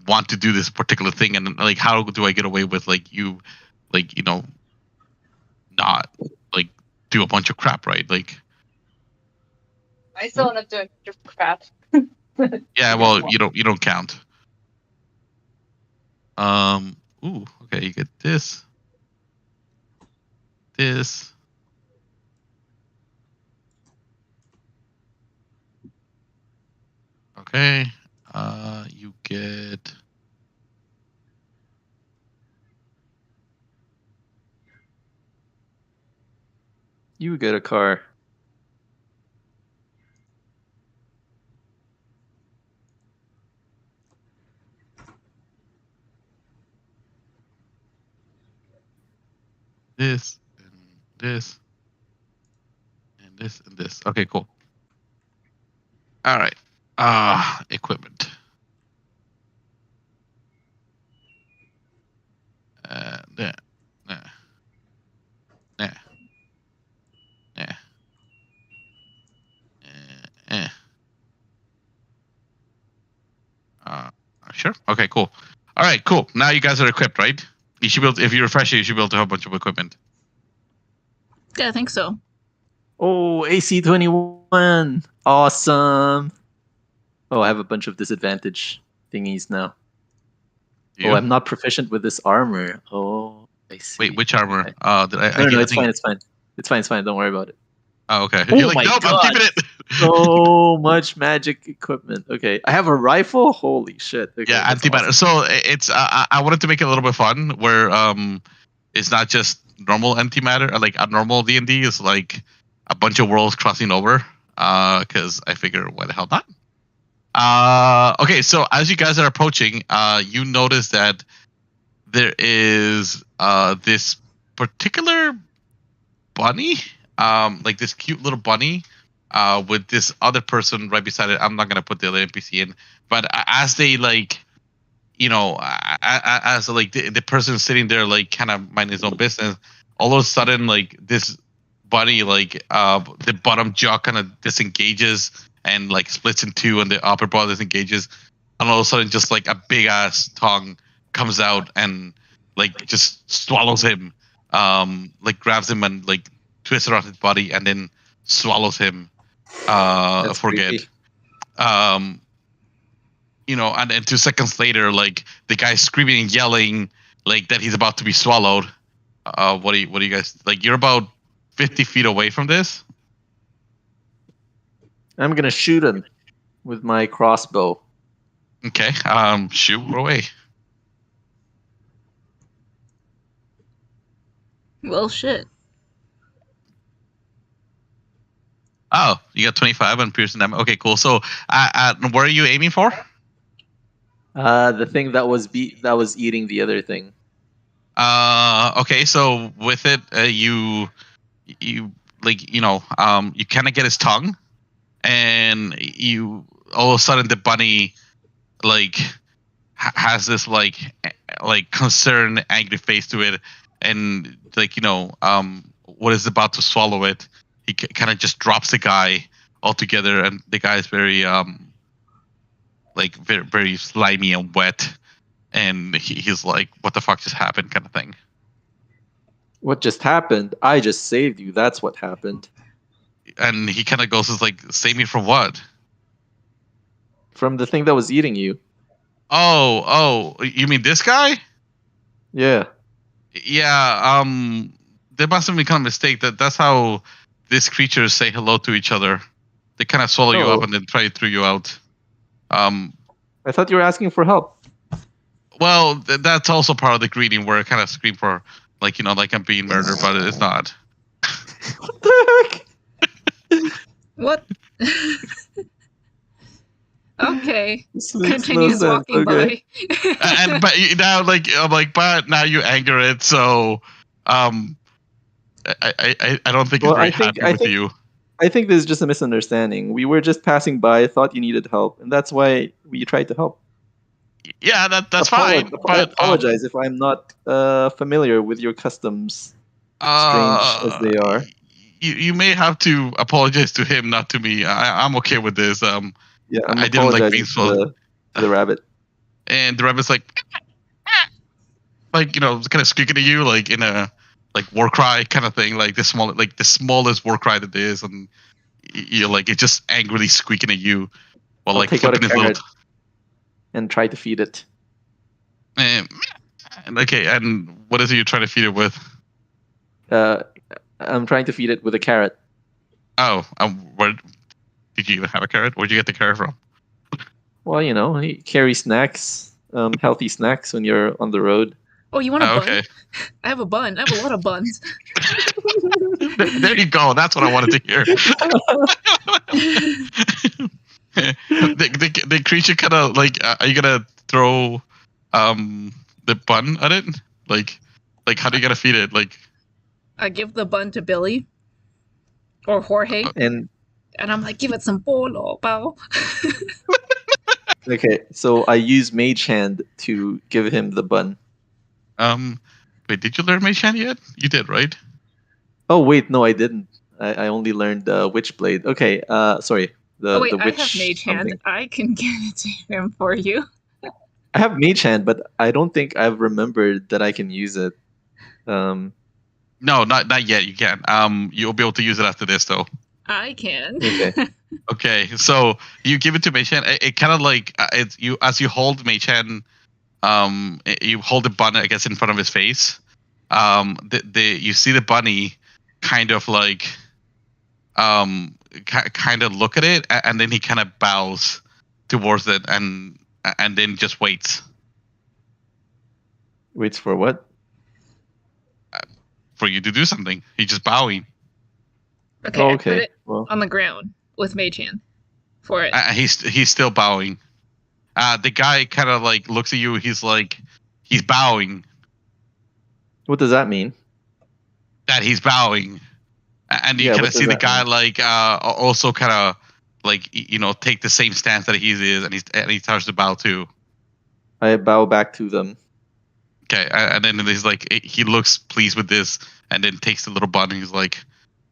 want to do this particular thing, and like, how do I get away with, like, you, like, you know, not like do a bunch of crap, right? Like, I still end up doing crap. yeah, well, you don't count. Ooh, okay, you get this. Okay. You get. You get a car. This and this and this and this. Okay, cool. All right. Equipment. There. Sure. Okay, cool. All right, cool. Now you guys are equipped, right? You should be able to, if you refresh it, you should be able to have a bunch of equipment. Yeah, I think so. Oh, AC-21. Awesome. Oh, I have a bunch of disadvantage thingies now. You? Oh, I'm not proficient with this armor. Oh, I see. Wait, which armor? Okay. Did I? No, I no, I it's think- fine. It's fine. It's fine. It's fine. Don't worry about it. Oh, okay. Oh You're like, my nope, I'm God. keeping it. So much magic equipment. Okay, I have a rifle. Holy shit. Okay, Yeah, that's antimatter. awesome. So it's I wanted to make it a little bit fun, where it's not just normal antimatter, like a normal D&D. It's like a bunch of worlds crossing over. Because I figure, why the hell not? Okay, so as you guys are approaching, you notice that there is this particular bunny, like this cute little bunny, with this other person right beside it. I'm not gonna put the other NPC in, but as they like, as like the person sitting there like kind of minding his own business, all of a sudden like this bunny like the bottom jaw kind of disengages and like splits in two, and the upper jaw disengages, and all of a sudden just like a big ass tongue comes out and like just swallows him, like grabs him and like twists around his body and then swallows him That's for good. creepy. And then 2 seconds later, like the guy's screaming and yelling like that he's about to be swallowed. What do you guys like? You're about 50 feet away from this. I'm gonna shoot him with my crossbow. Okay. Shoot away. Well, shit. Oh, you got 25 on piercing damage. Okay, cool. So, where are you aiming for? The thing that was eating the other thing. Okay. So with it, you like you kind of get his tongue, and you all of a sudden the bunny like has this like concerned, angry face to it, and like what is about to swallow it, he kind of just drops the guy altogether, and the guy is very like very, very slimy and wet, and he's like, what the fuck just happened, kind of thing. What just happened? I just saved you. That's what happened. And he kind of goes, is like, save me from what? From the thing that was eating you. Oh, you mean this guy? Yeah. Yeah, there must have been kind of a mistake. That's how these creatures say hello to each other. They kind of swallow you Oh. up and then try to throw you out. I thought you were asking for help. Well, that's also part of the greeting, where I kind of scream for, like, like I'm being murdered, but it's not. What the heck? What? Okay. This makes Continues no sense. walking Okay. by. But now, like, I'm like, but now you anger it, so I don't think Well, it's very I think- happy I with think- you. I think this is just a misunderstanding. We were just passing by, thought you needed help, and that's why we tried to help. Yeah, that's fine. I But apologize if I'm not familiar with your customs, strange as they are. You may have to apologize to him, not to me. I'm okay with this. Yeah, I'm I didn't like being apologizing to the rabbit. And the rabbit's like, kind of squeaking at you, like in a like war cry kind of thing, like the smallest war cry that there is, and you're like, it's just angrily squeaking at you while I'll like take out a flipping his little. carrot and try to feed it. Okay, and what is it you're trying to feed it with? I'm trying to feed it with a carrot. Oh, where did you even have a carrot? Where'd you get the carrot from? Well, you carry snacks, healthy snacks when you're on the road. Oh, you want a bun? Okay. I have a bun. I have a lot of buns. There you go. That's what I wanted to hear. the creature kind of like, are you gonna throw the bun at it? Like how do you gonna feed it? Like, I give the bun to Billy or Jorge, And and I'm like, give it some bolo, bao. okay, so I use Mage Hand to give him the bun. wait, did you learn Mage Hand yet? You did, right? Oh wait, no, I didn't. I only learned Witchblade. Okay, sorry. Oh wait, the I witch have Mage Hand. something. I can give it to him for you. I have Mage Hand, but I don't think I've remembered that I can use it. No, not yet. You can't. You'll be able to use it after this though. I can. Okay. Okay, so you give it to Mei-chan. It kind of like it's you as you hold Mei-chan. You hold the bunny, I guess, in front of his face. You see the bunny kind of like kind of look at it, and then he kind of bows towards it, and then just waits Waits for what? for you to do something. He's just bowing. Okay, Oh, I put okay. it Well, on the ground with Mei-chan for it. He's still bowing. The guy kind of like looks at you. He's bowing. what does that mean? That he's bowing, and you Yeah, kind what of see does the that guy mean? like also kind of like take the same stance that he is, and he starts to bow too. I bow back to them. Okay, and then he's like he looks pleased with this, and then takes the little bun, and he's like,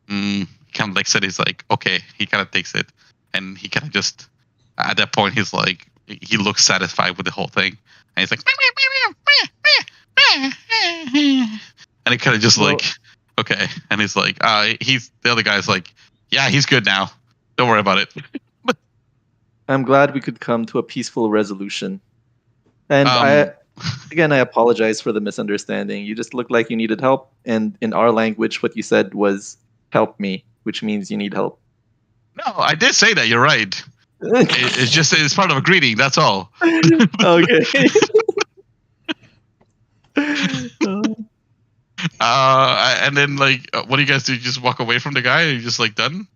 kind of like said he's like okay, he kind of takes it, and he kind of just at that point he's like he looks satisfied with the whole thing, and he's like, and he kind of just Well- like okay, and he's like he's the other guy's like yeah, he's good now, don't worry about it. I'm glad we could come to a peaceful resolution. And Um, I apologize for the misunderstanding. You just looked like you needed help, and in our language, what you said was "help me," which means you need help. No, I did say that. You're right. It's just it's part of a greeting. That's all. Okay. And then like, what do you guys do? You just walk away from the guy? Are you just like done?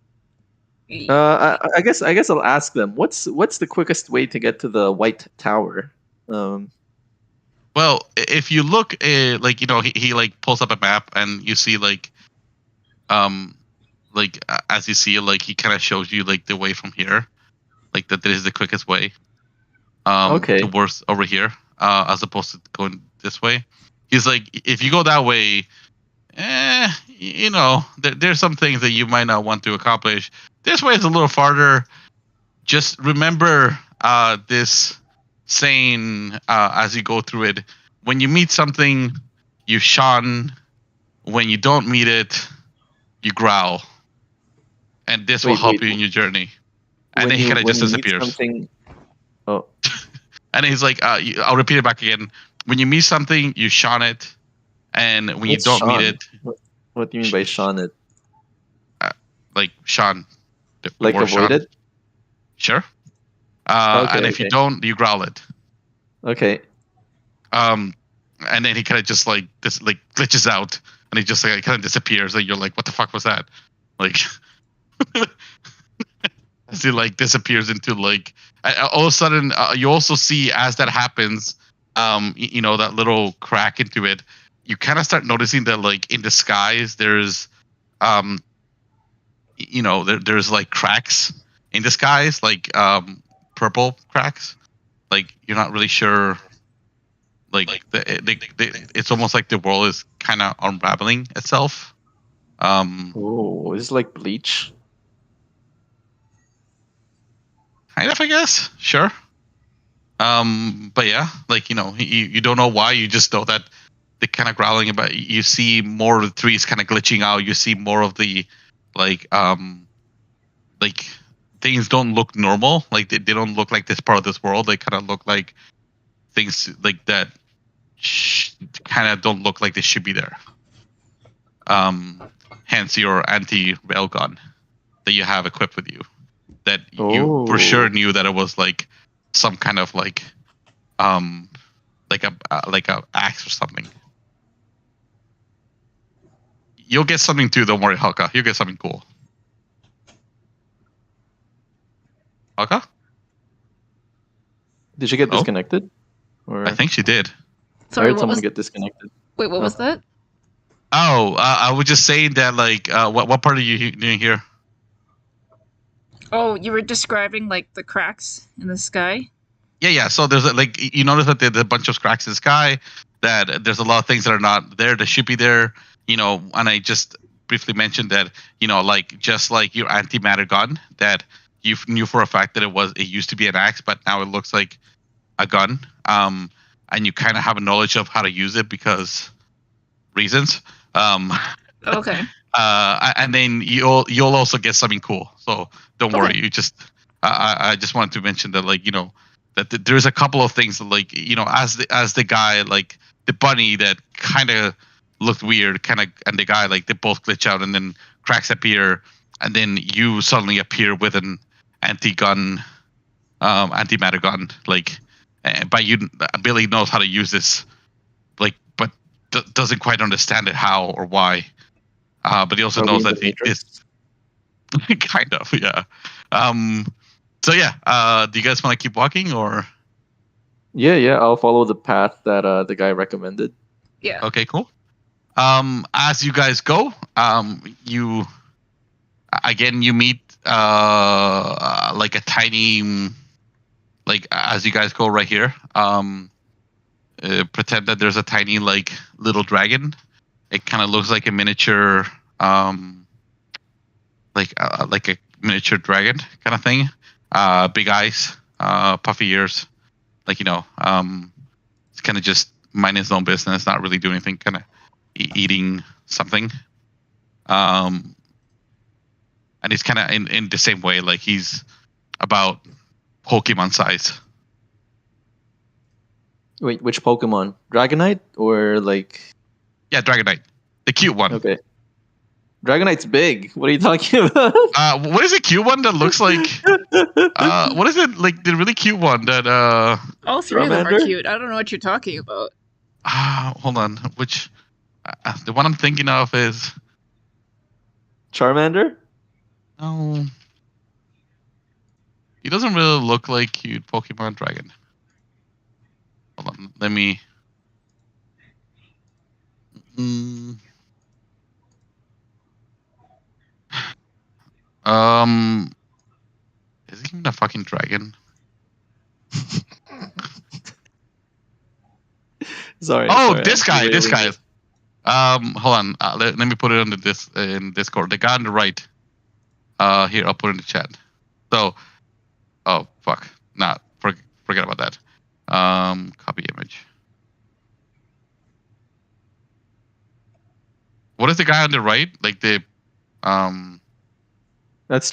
I guess I'll ask them. What's the quickest way to get to the White Tower? Well, if you look, like he like pulls up a map and you see like as you see like he kind of shows you like the way from here, like that this is the quickest way. Okay. Towards over here, as opposed to going this way. He's like, if you go that way, there's some things that you might not want to accomplish. This way is a little farther. Just remember this saying as you go through it. When you meet something, you shun. When you don't meet it, you growl. And this will Wait, help wait. you in your journey. And When then he kind of when just you meet disappears. something- Oh, And he's like, I'll repeat it back again. When you meet something, you shun it. And when you what's don't meet shun? it, What do you mean by shun it? like shun. The Like word avoid shun. it? Sure. Okay, And if you okay. don't, you growl it. Okay. And then he kind of just like this, like glitches out, and he just like kind of disappears, and you're like, "What the fuck was that?" Like, as he like disappears into like, all of a sudden, you also see as that happens, that little crack into it. You kind of start noticing that like in the skies, there's, there's like cracks in the skies, like purple cracks. Like you're not really sure. Like it's almost like the world is kind of unraveling itself. Oh, is this like Bleach? Kind of, I guess. Sure. But yeah, like you don't know why. You just know that the kind of growling about. You see more of the trees kind of glitching out. You see more of the like things don't look normal. Like they don't look like this part of this world. They kind of look like things like that. Kind of don't look like they should be there. Hence your anti-railgun that you have equipped with you. That you for sure knew that it was like some kind of like a axe or something. You'll get something too. Don't worry, Halka. You'll get something cool. Halka? Did she get Hello? disconnected? Or I think she did. I Sorry, heard what someone was? get disconnected. Wait, what was that? Oh, I was just saying that like what part are you doing here? Oh, you were describing like the cracks in the sky. Yeah. So there's like you notice that there's a bunch of cracks in the sky. That there's a lot of things that are not there that should be there. And I just briefly mentioned that like just like your antimatter gun that you knew for a fact that it used to be an axe, but now it looks like a gun. And you kind of have a knowledge of how to use it because reasons. Okay. And then you'll also get something cool. So don't worry. Okay. You just I just wanted to mention that that there's a couple of things that as the guy like the bunny that kind of looked weird and the guy like they both glitch out and then cracks appear and then you suddenly appear with an anti-gun antimatter gun but Billy knows how to use this but doesn't quite understand it how or why. But he also Are we knows in that the Matrix? kind of, yeah. So yeah, do you guys want to keep walking or? Yeah. I'll follow the path that the guy recommended. Yeah. Okay, cool. As you guys go, you meet like a tiny as you guys go right here. Pretend that there's a tiny like little dragon. It kind of looks like a miniature like a miniature dragon kind of thing. Big eyes, puffy ears, it's kind of just minding his own business, not really doing anything, kind of eating something. And he's kind of in the same way, like he's about Pokemon size. Wait, which Pokemon? Dragonite or like? Yeah, Dragonite, the cute one. Okay. Dragonite's big. What are you talking about? What is the cute one that looks like? What is it like? The really cute one that All three of them are Charmander? cute. I don't know what you're talking about. hold on, which the one I'm thinking of is Charmander? no. He doesn't really look like cute Pokemon Dragon. Hold on, let me. Mm. Is he even a fucking dragon? Sorry. Oh, sorry, this I'm guy. This derailing guy. it. Hold on. Let me put it on in Discord. The guy on the right. Here I'll put it in the chat. So, oh fuck, forget about that. Copy image. What is the guy on the right? Like the That's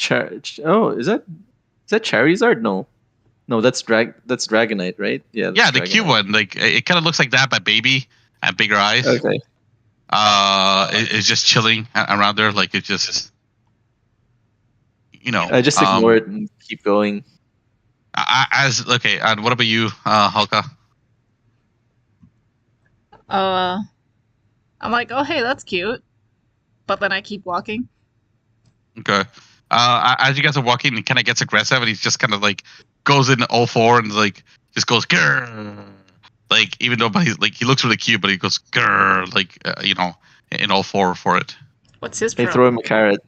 Oh, is that Charizard? No, that's Dragonite, right? Yeah. yeah, That's the cute Dragonite. one. Like it kind of looks like that, but baby and bigger eyes. Okay. It's just chilling around there. Like it's just, I just ignore it and keep going. Okay. And what about you, Halka? I'm like, oh hey, that's cute. But then I keep walking. Okay. As you guys are walking, he kind of gets aggressive, and he's just kind of like goes in all four and like just goes grrr. Like even though he's like he looks really cute, but he goes grrr, like in all four for it. What's his They problem? throw him a carrot.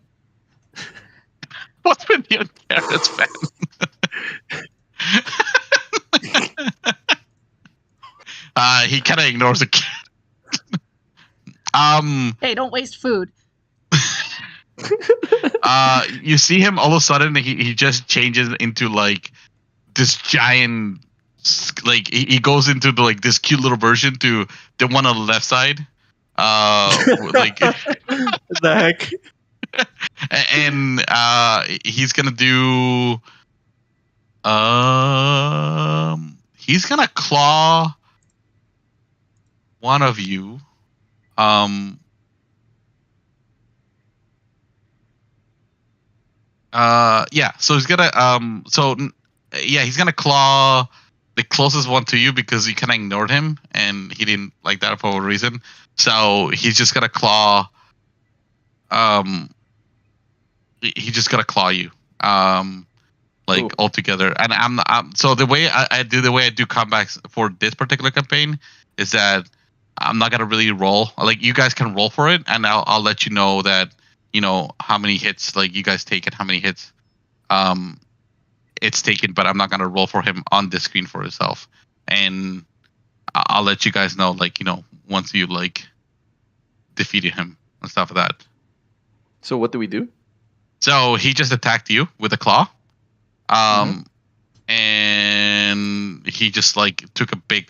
What's with you and carrots, man? He kind of ignores the cat. Hey, don't waste food. You see him all of a sudden. He just changes into like this giant. Like he goes into this cute little version to the one on the left side. Like What the heck? and he's gonna do. He's gonna claw one of you. Yeah. So he's gonna he's gonna claw the closest one to you because you kind of ignored him and he didn't like that for a reason. So he's just gonna claw. He's just gonna claw you. Ooh. Altogether. And so the way I do comebacks for this particular campaign is that I'm not gonna really roll. Like you guys can roll for it, and I'll let you know that how many hits like you guys take and how many hits it's taken. But I'm not gonna roll for him on this screen for himself, and I'll let you guys know once you defeated him and stuff like that. So what do we do? So he just attacked you with a claw. And he just took a big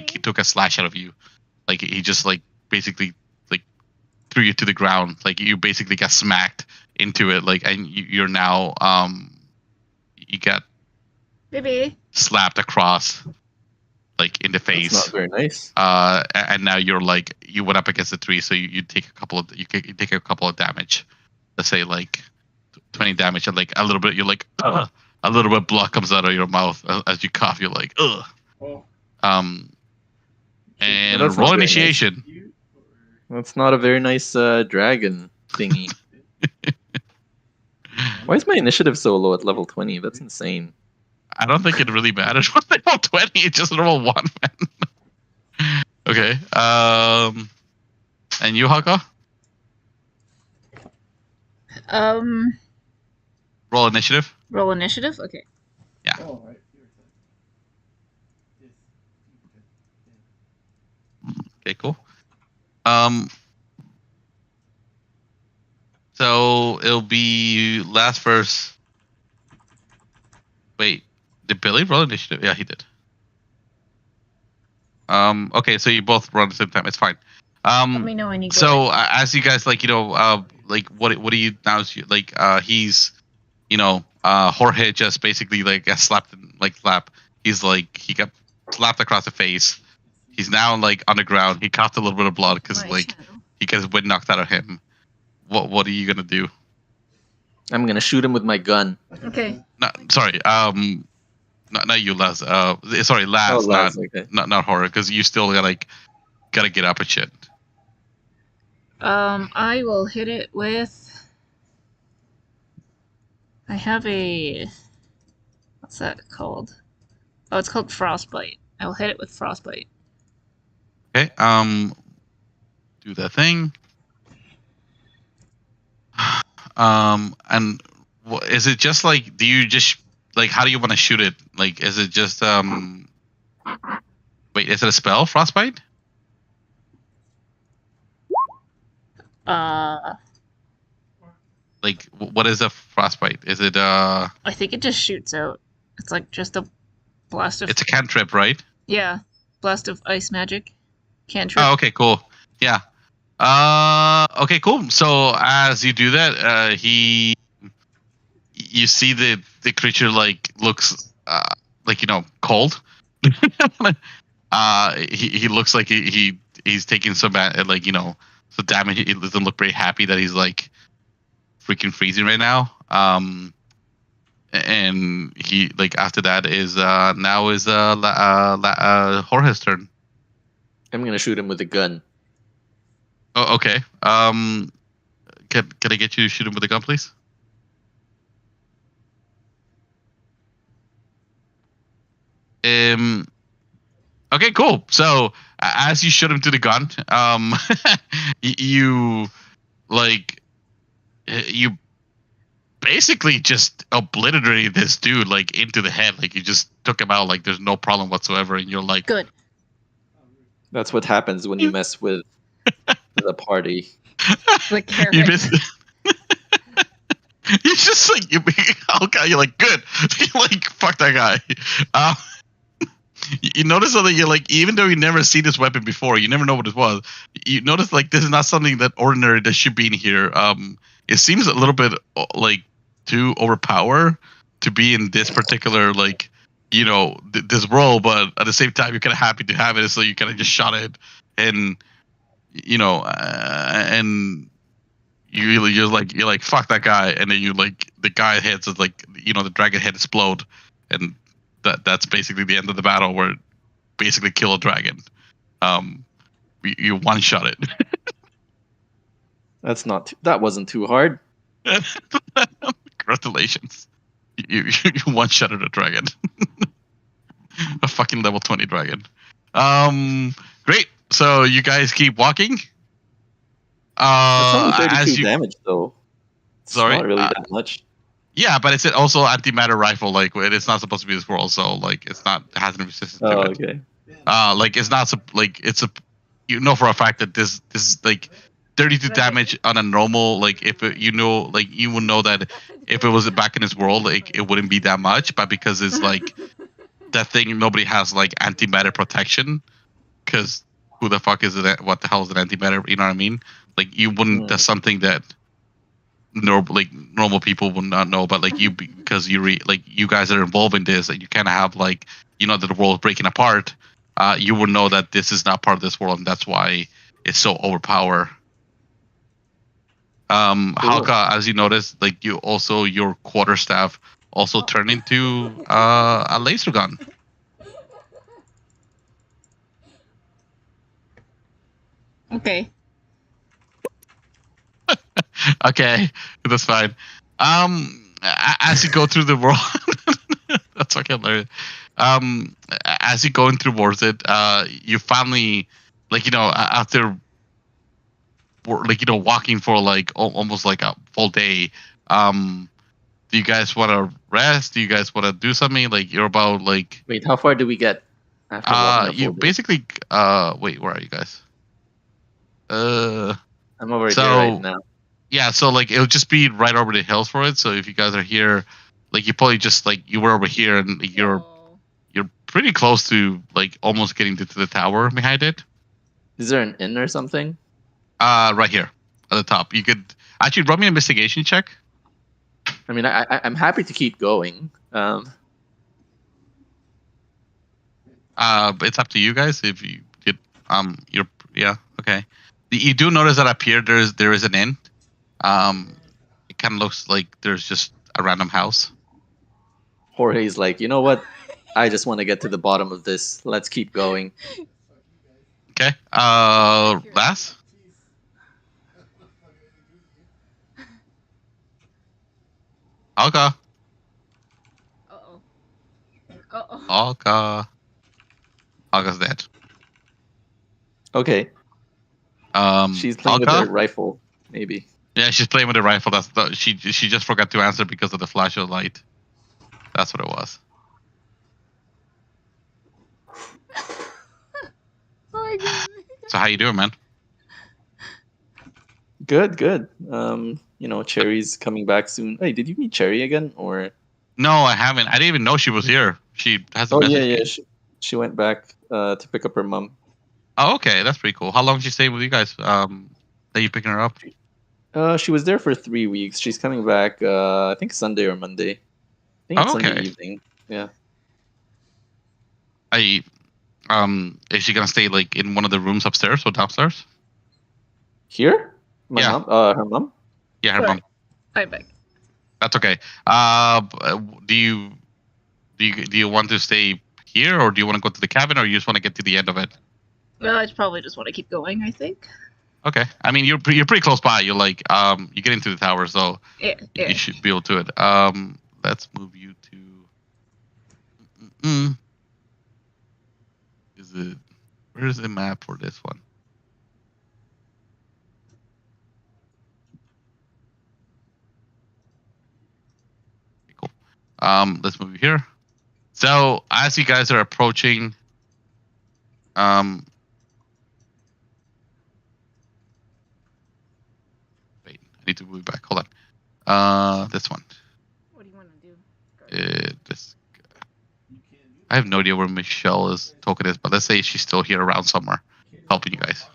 he took a slash out of you. Like he just basically threw you to the ground. Like you basically got smacked into it. Like and you're now you got Maybe. slapped across, like in the That's face. not very nice. And now you're like you went up against the tree, so you take a couple of you take a couple of damage. Let's say like 20 damage, and like a little bit. You're like ugh. A little bit of blood comes out of your mouth as you cough. You're like ugh. And that's not roll very nice. initiation. That's not a very nice dragon thingy. Why is my initiative so low at level 20? That's insane. I don't think it really matters what they roll 20. It's just roll 1, man. Okay. And you, Haka? Roll initiative. Roll initiative. Okay. Okay, cool. So it'll be last verse. Wait, did Billy roll initiative? Yeah, he did. Okay, so you both run at the same time. It's fine. Let me know when you go. So as you guys like, like what do you now? Like he's, Jorge just basically like got slapped He's like he got slapped across the face. He's now like on the ground. He coughed a little bit of blood because like he gets wind knocked out of him. What are you gonna do? I'm gonna shoot him with my gun. Okay. No, sorry. Not you, Laz. Sorry, Laz. Laz, okay. Not Jorge, because you still gotta get up and shit. I will hit it with. I have a. What's that called? Oh, it's called Frostbite. I will hit it with Frostbite. Okay. Do that thing. And is it just like? Do you just like? How do you want to shoot it? Like, is it just Wait, is it a spell? Frostbite? Like, what is a frostbite? Is it I think it just shoots out. It's like just a blast of. It's a cantrip, right? Yeah, blast of ice magic. Cantrip. Oh, okay, cool. Yeah. Okay, cool. So as you do that, you see the creature like looks like cold. He looks like he's taking some bad some damage. He doesn't look very happy that he's like freaking freezing right now. And he like after that is now is Jorge's turn. I'm gonna shoot him with a gun. Oh, okay. Can I get you to shoot him with a gun, please? Okay, cool. So as you shoot him to the gun, you basically just obliterated this dude like into the head. Like you just took him out. Like there's no problem whatsoever, and you're like, good. That's what happens when you mess with the party. The carrot. You just like you're like good. You're like fuck that guy. You notice that you're like, even though you never see this weapon before, you never know what it was. You notice like this is not something that ordinary that should be in here. It seems a little bit like too overpower to be in this particular like this role, but at the same time you're kind of happy to have it, so you kind of just shot it, and and you're like fuck that guy, and then you like the guy heads is like the dragon head explode, and that's basically the end of the battle where it basically kill a dragon. You one shot it. That wasn't too hard. Congratulations. You one shot at a dragon. A fucking level 20 dragon. Great. So you guys keep walking. That's only 32 damage though. It's sorry, not really that much. Yeah, but it's also antimatter rifle. Like it's not supposed to be this world, so like it hasn't resistance to it. Okay. Like it's not like it's a for a fact that this is like 32 damage on a normal, like if it, you would know that if it was back in this world, like it wouldn't be that much, but because it's like that thing, nobody has like antimatter protection, because who the fuck is it? What the hell is an antimatter? You know what I mean? Like you wouldn't. Hmm. That's something that normal people would not know. But like you, because like you guys are involved in this, and you kind of have like that the world is breaking apart. You would know that this is not part of this world, and that's why it's so overpowered. Cool. Halka, as you notice, like you also your quarterstaff also turned into a laser gun. Okay. Okay, that's fine. As you go through the world, that's okay. Larry. As you're going towards it, you finally, after walking for like almost like a full day. Do you guys want to rest? Do you guys want to do something? Like you're about like Wait, how far do we get after walking a you full day? basically wait, where are you guys? I'm over so here right now. yeah, so like it'll just be right over the hills for it. So if you guys are here, like you probably just like you were over here and you're pretty close to like almost getting to the tower behind it. Is there an inn or something? Right here at the top. You could actually run me an investigation check. I mean, I'm happy to keep going. But it's up to you guys if you did. You're yeah okay. You do notice that up here there is an inn. It kind of looks like there's just a random house. Jorge's like, you know what? I just want to get to the bottom of this. Let's keep going. Okay. Last. Alka. Uh-oh. Uh-oh. Alka. Alka's dead. Okay, she's playing with her Alka. rifle, maybe. Yeah, she's playing with the rifle. She just forgot to answer because of the flash of light. That's what it was. Oh my god. So how you doing, man? Good, good. Cherry's coming back soon. Hey, did you meet Cherry again, or? No, I haven't. I didn't even know she was here. She hasn't Oh yeah, messaged yeah. me. She went back to pick up her mom. Oh, okay, that's pretty cool. How long did she stay with you guys? That you picking her up? She was there for 3 weeks. She's coming back. I think Sunday or Monday. I think it's Oh, Sunday okay. evening. Yeah. Is she gonna stay like in one of the rooms upstairs or downstairs? Here? My Yeah. mom? Her mom? Yeah, her Sorry. mom. I'm back. That's okay. Do you want to stay here, or do you want to go to the cabin, or you just want to get to the end of it? Well, I probably just want to keep going, I think. Okay. I mean, you're pretty close by. You're like you get into the tower, so Yeah. you should be able to it. Let's move you to. Is it? Where's the map for this one? Okay, cool. Let's move you here. So as you guys are approaching, wait, I need to move back. Hold on. This one. What do you want to do? This. I have no idea where Michelle's token is, but let's say she's still here around somewhere, helping you guys.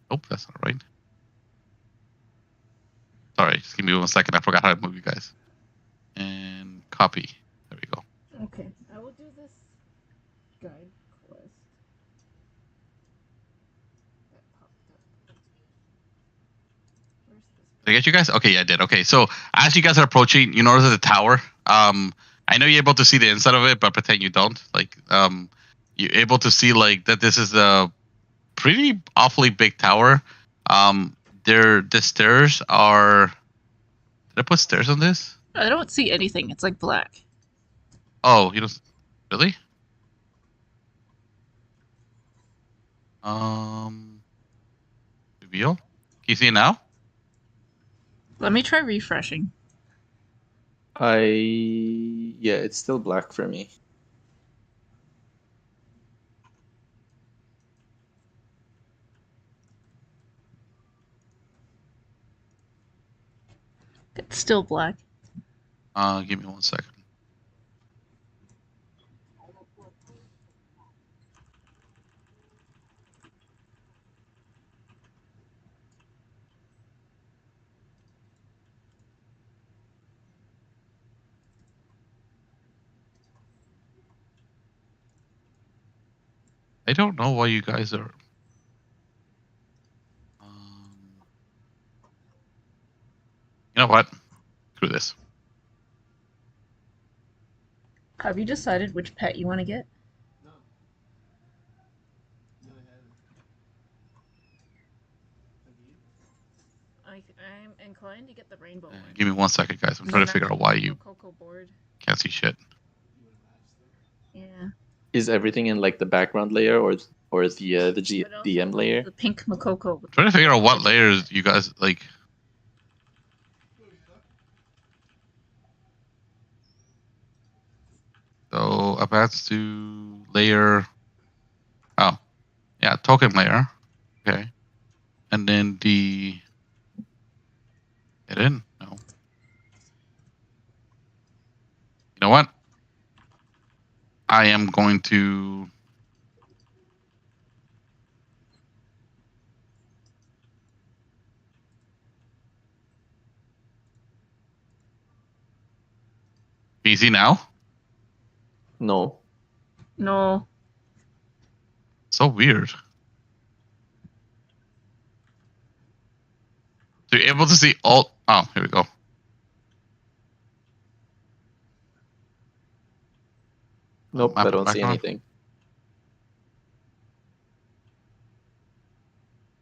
Oh, that's not right. Sorry, just give me 1 second. I forgot how to move you guys. And copy. There we go. Okay, I will do this guide quest. That popped up. Where's this? Did I get you guys? Okay, yeah, I did. Okay, so as you guys are approaching, you notice the tower. I know you're able to see the inside of it, but pretend you don't. Like, you're able to see like that this is a pretty awfully big tower. The stairs are. Did I put stairs on this? I don't see anything. It's like black. Oh, you don't really? Reveal. Can you see it now? Let me try refreshing. Yeah, it's still black for me. It's still black. Give me 1 second. I don't know why you guys are. You know what? Screw this. Have you decided which pet you want to get? I'm inclined to get the rainbow one. Give me 1 second, guys. I'm trying to figure out why you Cocoa board. can't see shit. Yeah. Is everything in like the background layer or the But also, DM layer? The pink Makoko. I'm trying to figure out what layers you guys like. So advance to layer. Oh, yeah, token layer. Okay, and then the. Get in? No. You know what? I am going to. Easy now. No. No. So weird. So you're able to see all. Oh, here we go. Nope, Map I of don't see background.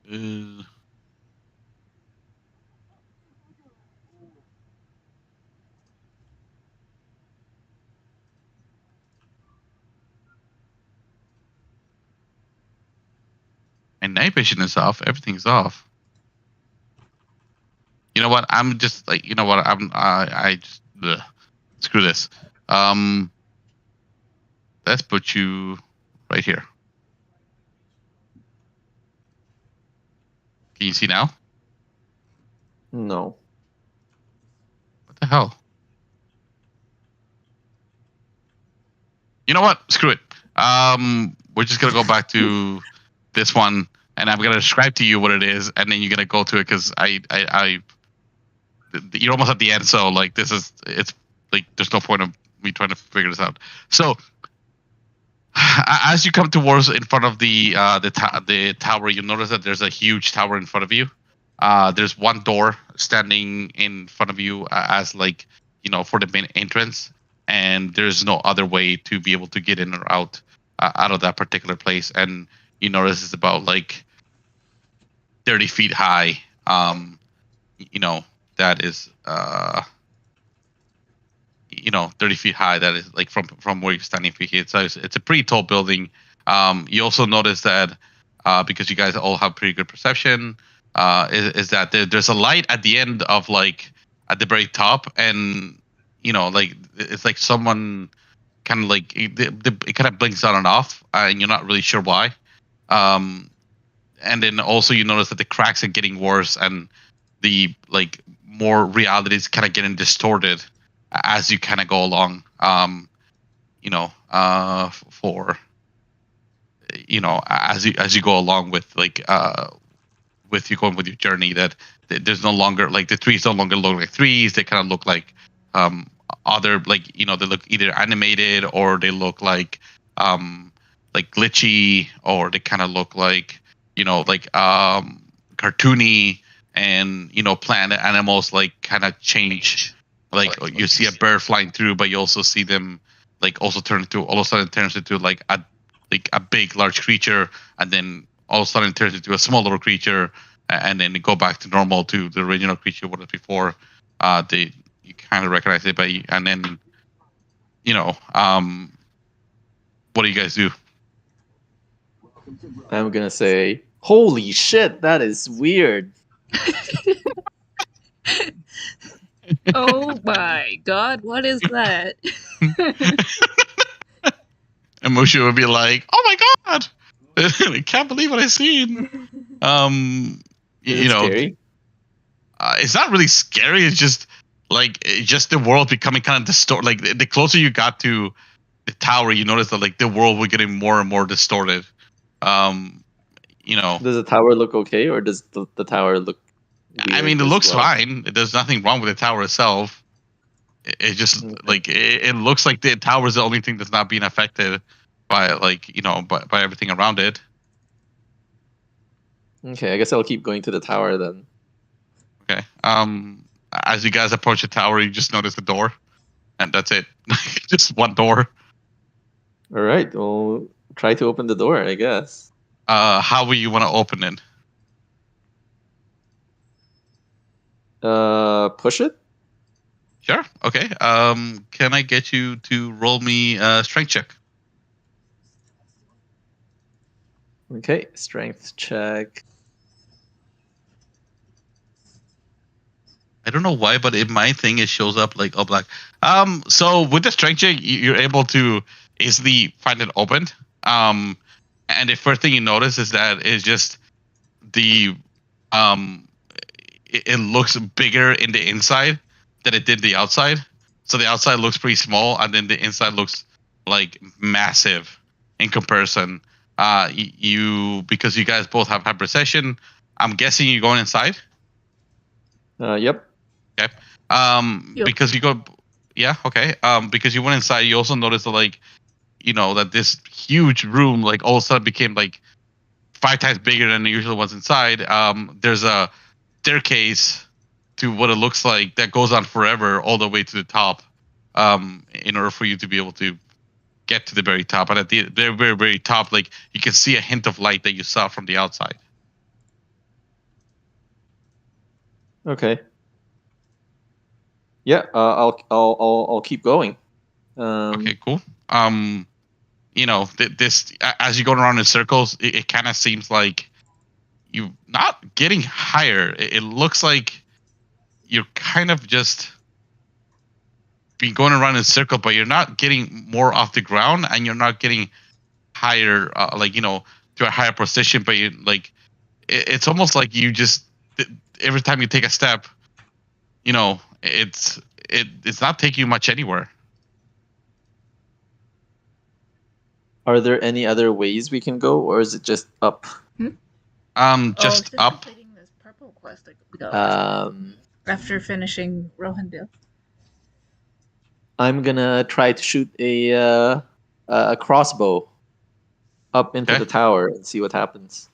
anything. And night vision is off. Everything's off. You know what? I'm just like, you know what? I just ugh. Screw this. Let's put you right here. Can you see now? No. What the hell? You know what? Screw it. We're just gonna go back to this one, and I'm gonna describe to you what it is, and then you're gonna go to it because you're almost at the end, so like it's like there's no point of me trying to figure this out. So as you come towards in front of the tower, you notice that there's a huge tower in front of you. There's one door standing in front of you as like, you know, for the main entrance, and there's no other way to be able to get in or out of that particular place. And you notice it's about like 30 feet high. You know, that is 30 feet high. That is like from where you're standing. It's a pretty tall building. You also notice that because you guys all have pretty good perception, is that there's a light at the end of like at the very top, and you know, like it's like someone kind of like it kind of blinks on and off, and you're not really sure why. And then also you notice that the cracks are getting worse, and the like more reality is kind of getting distorted as you kind of go along. As you go along with like with you going with your journey, that there's no longer like the trees no longer look like trees. They kind of look like other, like, you know, they look either animated or they look like glitchy, or they kind of look like, you know, like cartoony, and you know, plant animals like kind of change. Like you see a bird flying through, but you also see them like also all of a sudden turns into like a big large creature, and then all of a sudden it turns into a small little creature, and then go back to normal to the original creature what it was before. You kind of recognize it, but and then you know, what do you guys do? I'm gonna say, holy shit, that is weird. Oh my god, what is that? And Mushu would be like, "Oh my god, I can't believe what I seen." Is it scary? It's not really scary. It's just like just the world becoming kind of distorted. Like the closer you got to the tower, you notice that like the world was getting more and more distorted. You know, Does the tower look okay, or does the tower look I weird mean, it as looks well? fine. There's nothing wrong with the tower itself. It just Okay. like it looks like the tower is the only thing that's not being affected by like by everything around it. Okay, I guess I'll keep going to the tower then. Okay. As you guys approach the tower, you just notice the door, and that's it. Just one door. All right, we'll try to open the door, I guess. How will you want to open it? Push it. Sure. Okay. Can I get you to roll me a strength check? Okay, strength check. I don't know why, but in my thing it shows up like all black. So with the strength check, you're able to easily find it opened. And the first thing you notice is that it's just the it looks bigger in the inside than it did the outside. So the outside looks pretty small, and then the inside looks like massive in comparison. You because you guys both have high precision. I'm guessing you're going inside. Yep. Yep. Because you go, yeah, okay. Because you went inside, you also noticed that like, that this huge room like all of a sudden became like 5 times bigger than it usually was inside. There's a staircase to what it looks like that goes on forever all the way to the top. In order for you to be able to get to the very top, and at the very, very, very top, like you can see a hint of light that you saw from the outside. Okay. Yeah. I'll keep going. Okay, cool. This as you're going around in circles, it kind of seems like you're not getting higher. It looks like you're kind of just been going around in a circle, but you're not getting more off the ground, and you're not getting higher, to a higher position. But you like, it's almost like you just every time you take a step, it's not taking you much anywhere. Are there any other ways we can go, or is it just up? Just up. Completing this purple quest that we got Um, after finishing Rohandale. I'm gonna try to shoot a crossbow up into Okay. the tower and see what happens.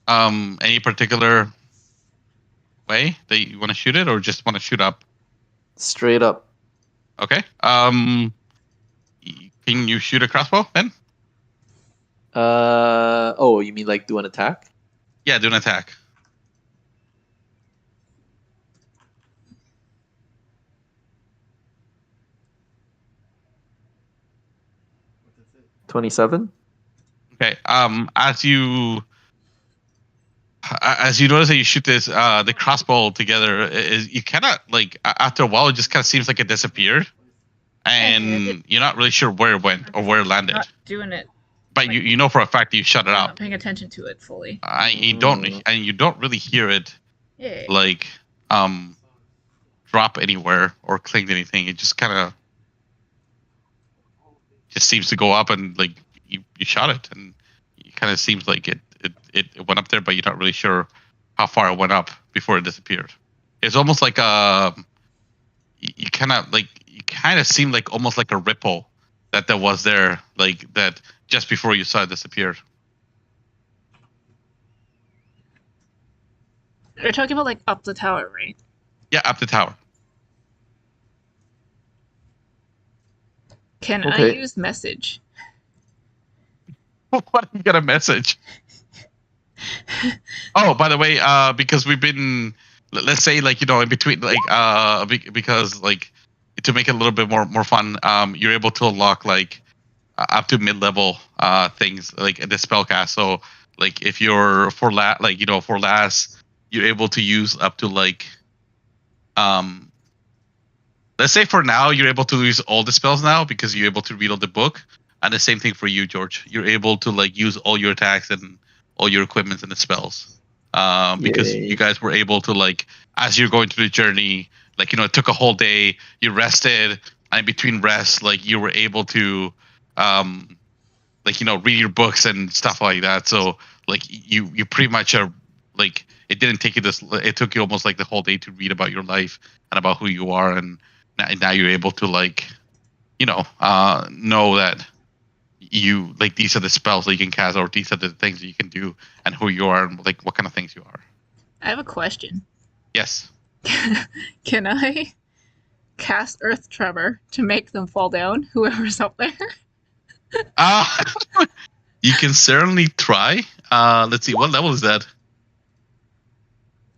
Any particular way that you want to shoot it, or just want to shoot up? Straight up. Okay. Can you shoot a crossbow then? Oh, you mean like do an attack? Yeah, do an attack. $27. Okay. As you notice that you shoot this the crossbow together, you cannot like after a while it just kind of seems like it disappeared, and you're not really sure where it went or where it landed. Not doing it. But you know for a fact that you shut it I'm up. not paying attention to it fully. You don't really hear it Yeah. like drop anywhere or cling to anything. It just kind of just seems to go up, and like you shot it, and it kind of seems like it went up there, but you're not really sure how far it went up before it disappeared. It's almost like you kind of seem like almost like a ripple that was there, like that just before you saw it disappear. We're talking about like up the tower, right? Yeah, up the tower. Can Okay. I use message? What if you get a message? Oh, by the way, because we've been, let's say, like in between, like because like to make it a little bit more fun, you're able to unlock like up to mid-level things like the spellcast. So like if you're for last, you're able to use up to like let's say for now you're able to use all the spells now because you're able to read all the book. And the same thing for you, George. You're able to like use all your attacks and all your equipment and the spells. Because Yay. you guys were able to like, as you're going through the journey, like it took a whole day. You rested, and in between rest, like you were able to, like read your books and stuff like that. So like you pretty much are like it didn't take you this. It took you almost like the whole day to read about your life and about who you are, and now you're able to like know that you like these are the spells that you can cast, or these are the things that you can do, and who you are, and like what kind of things you are. I have a question. Yes. Can I cast Earth Tremor to make them fall down, whoever's up there? You can certainly try. Let's see, what level is that?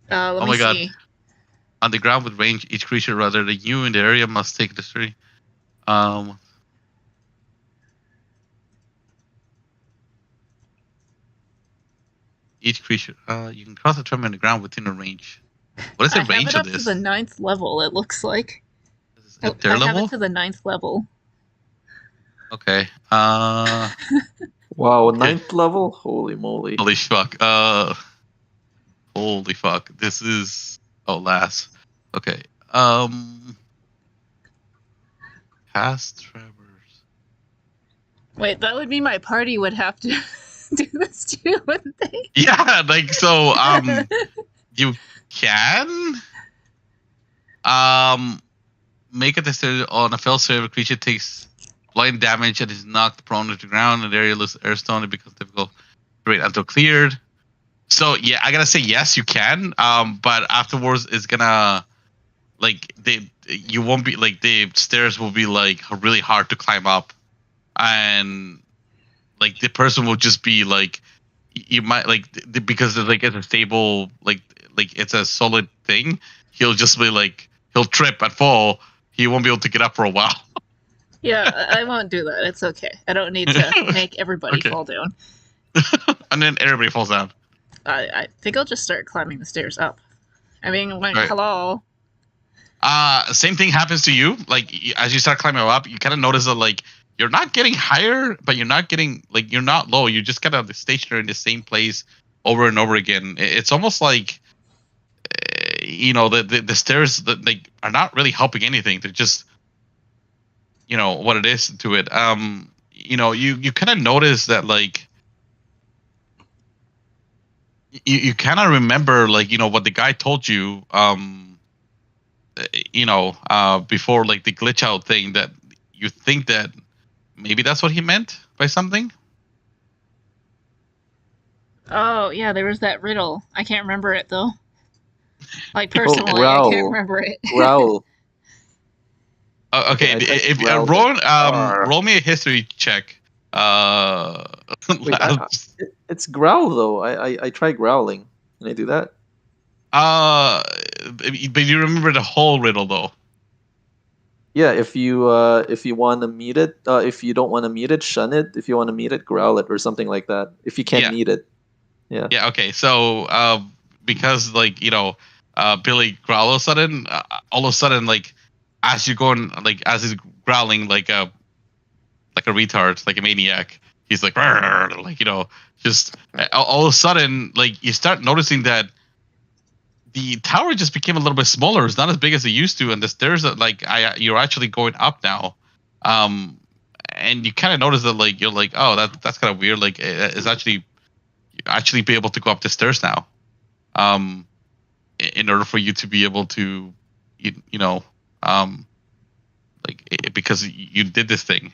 Let Oh me my God. see. On the ground with range, each creature rather than you in the area must take this 3. Each creature, you can cross the tremor in the ground within a range. What is the I have range it of up to this? the 9th level, it looks like. Is it their I have level? it to the 9th level. Okay. Wow, Okay. 9th level? Holy moly. Holy fuck. Holy fuck. This is last. Okay. Past Tremors. Wait, that would mean my party would have to do this too, wouldn't they? Yeah, like so you can make a decision on a failed save. A creature takes blind damage and is knocked prone to the ground, and the area loses airstone. It becomes difficult to wait until cleared. So yeah, I gotta say yes, you can. But afterwards, it's gonna like you won't be like the stairs will be like really hard to climb up, and like the person will just be like you might like because like it's a stable like it's a solid thing. He'll just be like he'll trip and fall. He won't be able to get up for a while. Yeah, I won't do that. It's okay. I don't need to make everybody Okay. fall down. And then everybody falls down. I think I'll just start climbing the stairs up. I mean, like, Right. hello. Same thing happens to you. Like as you start climbing up, you kind of notice that like you're not getting higher, but you're not getting like you're not low. You just kind of stationary in the same place over and over again. It's almost like the stairs that they are not really helping anything. They're just what it is to it. You kind of notice that like you kind of remember like what the guy told you before like the glitch out thing, that you think that maybe that's what he meant by something. Oh, yeah, there was that riddle. I can't remember it, though. Like, personally, I Growl. can't remember it. Growl. Okay, I typed if growl, roll me a history check. Wait, it's growl though. I try growling. Can I do that? But you remember the whole riddle though. Yeah, if you want to meet it, if you don't want to meet it, shun it. If you want to meet it, growl it, or something like that. If you can't Yeah. meet it, yeah. Yeah. Okay. So because like Billy growl all of a sudden like as you're going like as he's growling like a retard, like a maniac, he's like "Rrr," like just all of a sudden like you start noticing that the tower just became a little bit smaller. It's not as big as it used to, and the stairs are like you're actually going up now. And you kind of notice that like you're like, oh, that's kind of weird. Like it's actually be able to go up the stairs now. In order for you to be able to, because you did this thing.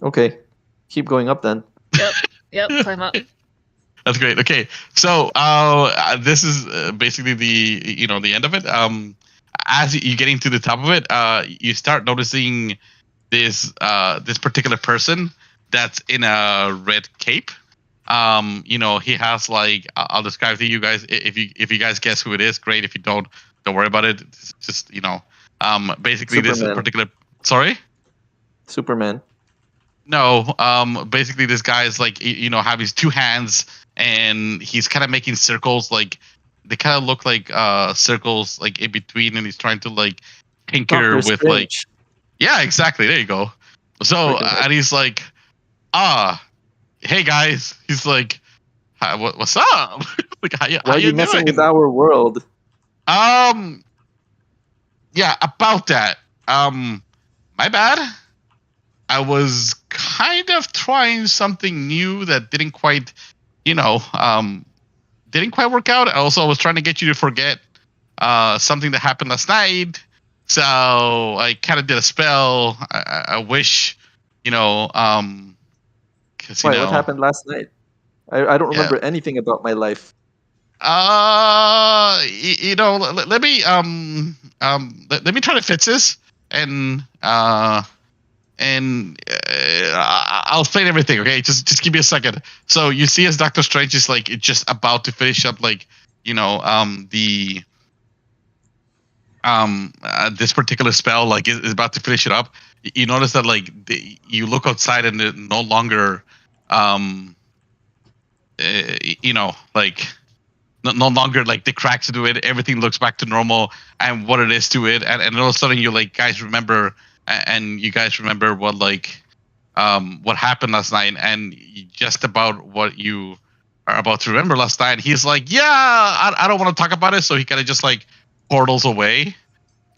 Okay, keep going up then. Yep, climb up. That's great. Okay, so this is basically the the end of it. As you're getting to the top of it, you start noticing this particular person that's in a red cape. He has like I'll describe to you guys. If you guys guess who it is, great. If you don't worry about it. It's just basically Superman. this particular. Sorry. Superman. No, basically this guy is like have his two hands and he's kind of making circles, like they kind of look like circles like in between, and he's trying to like tinker Doctor with like Strange. yeah, exactly. There you go. So and he's like, hey guys, he's like, what's up? Like how Why are you you messing doing? with our world? Yeah, about that. My bad. I was kind of trying something new that didn't quite, didn't quite work out. Also, I was trying to get you to forget something that happened last night. So I kind of did a spell. I wish, because Why? What happened last night? I don't Yeah. remember anything about my life. Let me let me try to fix this, and I'll explain everything. Okay, just give me a second. So you see, as Doctor Strange is like just about to finish up, like the this particular spell, like is about to finish it up. You notice that like you look outside and it no longer like no longer like the cracks to it. Everything looks back to normal and what it is to it. And all of a sudden you like guys remember, and you guys remember what like what happened last night, and just about what you are about to remember last night. He's like, yeah, I don't want to talk about it. So he kind of just like portals away,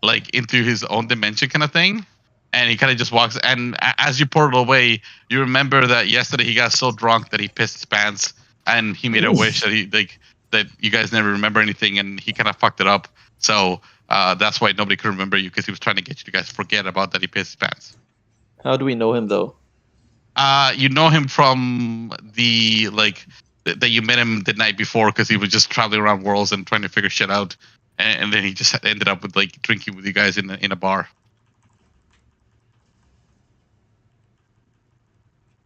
like into his own dimension kind of thing. And he kind of just walks. And as you portal away, you remember that yesterday he got so drunk that he pissed his pants, and he made a wish that that you guys never remember anything, and he kind of fucked it up. So that's why nobody could remember you, because he was trying to get you to guys forget about that he pissed his pants. How do we know him though? You know him from the that you met him the night before, because he was just traveling around worlds and trying to figure shit out, and then he just ended up with like drinking with you guys in a bar.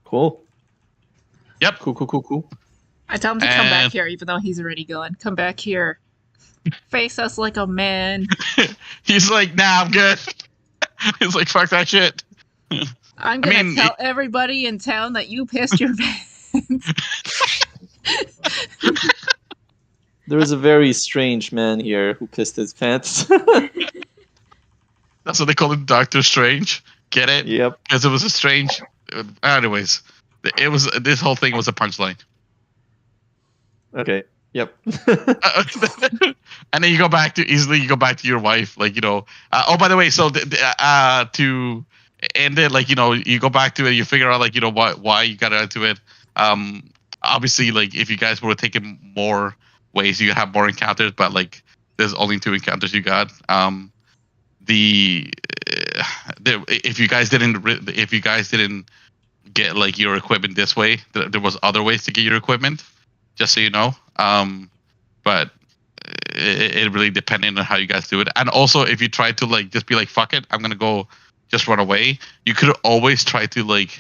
Cool. Yep. Cool. I tell him to come back And- here, even though he's already gone. Come back here. Face us like a man. He's like, nah, I'm good. He's like, fuck that shit. I'm gonna mean, tell everybody in town that you pissed your pants. There is a very strange man here who pissed his pants. That's what they call him, Doctor Strange. Get it? Yep. Because it was a strange. Anyways, it was, this whole thing was a punchline. Okay. Yep. And then you go back to your wife, like oh, by the way, so to end it, like you go back to it, you figure out like why you got into it. Obviously, like if you guys were taking more ways, you have more encounters, but like there's only 2 encounters you got. If you guys didn't get like your equipment this way, there was other ways to get your equipment, just so you know. But it really depended on how you guys do it. And also, if you try to like just be like, fuck it, I'm gonna go just run away, you could always try to like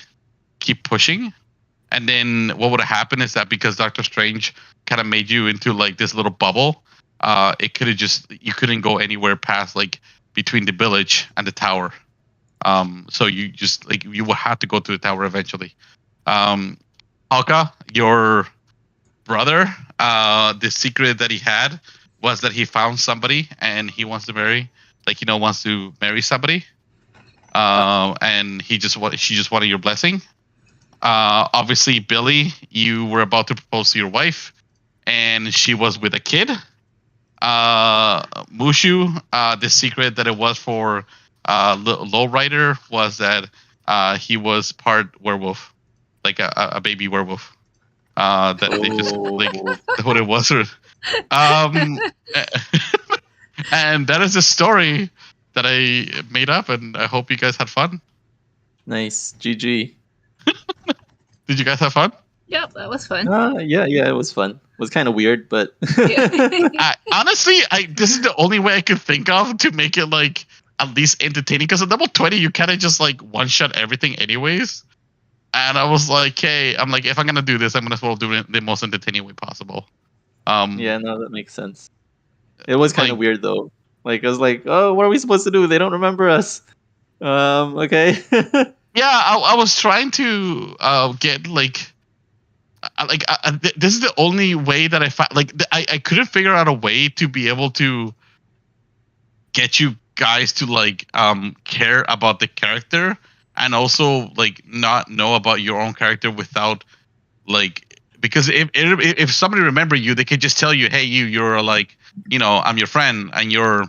keep pushing. And then what would have happened is that because Doctor Strange kind of made you into like this little bubble, it could have you couldn't go anywhere past like between the village and the tower. So you just like you will have to go to the tower eventually. Alka, your brother, the secret that he had was that he found somebody and he wants to marry, wants to marry somebody. And she just wanted your blessing. Obviously, Billy, you were about to propose to your wife, and she was with a kid. Mushu, the secret that it was for Lowrider was that he was part werewolf, like a baby werewolf. That they just like what it was. And that is the story that I made up, and I hope you guys had fun. Nice. GG. Did you guys have fun? Yep, that was fun. Yeah, it was fun. It was kind of weird, but Honestly, this is the only way I could think of to make it like at least entertaining. Because at level 20, you kind of just like one shot everything, anyways. And I was like, hey, I'm like, if I'm gonna do this, I'm gonna as well do it the most entertaining way possible. yeah, no, that makes sense. It was kind of Like- weird though. Like I was like, oh, what are we supposed to do? They don't remember us. Okay. Yeah, I was trying to get this is the only way that I found. Like I couldn't figure out a way to be able to get you guys to like care about the character, and also like not know about your own character without like, because if somebody remember you, they could just tell you, hey, you're like I'm your friend and you're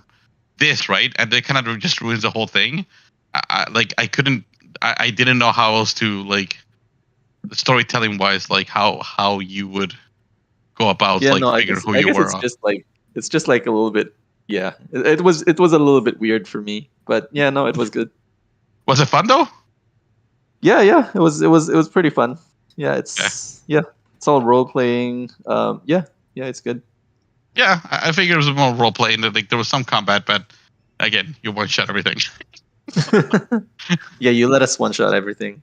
this, right? And it kind of just ruins the whole thing. I didn't know how else to like storytelling wise, like how you would go about Yeah, like no, figure who I you guess were. it's just like a little bit. Yeah, it was a little bit weird for me, but yeah, no, it was good. Was it fun though? Yeah, it was pretty fun. Yeah, it's all role playing. Yeah, it's good. Yeah, I figured it was more role playing. That like there was some combat, but again, you one shot everything. Yeah, you let us one shot everything.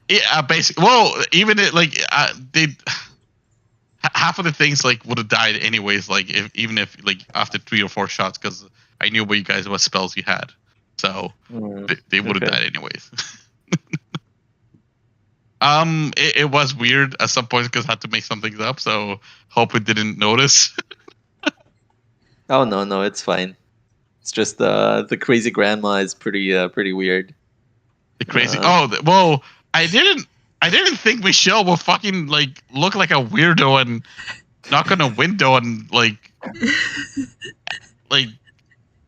Yeah, basically. Well, even it like they half of the things like would have died anyways. Like even if like after 3 or 4 shots, because I knew what spells you had, so they would have Okay. died anyways. It was weird at some points because I had to make some things up. So hope it didn't notice. Oh no, it's fine. It's just the crazy grandma is pretty weird. The crazy. Uh, Well, I didn't think Michelle would fucking like look like a weirdo and knock on a window and like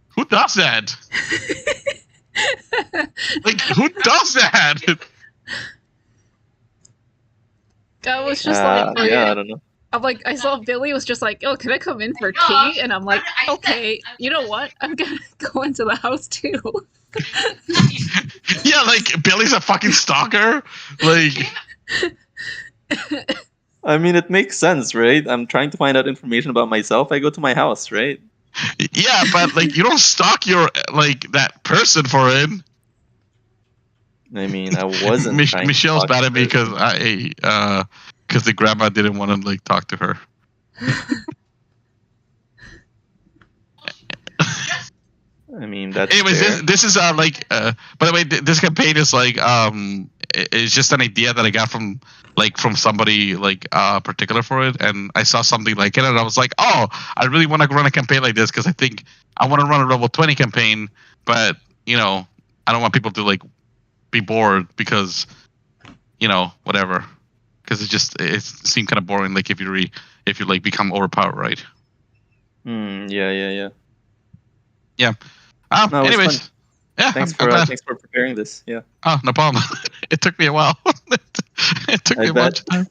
who does that? Like who does that? I was just like, yeah, I don't know. I'm like, I saw Billy was just like, oh, can I come in for tea? And I'm like, okay, you know what? I'm gonna go into the house too. Yeah, like Billy's a fucking stalker. Like I mean, it makes sense, right? I'm trying to find out information about myself. I go to my house, right? yeah, but like you don't stalk your like that person for it. I mean, I wasn't. trying to Michelle's talk mad to at me her. because the grandma didn't want to like talk to her. I mean, that's Anyways, fair. this is like by the way, this campaign is like it's just an idea that I got from somebody like particular for it, and I saw something like it, and I was like, oh, I really want to run a campaign like this because I think I want to run a level 20 campaign, but I don't want people to like be bored because whatever, because it seemed kind of boring like if you like become overpowered, right? Yeah. Yeah. No, it was Anyways, fun. yeah, Thanks I'm glad. for preparing this. Yeah. Oh, no problem. It took me a while. It took I me a bunch of time.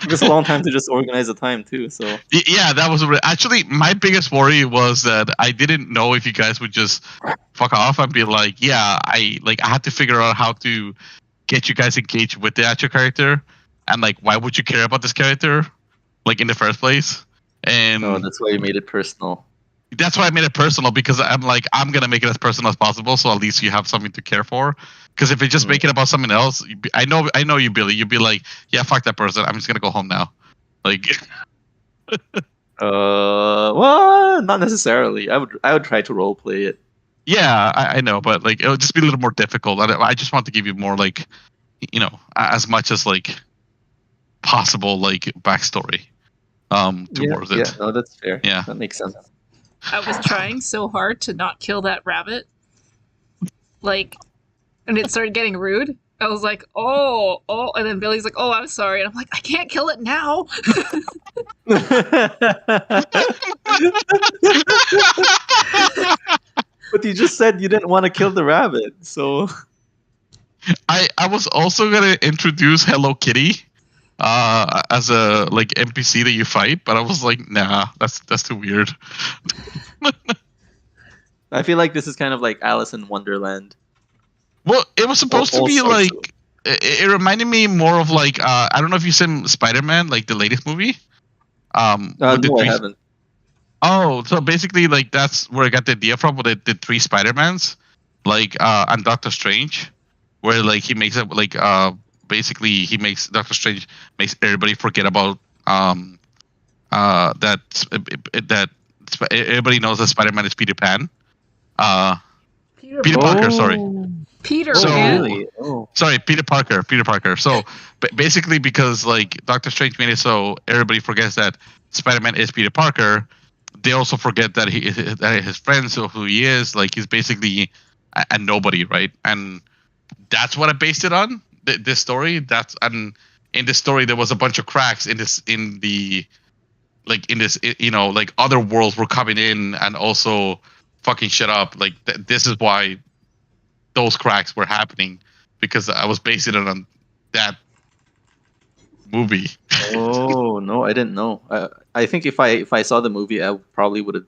It was a long time to just organize the time too. So Yeah, that was actually my biggest worry was that I didn't know if you guys would just fuck off and be like, yeah, I had to figure out how to get you guys engaged with the actual character, and like why would you care about this character like in the first place? And that's why you made it personal. that's why I made it personal, because I'm like, I'm gonna make it as personal as possible, so at least you have something to care for. Because if you just make it about something else, I know you, Billy. You'd be like, yeah, fuck that person. I'm just gonna go home now. Like, Well, not necessarily. I would try to role play it. yeah, I know, but like, it'll just be a little more difficult. I just want to give you more like, as much as like possible like backstory, towards it. Yeah, no, that's fair. Yeah. That makes sense. I was trying so hard to not kill that rabbit. Like, and it started getting rude. I was like, oh, and then Billy's like, oh, I'm sorry. And I'm like, I can't kill it now. But you just said you didn't want to kill the rabbit, so I was also gonna introduce Hello Kitty as a like NPC that you fight, but I was like, nah, that's too weird. I feel like this is kind of like Alice in Wonderland. Well, it was supposed to All be sorts like of- it reminded me more of like I don't know if you've seen Spider-Man, like the latest movie. With the No, I three- haven't. Oh, so basically, like that's where I got the idea from. With the 3 Spider-Mans, like and Doctor Strange, where like he makes it like basically he makes Doctor Strange makes everybody forget about that everybody knows that Spider-Man is Peter Pan. Peter Parker, sorry. Peter So- Pan. Really? Oh. Sorry, Peter Parker. So basically, because like Doctor Strange made it so everybody forgets that Spider-Man is Peter Parker, they also forget that that his friends or who he is. Like he's basically a nobody, right? And that's what I based it on. This story. And in this story there was a bunch of cracks in the like in this, like other worlds were coming in and also fucking shit up. Like this is why those cracks were happening, because I was basing it on that movie. Oh no, I didn't know. I think if I saw the movie, I probably would have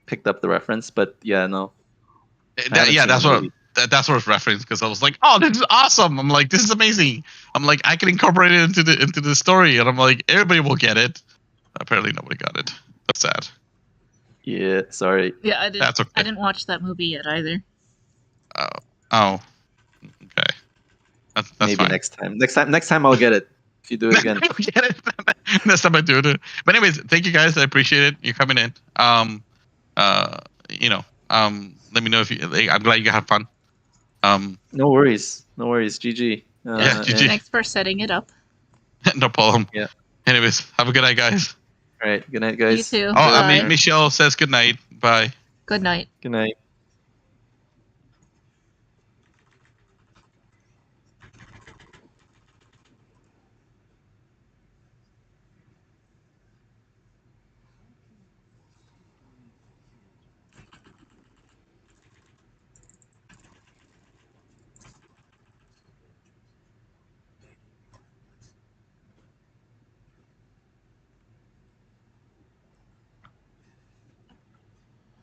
picked up the reference. But yeah, no. That's what it's referenced, because I was like, oh, this is awesome. I'm like, this is amazing. I'm like, I can incorporate it into the story, and I'm like, everybody will get it. Apparently, nobody got it. That's sad. Yeah, sorry. Yeah, I didn't. That's okay. I didn't watch that movie yet either. Oh, okay. That's Maybe fine. Next time I'll get it. If you do it again. Get it. Next time I do it. But anyways, thank you guys. I appreciate it. You coming in. Let me know if you. I'm glad you had fun. No worries. GG. Yeah, GG. Thanks for setting it up. No problem. Yeah. Anyways, have a good night, guys. All right. Good night, guys. You too. Oh, I Bye. mean, Michelle says good night. Bye. Good night. Good night.